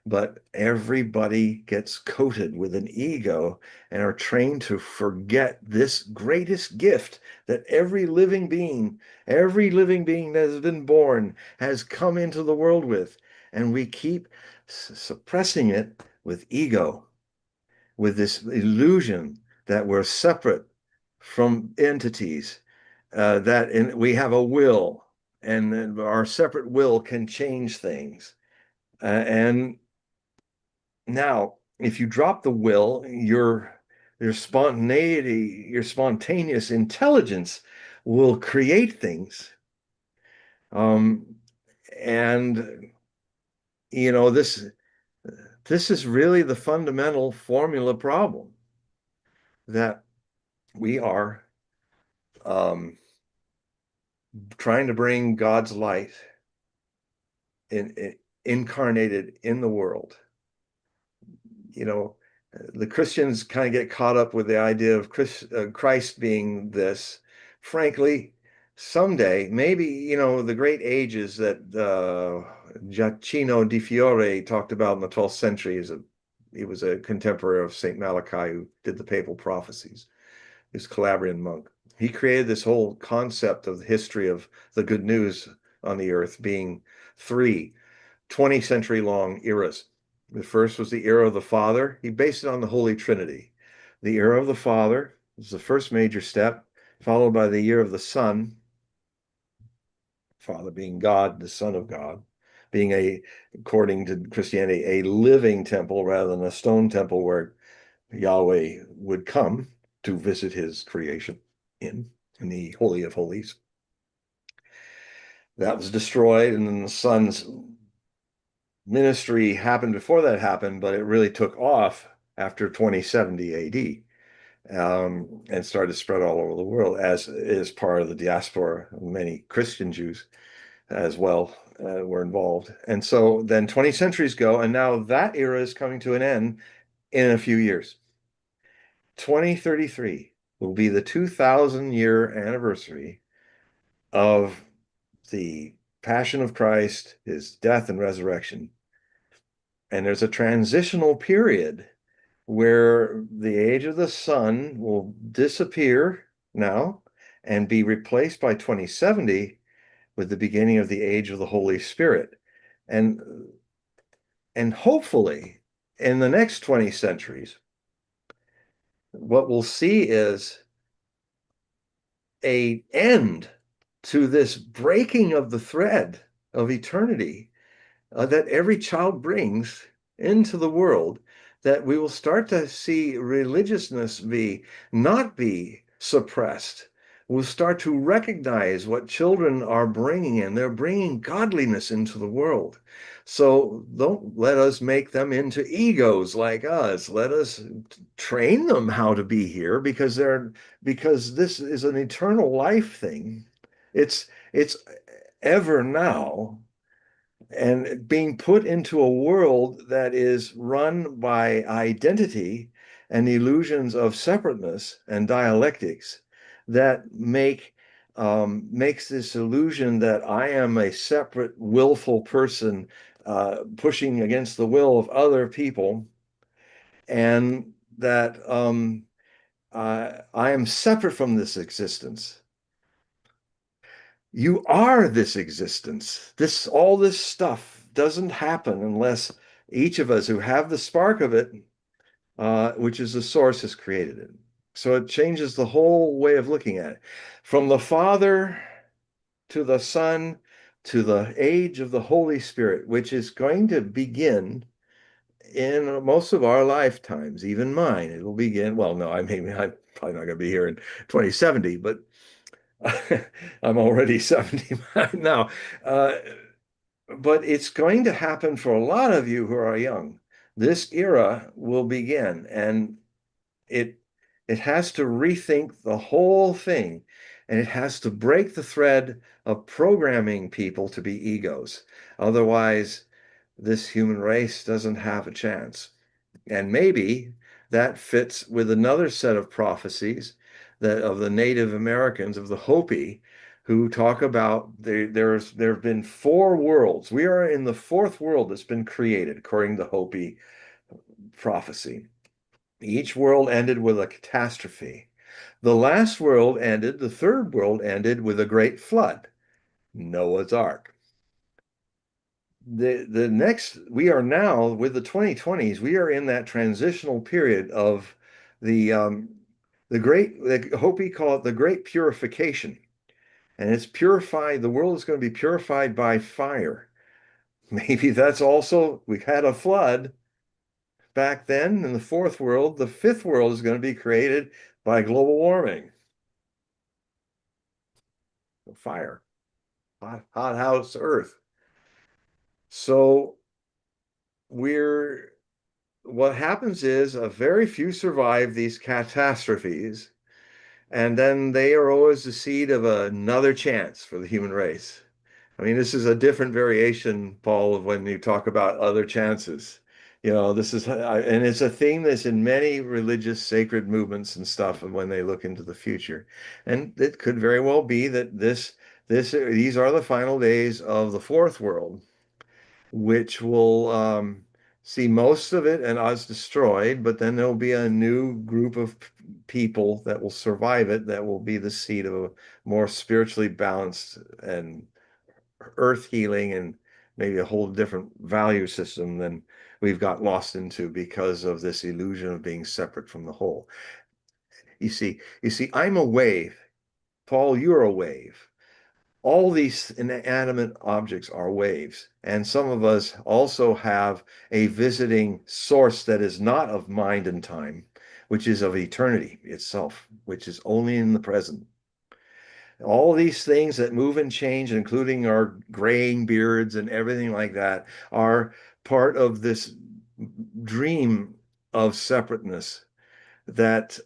But everybody gets coated with an ego and are trained to forget this greatest gift that every living being that has been born has come into the world with. And we keep suppressing it with ego, with this illusion that we're separate from entities, we have a will, and our separate will can change things. And now, if you drop the will, your spontaneity, your spontaneous intelligence will create things. Um, and this is really the fundamental formula problem, that we are um, trying to bring God's light incarnated in the world. The Christians kind of get caught up with the idea of Christ being this. Frankly, someday, maybe, the great ages that Giacchino di Fiore talked about in the 12th century is he was a contemporary of Saint Malachi who did the papal prophecies. He was a Calabrian monk. He created this whole concept of the history of the good news on the earth being three 20th century long eras. The first was the era of the Father. He based it on the Holy Trinity. The era of the Father was the first major step, followed by the year of the Son, Father being God, the Son of God, being according to Christianity, a living temple rather than a stone temple where Yahweh would come to visit his creation in the Holy of Holies. That was destroyed, and then the Son's ministry happened before that happened, but it really took off after 2070 AD, and started to spread all over the world as is part of the diaspora. Many Christian Jews as well were involved. And so then 20 centuries go, and now that era is coming to an end in a few years. 2033 will be the 2000-year anniversary of the Passion of Christ, his death and resurrection. And there's a transitional period where the age of the Son will disappear now and be replaced by 2070 with the beginning of the age of the Holy Spirit. And hopefully in the next 20 centuries, what we'll see is an end to this breaking of the thread of eternity that every child brings into the world, that we will start to see religiousness not be suppressed. We'll start to recognize what children are bringing in. They're bringing godliness into the world. So don't let us make them into egos like us. Let us train them how to be here, because this is an eternal life thing. It's ever now, and being put into a world that is run by identity and illusions of separateness and dialectics that makes this illusion that I am a separate willful person pushing against the will of other people, and that I am separate from this existence. You are this existence. All this stuff doesn't happen unless each of us who have the spark of it, which is the source, has created it. So it changes the whole way of looking at it. From the Father to the Son to the age of the Holy Spirit, which is going to begin in most of our lifetimes, even mine. It will begin, well, no, I'm probably not going to be here in 2070, but I'm already 70 now. But it's going to happen for a lot of you who are young. This era will begin, and it has to rethink the whole thing, and it has to break the thread of programming people to be egos. Otherwise, this human race doesn't have a chance. And maybe that fits with another set of prophecies that of the Native Americans, of the Hopi, who talk about there have been four worlds. We are in the fourth world that's been created, according to Hopi prophecy. Each world ended with a catastrophe. The last world ended, the third world ended with a great flood, Noah's Ark. The next, we are now with the 2020s, we are in that transitional period of the great, the Hopi call it the great purification. And it's purified, the world is going to be purified by fire. Maybe that's also, we had a flood back then in the fourth world. The fifth world is going to be created by global warming. Fire, hot house Earth. So what happens is a very few survive these catastrophes, and then they are always the seed of another chance for the human race. I mean, this is a different variation, Paul, of when you talk about other chances. This is, and it's a theme that's in many religious sacred movements and stuff, and when they look into the future. And it could very well be that these are the final days of the fourth world, which will see most of it and us destroyed, but then there'll be a new group of people that will survive it, that will be the seed of a more spiritually balanced and earth healing and maybe a whole different value system than we've got lost into because of this illusion of being separate from the whole. You see, I'm a wave. Paul, you're a wave. All these inanimate objects are waves. And some of us also have a visiting source that is not of mind and time, which is of eternity itself, which is only in the present. All these things that move and change, including our graying beards and everything like that, are part of this dream of separateness that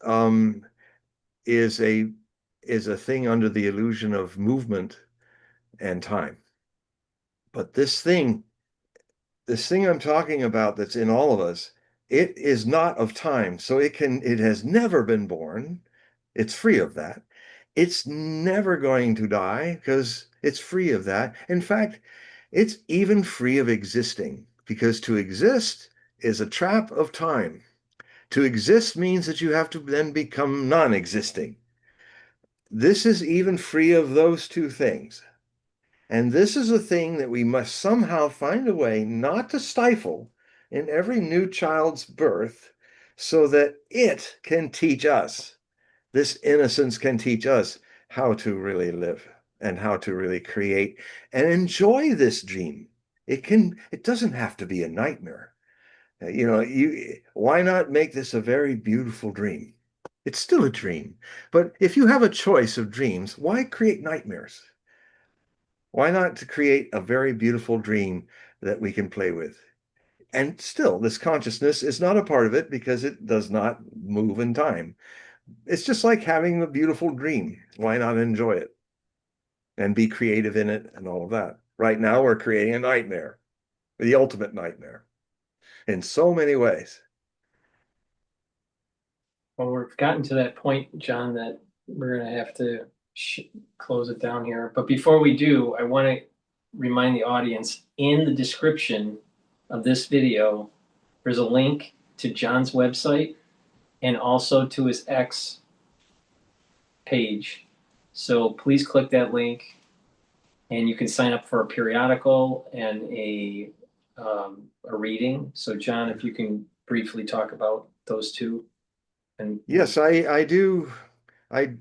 is a is a thing under the illusion of movement and time. But this thing I'm talking about that's in all of us, it is not of time. So it has never been born. It's free of that. It's never going to die because it's free of that. In fact, it's even free of existing because to exist is a trap of time. To exist means that you have to then become non-existing. This is even free of those two things. And this is a thing that we must somehow find a way not to stifle in every new child's birth so that it can teach us, this innocence can teach us how to really live and how to really create and enjoy this dream. It doesn't have to be a nightmare. Why not make this a very beautiful dream? It's still a dream. But if you have a choice of dreams, why create nightmares? Why not to create a very beautiful dream that we can play with? And still, this consciousness is not a part of it because it does not move in time. It's just like having a beautiful dream. Why not enjoy it and be creative in it and all of that? Right now, we're creating a nightmare, the ultimate nightmare in so many ways. Well, we've gotten to that point, John, that we're gonna have to close it down here. But before we do, I want to remind the audience, in the description of this video, there's a link to John's website and also to his X page. So please click that link and you can sign up for a periodical and a reading. So John, if you can briefly talk about those two. And Yes, I do. I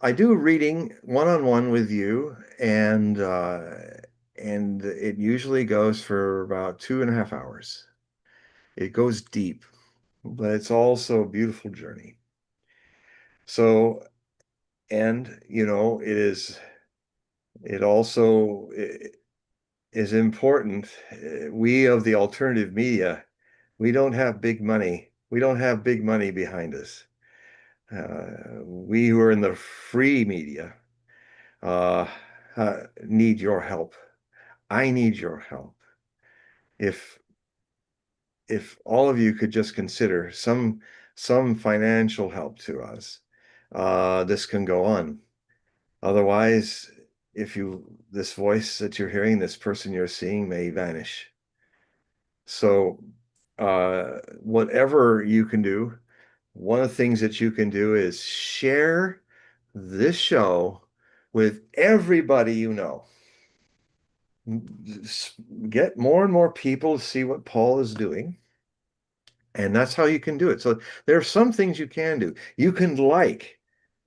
I do reading one-on-one with you, and it usually goes for about 2.5 hours. It goes deep, but it's also a beautiful journey. So, and it also is important. We of the alternative media, we don't have big money. We don't have big money behind us. We who are in the free media uh, need your help. I need your help. If all of you could just consider some financial help to us, this can go on. Otherwise, if you this voice that you're hearing, this person you're seeing may vanish. So, whatever you can do, one of the things that you can do is share this show with everybody you know. Get more and more people to see what Paul is doing. And that's how you can do it. So there are some things you can do. You can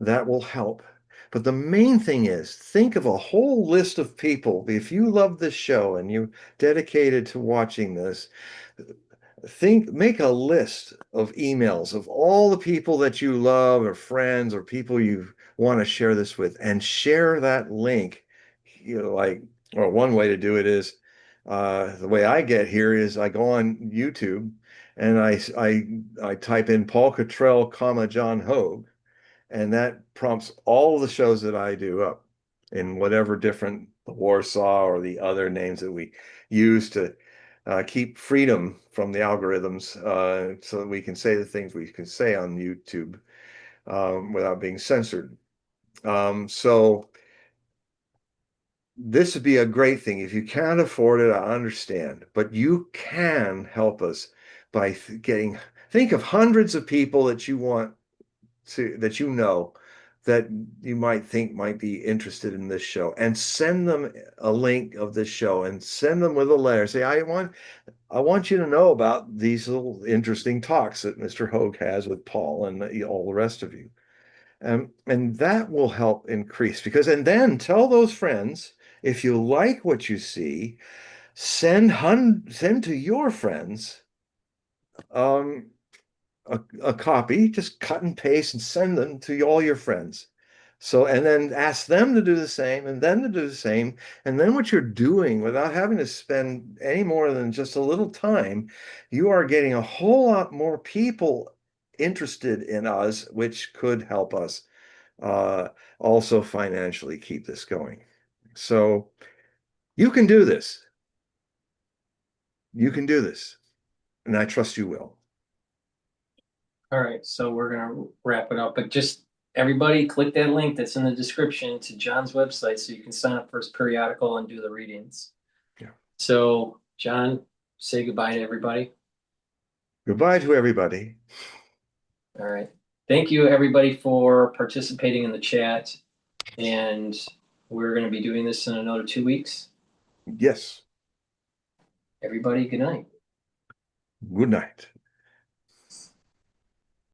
that will help. But the main thing is think of a whole list of people. If you love this show and you're dedicated to watching this, make a list of emails of all the people that you love or friends or people you want to share this with and share that link. Or one way to do it is the way I get here is I go on YouTube and I type in Paul Cottrell, John Hogue, and that prompts all the shows that I do up in whatever different Warsaw or the other names that we use to keep freedom from the algorithms so that we can say the things we can say on YouTube without being censored. So this would be a great thing. If you can't afford it, I understand, but you can help us by think of hundreds of people that you want that you know that you might think might be interested in this show, and send them a link of this show and send them with a letter. Say, I want you to know about these little interesting talks that Mr. Hogue has with Paul and all the rest of you. And that will help increase and then tell those friends, if you like what you see, send to your friends um, a copy, just cut and paste and send them to all your friends. So, and then ask them to do the same and then to do the same. And then what you're doing without having to spend any more than just a little time, you are getting a whole lot more people interested in us, which could help us uh, also financially keep this going. So you can do this. You can do this. And I trust you will. All right, so we're gonna wrap it up, but just everybody click that link that's in the description to John's website so you can sign up for his periodical and do the readings. Yeah. So, John, say goodbye to everybody. Goodbye to everybody. All right. Thank you, everybody, for participating in the chat. And we're going to be doing this in another 2 weeks. Yes. Everybody, good night. Good night.